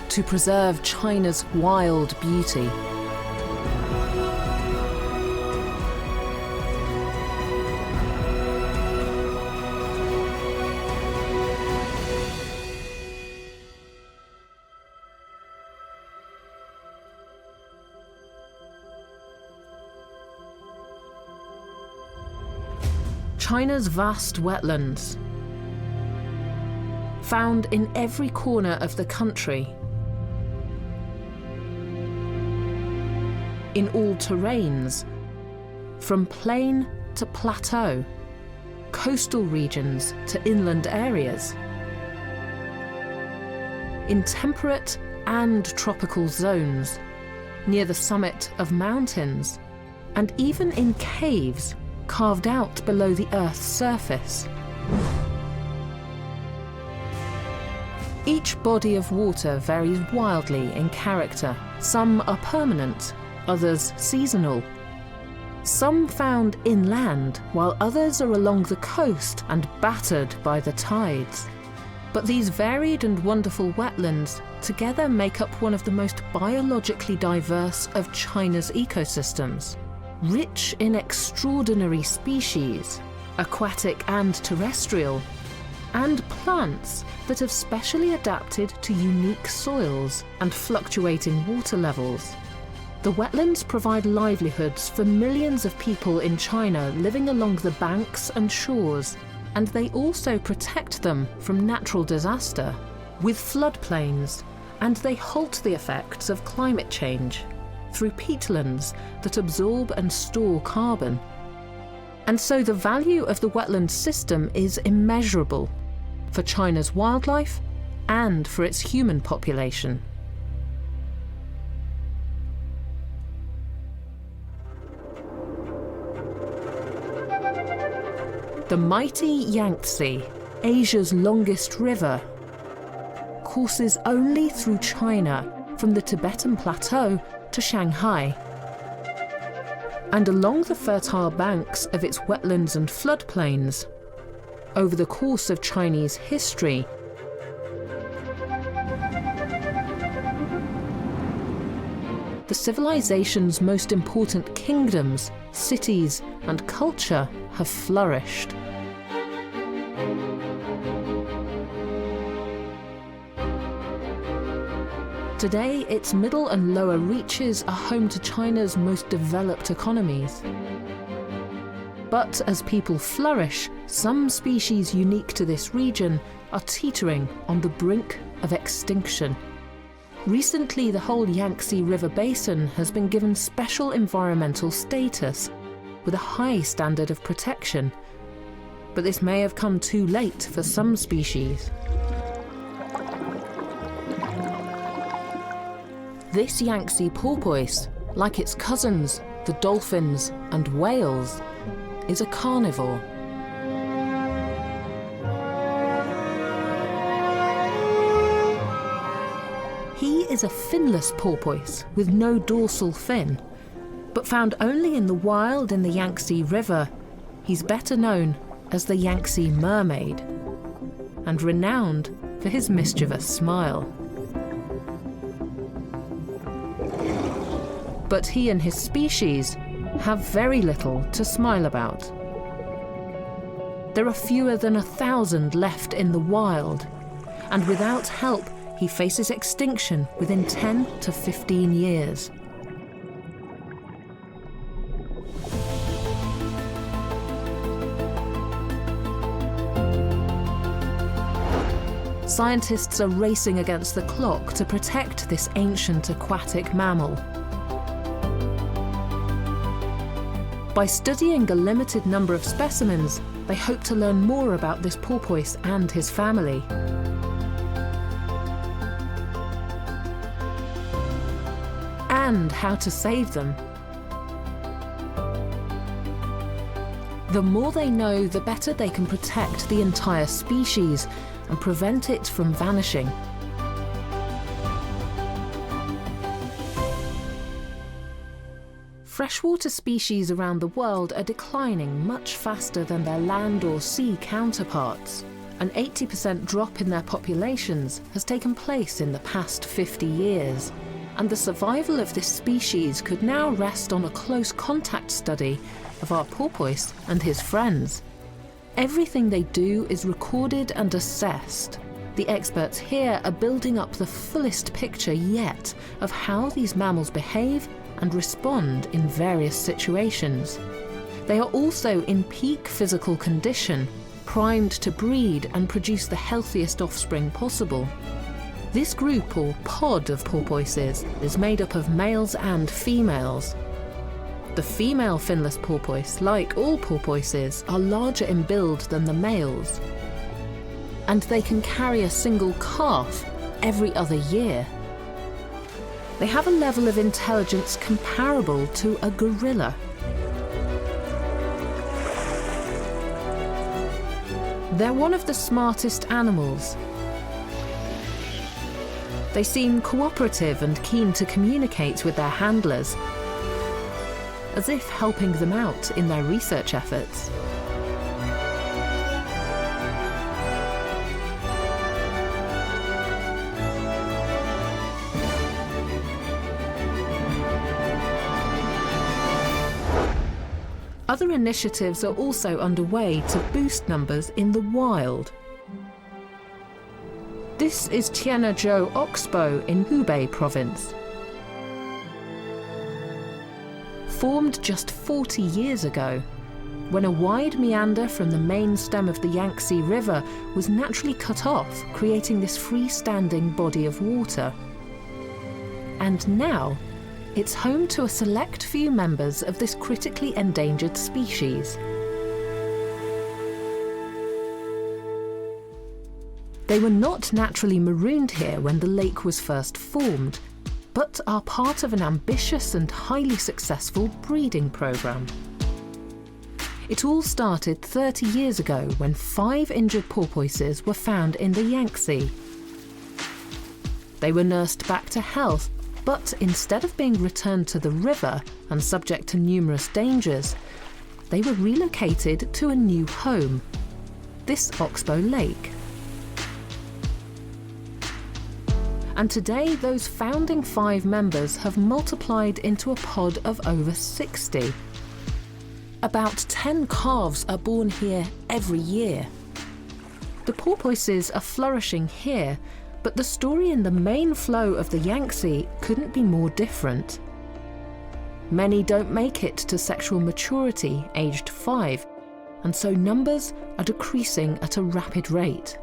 to preserve China's wild beauty. China's vast wetlands, found in every corner of the country, in all terrains, from plain to plateau, coastal regions to inland areas, in temperate and tropical zones, near the summit of mountains, and even in caves carved out below the Earth's surface. Each body of water varies wildly in character. Some are permanent, others seasonal. Some found inland, while others are along the coast and battered by the tides. But these varied and wonderful wetlands together make up one of the most biologically diverse of China's ecosystems. Rich in extraordinary species, aquatic and terrestrial, and plants that have specially adapted to unique soils and fluctuating water levels. The wetlands provide livelihoods for millions of people in China living along the banks and shores, and they also protect them from natural disaster with floodplains, and they halt the effects of climate change through peatlands that absorb and store carbon. And so the value of the wetland system is immeasurable for China's wildlife and for its human population. The mighty Yangtze, Asia's longest river, courses only through China from the Tibetan Plateau to Shanghai. And along the fertile banks of its wetlands and floodplains, over the course of Chinese history, the civilization's most important kingdoms, cities, and culture have flourished. Today, its middle and lower reaches are home to China's most developed economies. But as people flourish, some species unique to this region are teetering on the brink of extinction. Recently, the whole Yangtze River basin has been given special environmental status, with a high standard of protection. But this may have come too late for some species. This Yangtze porpoise, like its cousins, the dolphins and whales, is a carnivore. He is a finless porpoise with no dorsal fin. But found only in the wild in the Yangtze River, he's better known as the Yangtze mermaid, and renowned for his mischievous smile. But he and his species have very little to smile about. There are fewer than 1,000 left in the wild, and without help, he faces extinction within 10 to 15 years. Scientists are racing against the clock to protect this ancient aquatic mammal. By studying a limited number of specimens, they hope to learn more about this porpoise and his family. And how to save them. The more they know, the better they can protect the entire species and prevent it from vanishing. Freshwater species around the world are declining much faster than their land or sea counterparts. An 80% drop in their populations has taken place in the past 50 years, and the survival of this species could now rest on a close contact study of our porpoise and his friends. Everything they do is recorded and assessed. The experts here are building up the fullest picture yet of how these mammals behave and respond in various situations. They are also in peak physical condition, primed to breed and produce the healthiest offspring possible. This group, or pod of porpoises, is made up of males and females. The female finless porpoise, like all porpoises, are larger in build than the males. And they can carry a single calf every other year. They have a level of intelligence comparable to a gorilla. They're one of the smartest animals. They seem cooperative and keen to communicate with their handlers, as if helping them out in their research efforts. Other initiatives are also underway to boost numbers in the wild. This is Tianzhou Oxbow in Hubei province. Formed just 40 years ago, when a wide meander from the main stem of the Yangtze River was naturally cut off, creating this freestanding body of water. And now, it's home to a select few members of this critically endangered species. They were not naturally marooned here when the lake was first formed, but are part of an ambitious and highly successful breeding program. It all started 30 years ago when 5 injured porpoises were found in the Yangtze. They were nursed back to health, but instead of being returned to the river and subject to numerous dangers, they were relocated to a new home, this Oxbow Lake. And today, those founding 5 members have multiplied into a pod of over 60. About 10 calves are born here every year. The porpoises are flourishing here, but the story in the main flow of the Yangtze couldn't be more different. Many don't make it to sexual maturity, aged 5, and so numbers are decreasing at a rapid rate.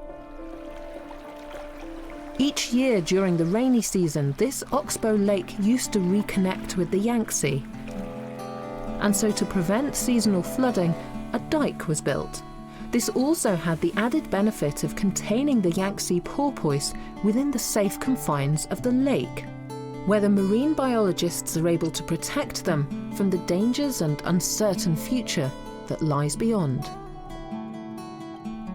Each year during the rainy season, this Oxbow Lake used to reconnect with the Yangtze. And so to prevent seasonal flooding, a dike was built. This also had the added benefit of containing the Yangtze porpoise within the safe confines of the lake, where the marine biologists are able to protect them from the dangers and uncertain future that lies beyond.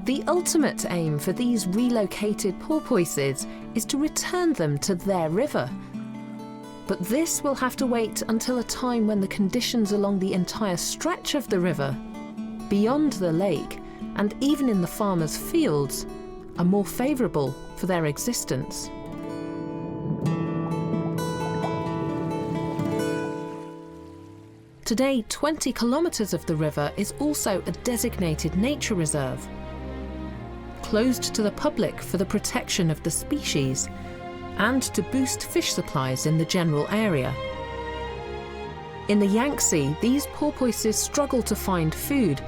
The ultimate aim for these relocated porpoises is to return them to their river. But this will have to wait until a time when the conditions along the entire stretch of the river, beyond the lake, and even in the farmers' fields, are more favourable for their existence. Today, 20 kilometres of the river is also a designated nature reserve, closed to the public for the protection of the species and to boost fish supplies in the general area. In the Yangtze, these porpoises struggle to find food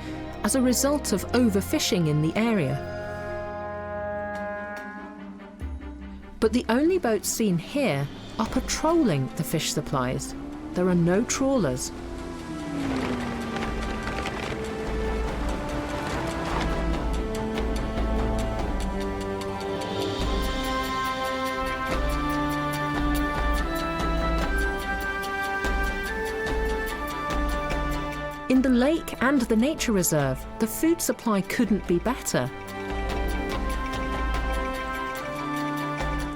as a result of overfishing in the area. But the only boats seen here are patrolling the fish supplies. There are no trawlers. In the lake and the nature reserve, the food supply couldn't be better.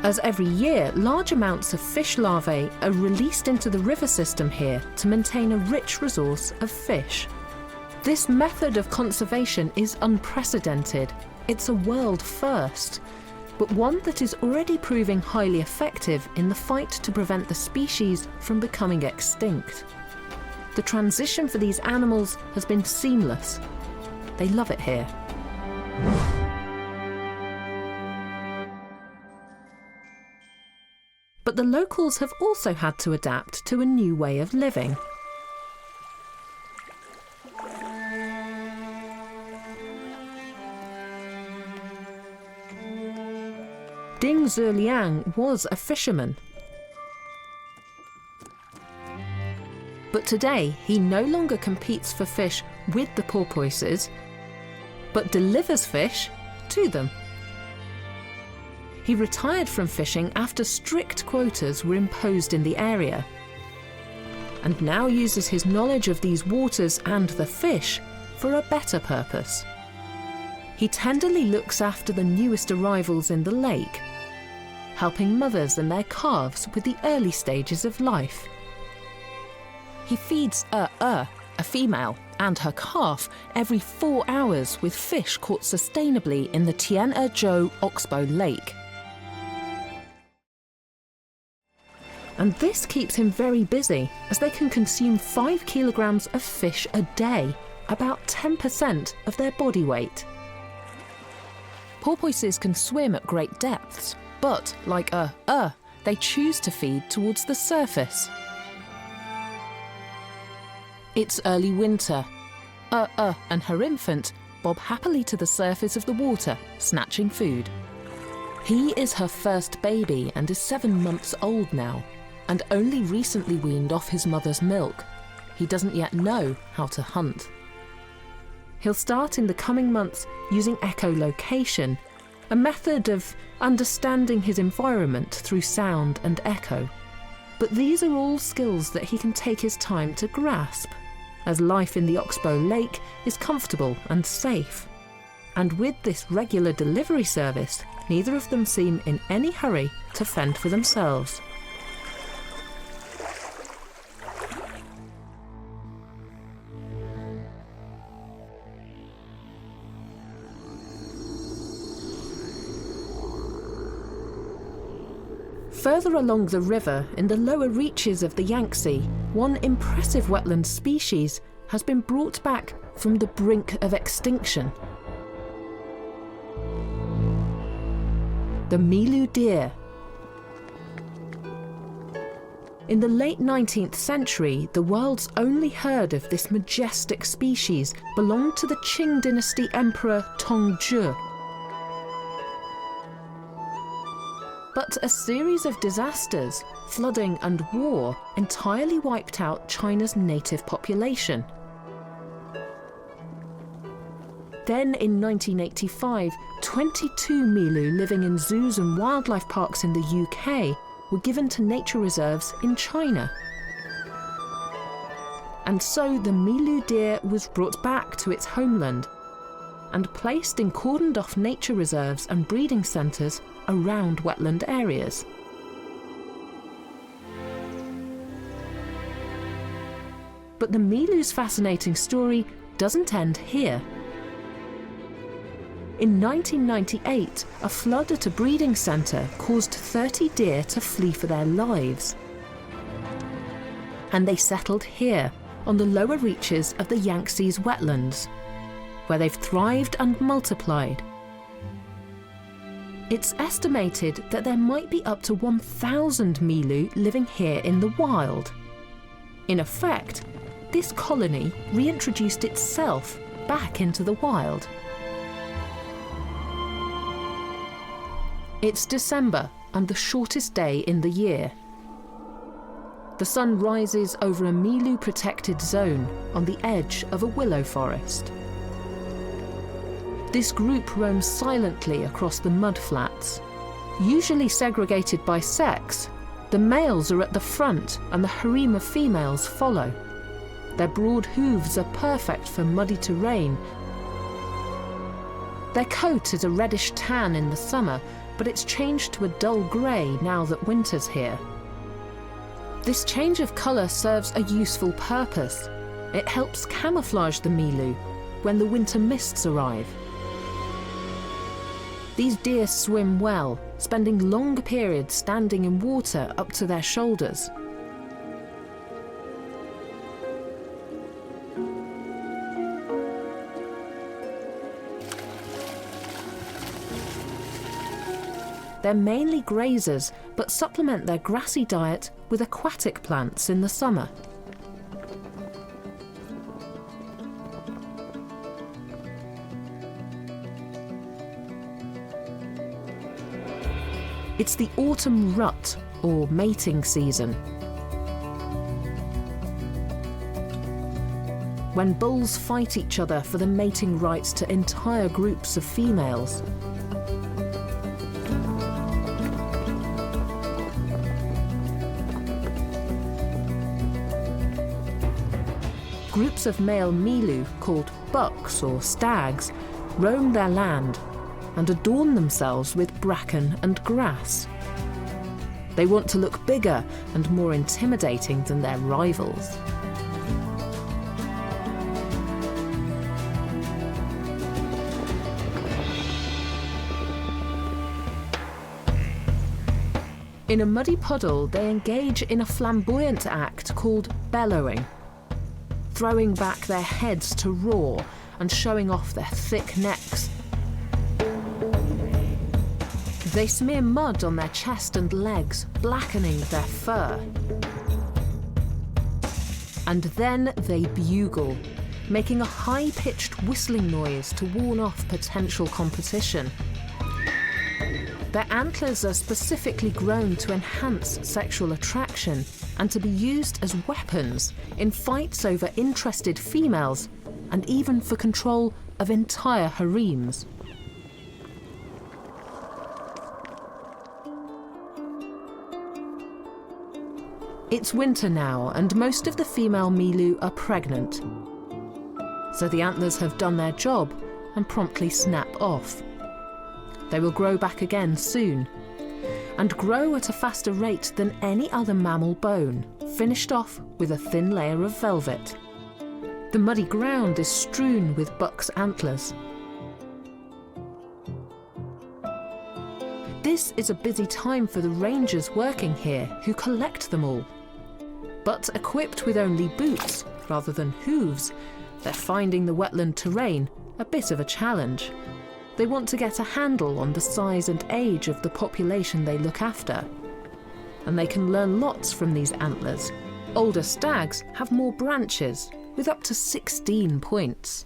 As every year, large amounts of fish larvae are released into the river system here to maintain a rich resource of fish. This method of conservation is unprecedented. It's a world first, but one that is already proving highly effective in the fight to prevent the species from becoming extinct. The transition for these animals has been seamless. They love it here. But the locals have also had to adapt to a new way of living. Ding Ziliang was a fisherman. But today, he no longer competes for fish with the porpoises, but delivers fish to them. He retired from fishing after strict quotas were imposed in the area, and now uses his knowledge of these waters and the fish for a better purpose. He tenderly looks after the newest arrivals in the lake, helping mothers and their calves with the early stages of life. He feeds a female, and her calf every 4 hours with fish caught sustainably in the Tian'ezhou Oxbow Lake. And this keeps him very busy, as they can consume 5 kilograms of fish a day, about 10% of their body weight. Porpoises can swim at great depths, but like they choose to feed towards the surface. It's early winter. And her infant bob happily to the surface of the water, snatching food. He is her first baby and is 7 months old now, and only recently weaned off his mother's milk. He doesn't yet know how to hunt. He'll start in the coming months using echolocation, a method of understanding his environment through sound and echo. But these are all skills that he can take his time to grasp, as life in the Oxbow Lake is comfortable and safe. And with this regular delivery service, neither of them seem in any hurry to fend for themselves. Further along the river, in the lower reaches of the Yangtze, one impressive wetland species has been brought back from the brink of extinction. The Milu deer. In the late 19th century, the world's only herd of this majestic species belonged to the Qing dynasty emperor Tongzhi. But a series of disasters, flooding and war entirely wiped out China's native population. Then in 1985, 22 Milu living in zoos and wildlife parks in the UK were given to nature reserves in China. And so the Milu deer was brought back to its homeland, and placed in cordoned-off nature reserves and breeding centres around wetland areas. But the Milu's fascinating story doesn't end here. In 1998, a flood at a breeding centre caused 30 deer to flee for their lives. And they settled here, on the lower reaches of the Yangtze's wetlands, where they've thrived and multiplied. It's estimated that there might be up to 1,000 Milu living here in the wild. In effect, this colony reintroduced itself back into the wild. It's December and the shortest day in the year. The sun rises over a Milu-protected zone on the edge of a willow forest. This group roams silently across the mudflats. Usually segregated by sex, the males are at the front and the harem of females follow. Their broad hooves are perfect for muddy terrain. Their coat is a reddish tan in the summer, but it's changed to a dull grey now that winter's here. This change of colour serves a useful purpose. It helps camouflage the Milu when the winter mists arrive. These deer swim well, spending long periods standing in water up to their shoulders. They're mainly grazers, but supplement their grassy diet with aquatic plants in the summer. It's the autumn rut, or mating season, when bulls fight each other for the mating rights to entire groups of females. Groups of male Milu, called bucks or stags, roam their land and adorn themselves with bracken and grass. They want to look bigger and more intimidating than their rivals. In a muddy puddle, they engage in a flamboyant act called bellowing, throwing back their heads to roar and showing off their thick necks. They smear mud on their chest and legs, blackening their fur. And then they bugle, making a high-pitched whistling noise to warn off potential competition. Their antlers are specifically grown to enhance sexual attraction and to be used as weapons in fights over interested females and even for control of entire harems. It's winter now, and most of the female Milu are pregnant. So the antlers have done their job and promptly snap off. They will grow back again soon, and grow at a faster rate than any other mammal bone, finished off with a thin layer of velvet. The muddy ground is strewn with buck's antlers. This is a busy time for the rangers working here, who collect them all. But equipped with only boots rather than hooves, they're finding the wetland terrain a bit of a challenge. They want to get a handle on the size and age of the population they look after. And they can learn lots from these antlers. Older stags have more branches, with up to 16 points.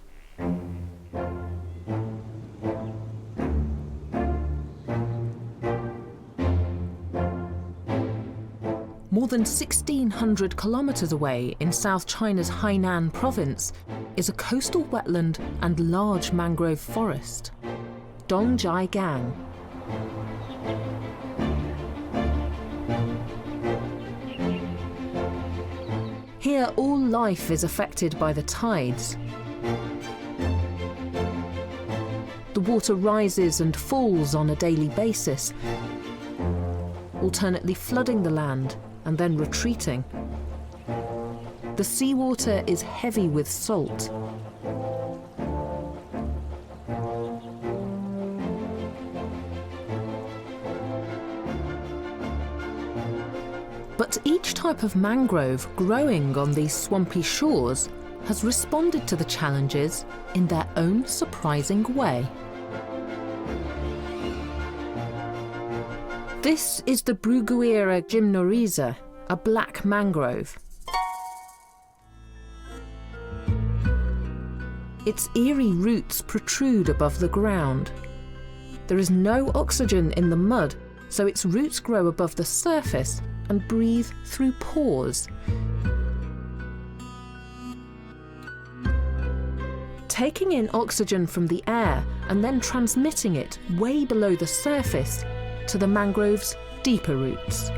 More than 1,600 kilometers away in South China's Hainan province is a coastal wetland and large mangrove forest, Dongjaigang. Here all life is affected by the tides. The water rises and falls on a daily basis, alternately flooding the land and then retreating. The seawater is heavy with salt. But each type of mangrove growing on these swampy shores has responded to the challenges in their own surprising way. This is the Bruguiera gymnorrhiza, a black mangrove. Its eerie roots protrude above the ground. There is no oxygen in the mud, so its roots grow above the surface and breathe through pores. Taking in oxygen from the air and then transmitting it way below the surface to the mangrove's deeper roots.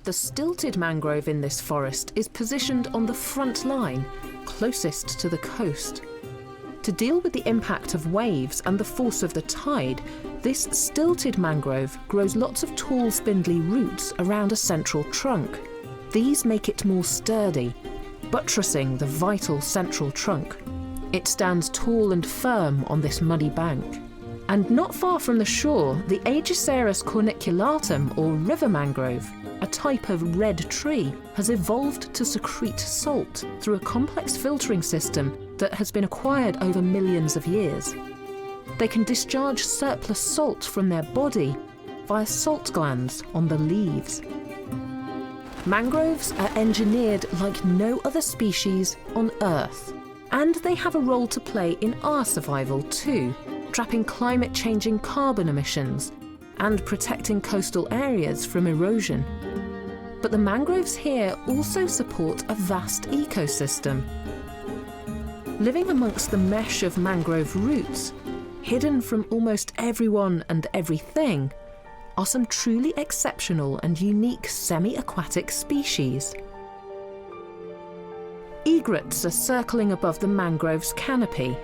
The stilted mangrove in this forest is positioned on the front line, closest to the coast. To deal with the impact of waves and the force of the tide, this stilted mangrove grows lots of tall, spindly roots around a central trunk. These make it more sturdy, buttressing the vital central trunk. It stands tall and firm on this muddy bank. And not far from the shore, the Aegisaurus corniculatum, or river mangrove, a type of red tree, has evolved to secrete salt through a complex filtering system that has been acquired over millions of years. They can discharge surplus salt from their body via salt glands on the leaves. Mangroves are engineered like no other species on Earth, and they have a role to play in our survival too, trapping climate-changing carbon emissions and protecting coastal areas from erosion. But the mangroves here also support a vast ecosystem. Living amongst the mesh of mangrove roots, hidden from almost everyone and everything, are some truly exceptional and unique semi-aquatic species. Egrets are circling above the mangrove's canopy.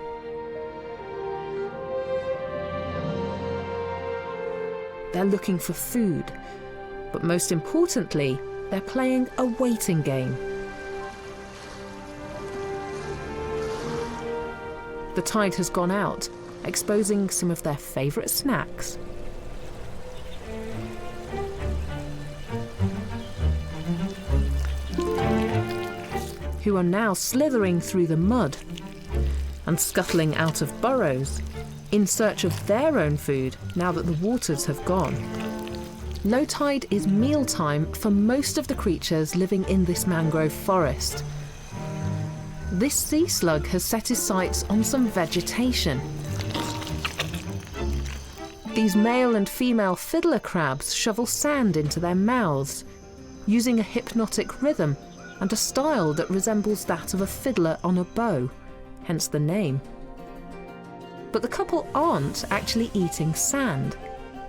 They're looking for food, but most importantly, they're playing a waiting game. The tide has gone out, exposing some of their favourite snacks. Who are now slithering through the mud and scuttling out of burrows in search of their own food now that the waters have gone. Low tide is mealtime for most of the creatures living in this mangrove forest. This sea slug has set his sights on some vegetation. These male and female fiddler crabs shovel sand into their mouths, using a hypnotic rhythm and a style that resembles that of a fiddler on a bow, hence the name. But the couple aren't actually eating sand.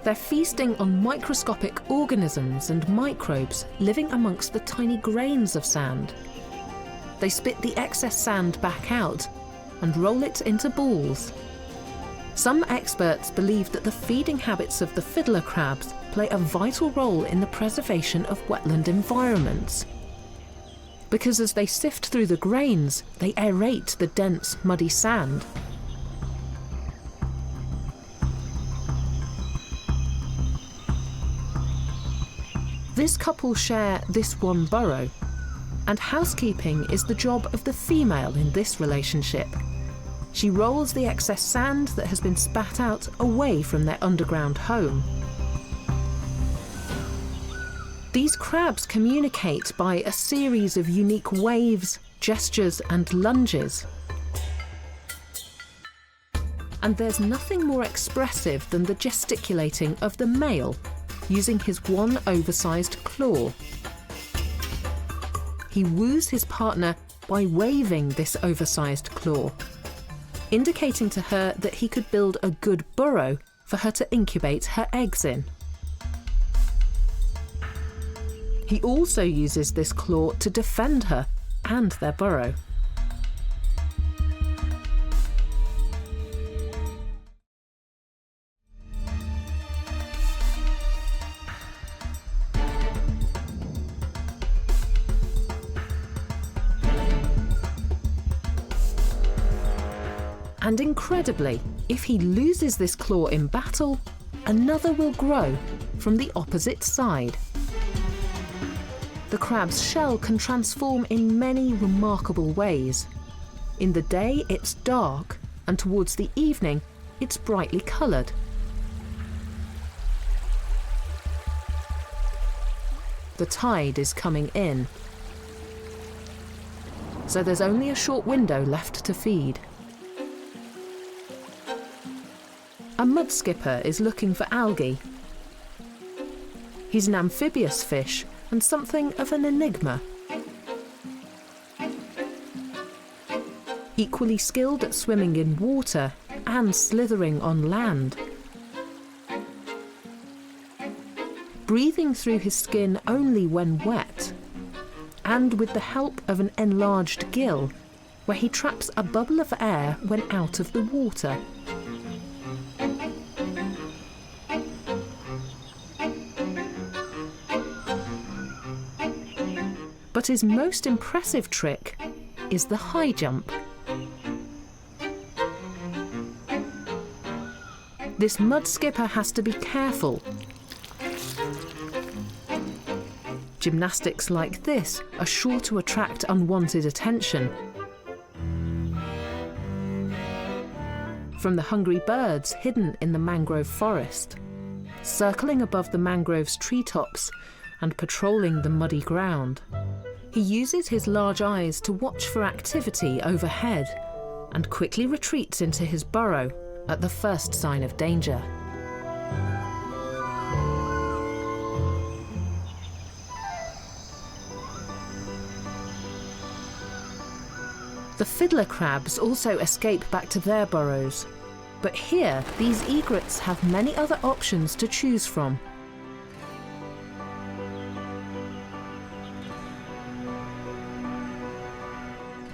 They're feasting on microscopic organisms and microbes living amongst the tiny grains of sand. They spit the excess sand back out and roll it into balls. Some experts believe that the feeding habits of the fiddler crabs play a vital role in the preservation of wetland environments. Because as they sift through the grains, they aerate the dense, muddy sand. This couple share this one burrow, and housekeeping is the job of the female in this relationship. She rolls the excess sand that has been spat out away from their underground home. These crabs communicate by a series of unique waves, gestures, and lunges. And there's nothing more expressive than the gesticulating of the male, using his one oversized claw. He woos his partner by waving this oversized claw, indicating to her that he could build a good burrow for her to incubate her eggs in. He also uses this claw to defend her and their burrow. And incredibly, if he loses this claw in battle, another will grow from the opposite side. The crab's shell can transform in many remarkable ways. In the day, it's dark, and towards the evening, it's brightly coloured. The tide is coming in, so there's only a short window left to feed. A mud skipper is looking for algae. He's an amphibious fish and something of an enigma. Equally skilled at swimming in water and slithering on land. Breathing through his skin only when wet, and with the help of an enlarged gill, where he traps a bubble of air when out of the water. But his most impressive trick is the high jump. This mud skipper has to be careful. Gymnastics like this are sure to attract unwanted attention. From the hungry birds hidden in the mangrove forest, circling above the mangrove's treetops and patrolling the muddy ground. He uses his large eyes to watch for activity overhead and quickly retreats into his burrow at the first sign of danger. The fiddler crabs also escape back to their burrows, but here these egrets have many other options to choose from.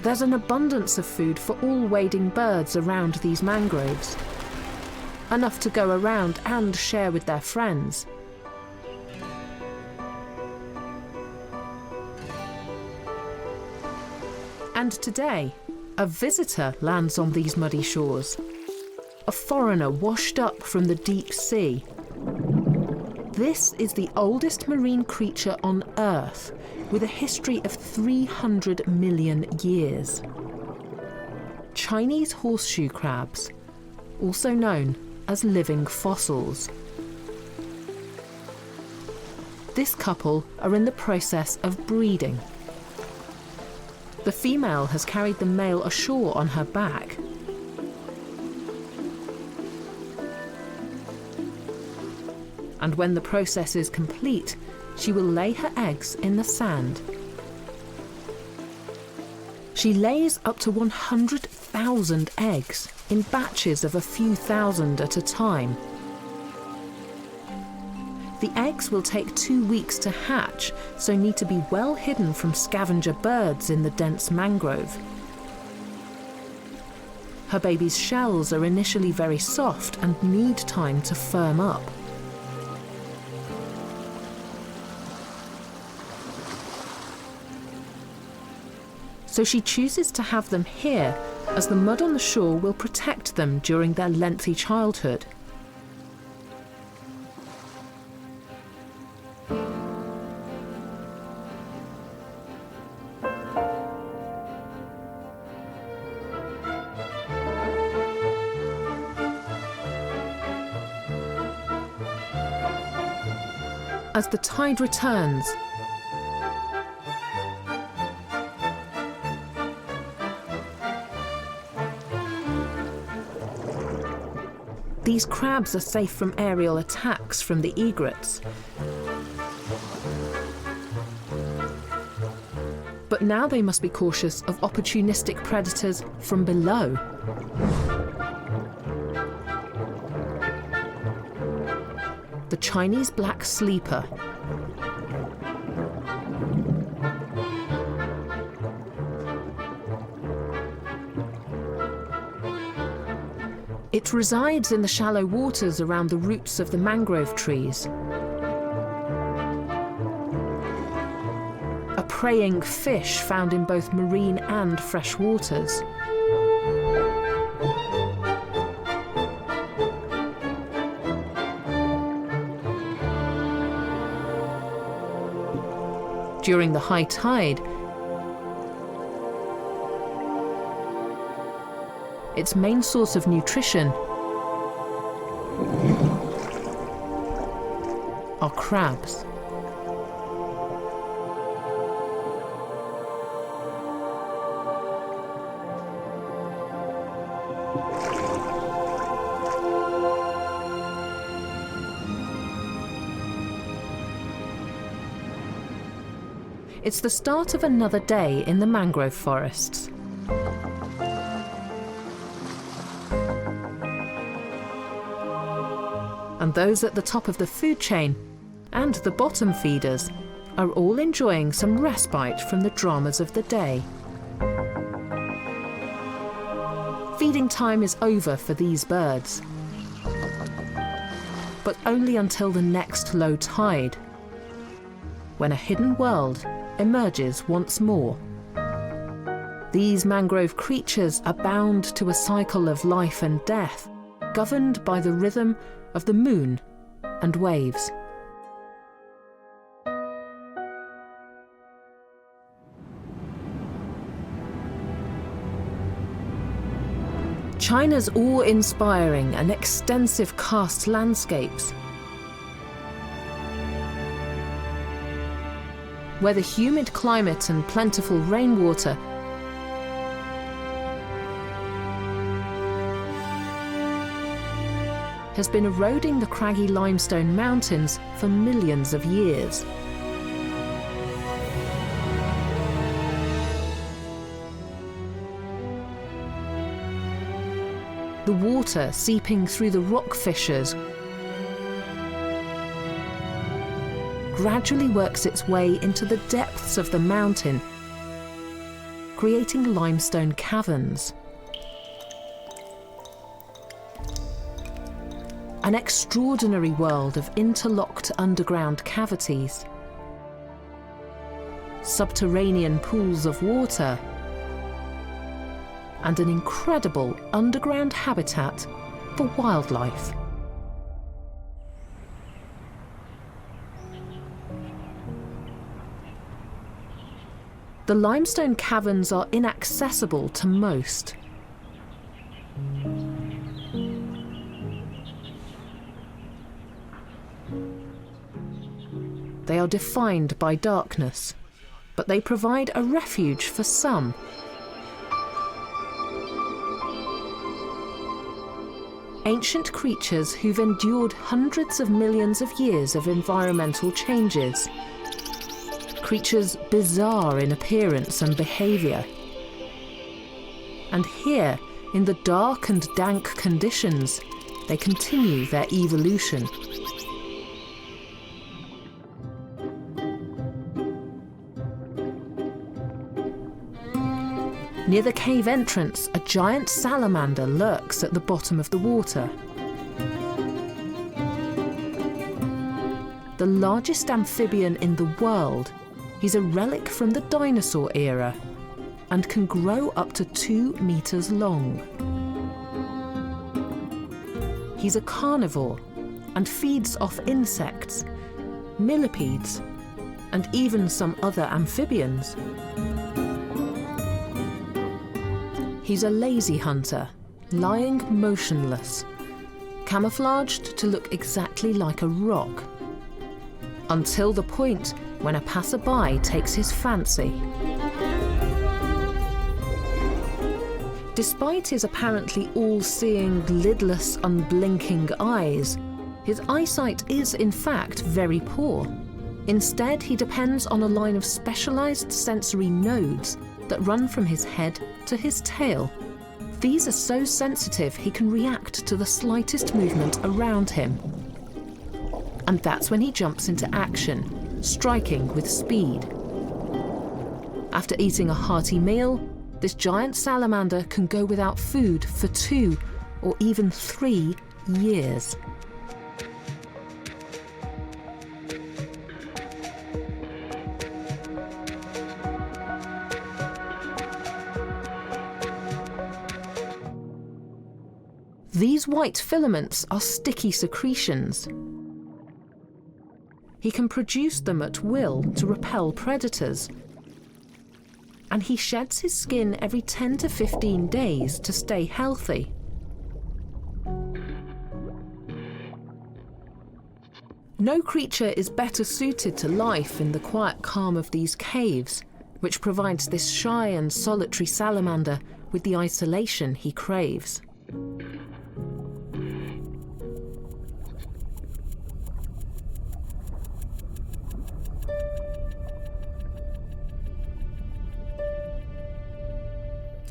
There's an abundance of food for all wading birds around these mangroves, enough to go around and share with their friends. And today, a visitor lands on these muddy shores, a foreigner washed up from the deep sea. This is the oldest marine creature on Earth, with a history of 300 million years. Chinese horseshoe crabs, also known as living fossils. This couple are in the process of breeding. The female has carried the male ashore on her back. And when the process is complete, she will lay her eggs in the sand. She lays up to 100,000 eggs in batches of a few thousand at a time. The eggs will take 2 weeks to hatch, so need to be well hidden from scavenger birds in the dense mangrove. Her baby's shells are initially very soft and need time to firm up. So she chooses to have them here, as the mud on the shore will protect them during their lengthy childhood. As the tide returns, these crabs are safe from aerial attacks from the egrets. But now they must be cautious of opportunistic predators from below. The Chinese black sleeper. It resides in the shallow waters around the roots of the mangrove trees. A preying fish found in both marine and fresh waters. During the high tide, its main source of nutrition are crabs. It's the start of another day in the mangrove forests. And those at the top of the food chain and the bottom feeders are all enjoying some respite from the dramas of the day. Feeding time is over for these birds, but only until the next low tide, when a hidden world emerges once more. These mangrove creatures are bound to a cycle of life and death, governed by the rhythm of the moon and waves. China's awe-inspiring and extensive karst landscapes, where the humid climate and plentiful rainwater has been eroding the craggy limestone mountains for millions of years. The water seeping through the rock fissures gradually works its way into the depths of the mountain, creating limestone caverns. An extraordinary world of interlocked underground cavities, subterranean pools of water, and an incredible underground habitat for wildlife. The limestone caverns are inaccessible to most. They are defined by darkness, but they provide a refuge for some. Ancient creatures who've endured hundreds of millions of years of environmental changes. Creatures bizarre in appearance and behaviour. And here, in the dark and dank conditions, they continue their evolution. Near the cave entrance, a giant salamander lurks at the bottom of the water. The largest amphibian in the world, he's a relic from the dinosaur era and can grow up to 2 meters long. He's a carnivore and feeds off insects, millipedes, and even some other amphibians. He's a lazy hunter, lying motionless, camouflaged to look exactly like a rock, until the point when a passerby takes his fancy. Despite his apparently all-seeing, lidless, unblinking eyes, his eyesight is in fact very poor, Instead, he depends on a line of specialized sensory nodes that run from his head to his tail. These are so sensitive he can react to the slightest movement around him. And that's when he jumps into action, striking with speed. After eating a hearty meal, this giant salamander can go without food for 2 or even 3 years. These white filaments are sticky secretions. He can produce them at will to repel predators. And he sheds his skin every 10 to 15 days to stay healthy. No creature is better suited to life in the quiet calm of these caves, which provides this shy and solitary salamander with the isolation he craves.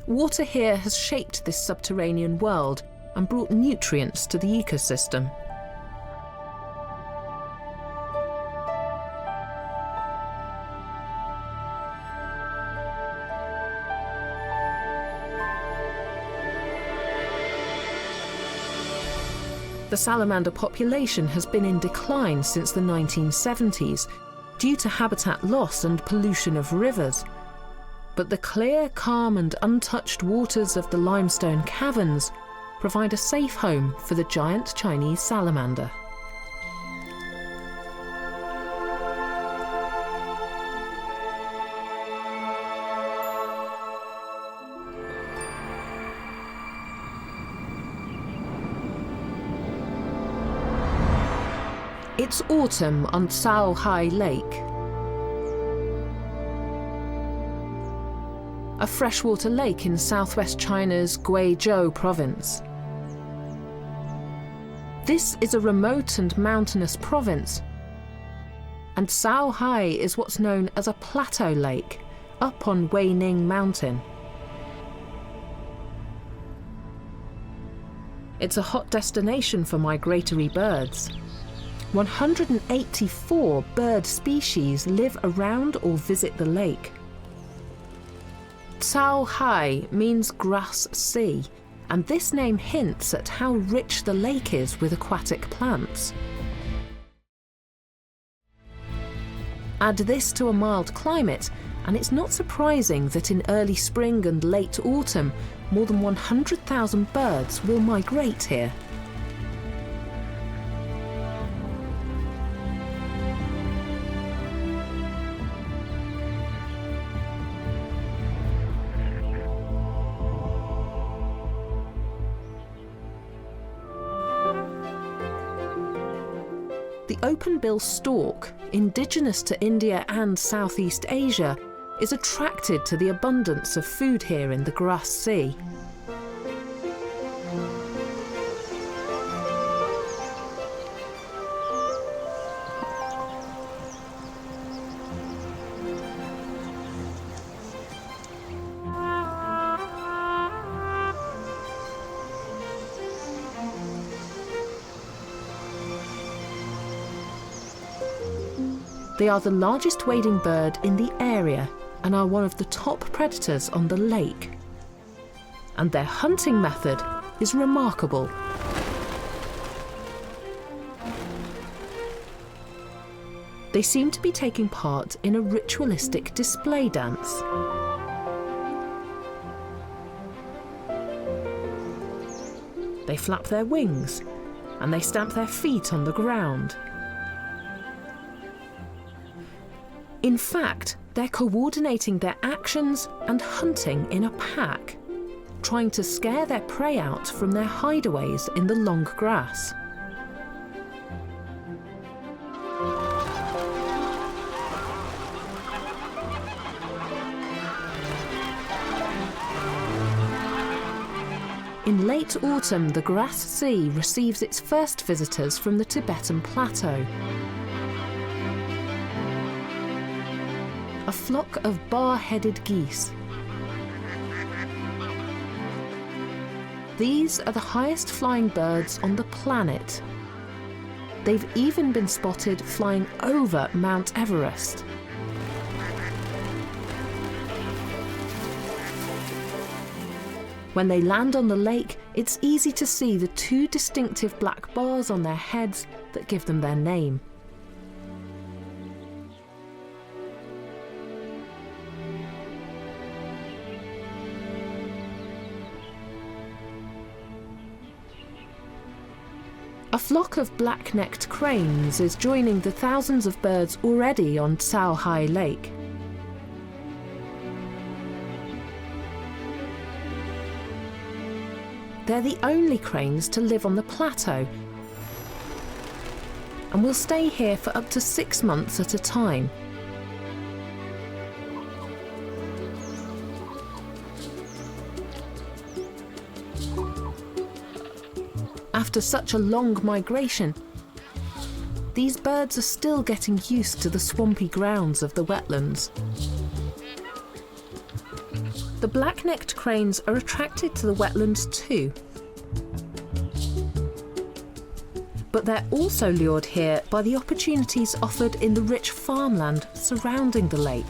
Water here has shaped this subterranean world and brought nutrients to the ecosystem. The salamander population has been in decline since the 1970s due to habitat loss and pollution of rivers. But the clear, calm and untouched waters of the limestone caverns provide a safe home for the giant Chinese salamander. It's autumn on Shaohai Lake. A freshwater lake in southwest China's Guizhou province. This is a remote and mountainous province, and Shaohai is what's known as a plateau lake up on Weining Mountain. It's a hot destination for migratory birds. 184 bird species live around or visit the lake. Shaohai means grass sea, and this name hints at how rich the lake is with aquatic plants. Add this to a mild climate, and it's not surprising that in early spring and late autumn, more than 100,000 birds will migrate here. The open-bill stork, indigenous to India and Southeast Asia, is attracted to the abundance of food here in the grass sea. They are the largest wading bird in the area and are one of the top predators on the lake. And their hunting method is remarkable. They seem to be taking part in a ritualistic display dance. They flap their wings and they stamp their feet on the ground. In fact, they're coordinating their actions and hunting in a pack, trying to scare their prey out from their hideaways in the long grass. In late autumn, the grass sea receives its first visitors from the Tibetan plateau. a flock of bar-headed geese. These are the highest flying birds on the planet. They've even been spotted flying over Mount Everest. When they land on the lake, it's easy to see the two distinctive black bars on their heads that give them their name. A flock of black-necked cranes is joining the thousands of birds already on Sao Hai Lake. They're the only cranes to live on the plateau and will stay here for up to 6 months at a time. After such a long migration, these birds are still getting used to the swampy grounds of the wetlands. The black-necked cranes are attracted to the wetlands too. But they're also lured here by the opportunities offered in the rich farmland surrounding the lake.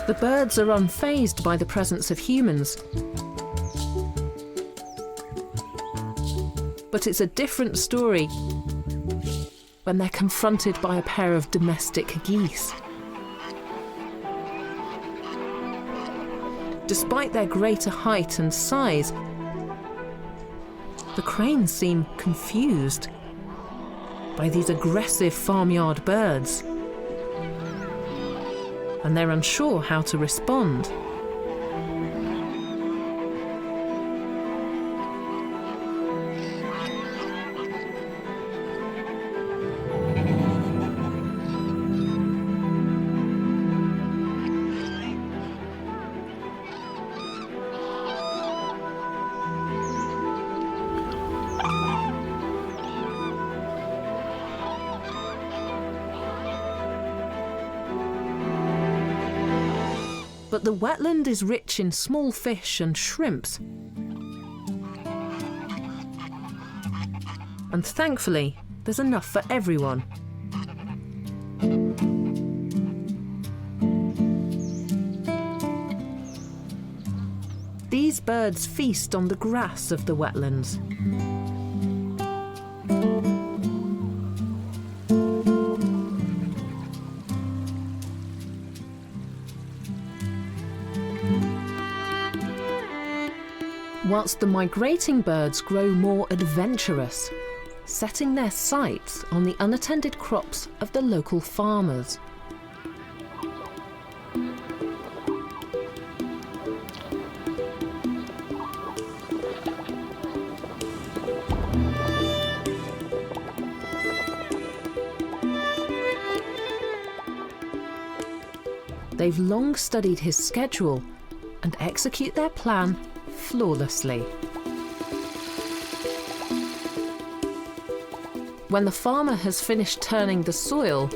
The birds are unfazed by the presence of humans. But it's a different story when they're confronted by a pair of domestic geese. Despite their greater height and size, the cranes seem confused by these aggressive farmyard birds, and they're unsure how to respond. But the wetland is rich in small fish and shrimps. And thankfully, there's enough for everyone. These birds feast on the grass of the wetlands. Whilst the migrating birds grow more adventurous, setting their sights on the unattended crops of the local farmers. They've long studied his schedule and execute their plan flawlessly. When the farmer has finished turning the soil,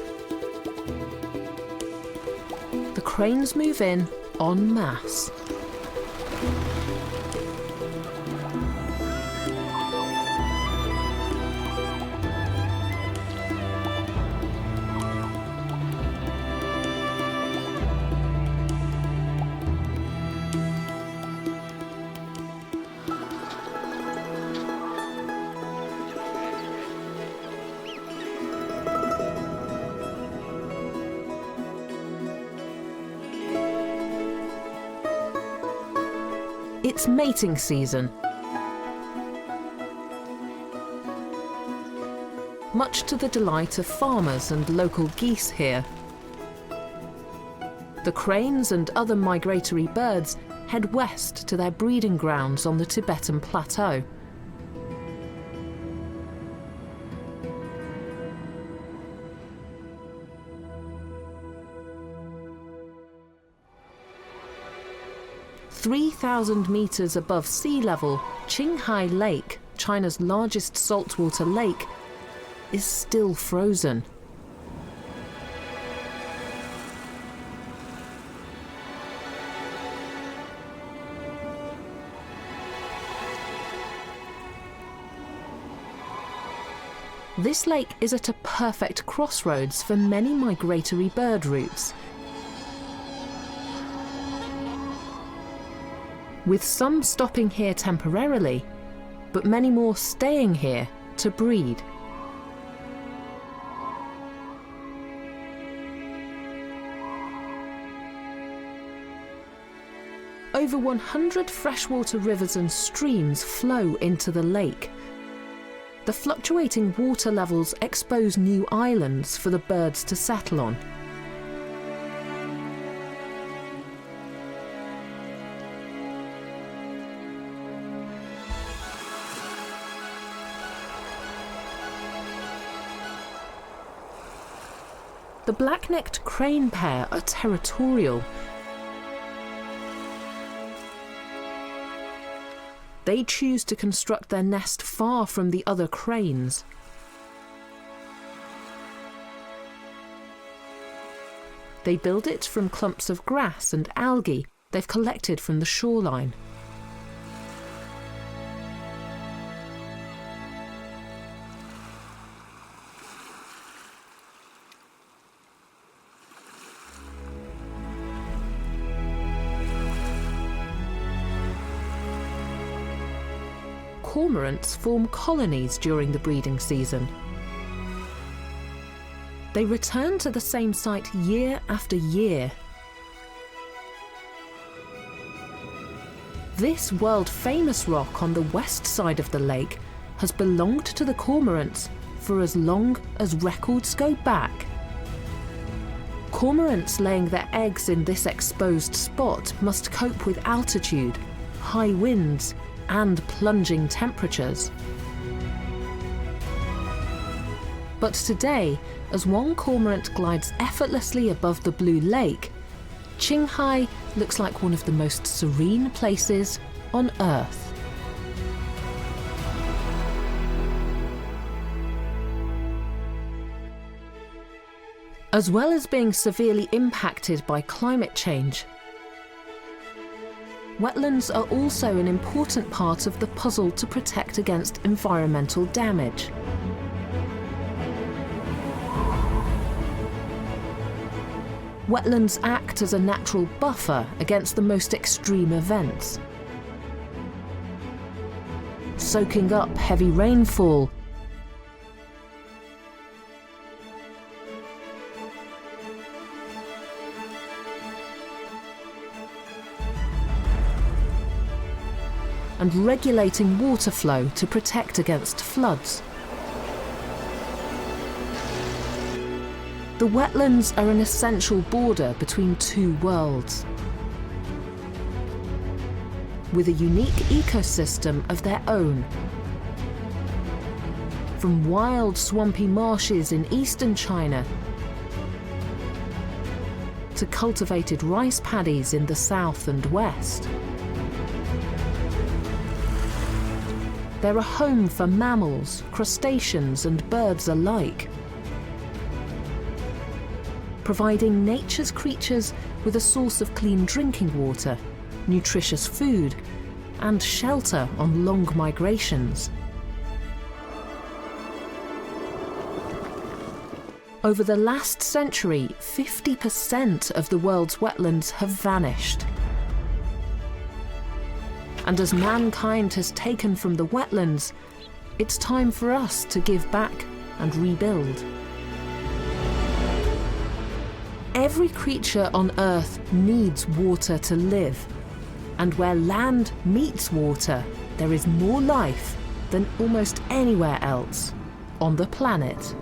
the cranes move in en masse. It's mating season. Much to the delight of farmers and local geese here. The cranes and other migratory birds head west to their breeding grounds on the Tibetan plateau. "3,000 meters above sea level, Qinghai Lake China's largest saltwater lake, is still frozen. This lake is at a perfect crossroads for many migratory bird routes, with some stopping here temporarily, but many more staying here to breed. Over 100 freshwater rivers and streams flow into the lake. The fluctuating water levels expose new islands for the birds to settle on. The black-necked crane pair are territorial. They choose to construct their nest far from the other cranes. They build it from clumps of grass and algae they've collected from the shoreline. Cormorants form colonies during the breeding season. They return to the same site year after year. This world-famous rock on the west side of the lake has belonged to the cormorants for as long as records go back. Cormorants laying their eggs in this exposed spot must cope with altitude, high winds, and plunging temperatures. But today, as one cormorant glides effortlessly above the blue lake, Qinghai looks like one of the most serene places on Earth. As well as being severely impacted by climate change, wetlands are also an important part of the puzzle to protect against environmental damage. Wetlands act as a natural buffer against the most extreme events, soaking up heavy rainfall, and regulating water flow to protect against floods. The wetlands are an essential border between two worlds, with a unique ecosystem of their own. From wild swampy marshes in eastern China to cultivated rice paddies in the south and west. They're a home for mammals, crustaceans, and birds alike, providing nature's creatures with a source of clean drinking water, nutritious food, and shelter on long migrations. Over the last century, 50% of the world's wetlands have vanished. And as mankind has taken from the wetlands, it's time for us to give back and rebuild. Every creature on Earth needs water to live, and where land meets water, there is more life than almost anywhere else on the planet.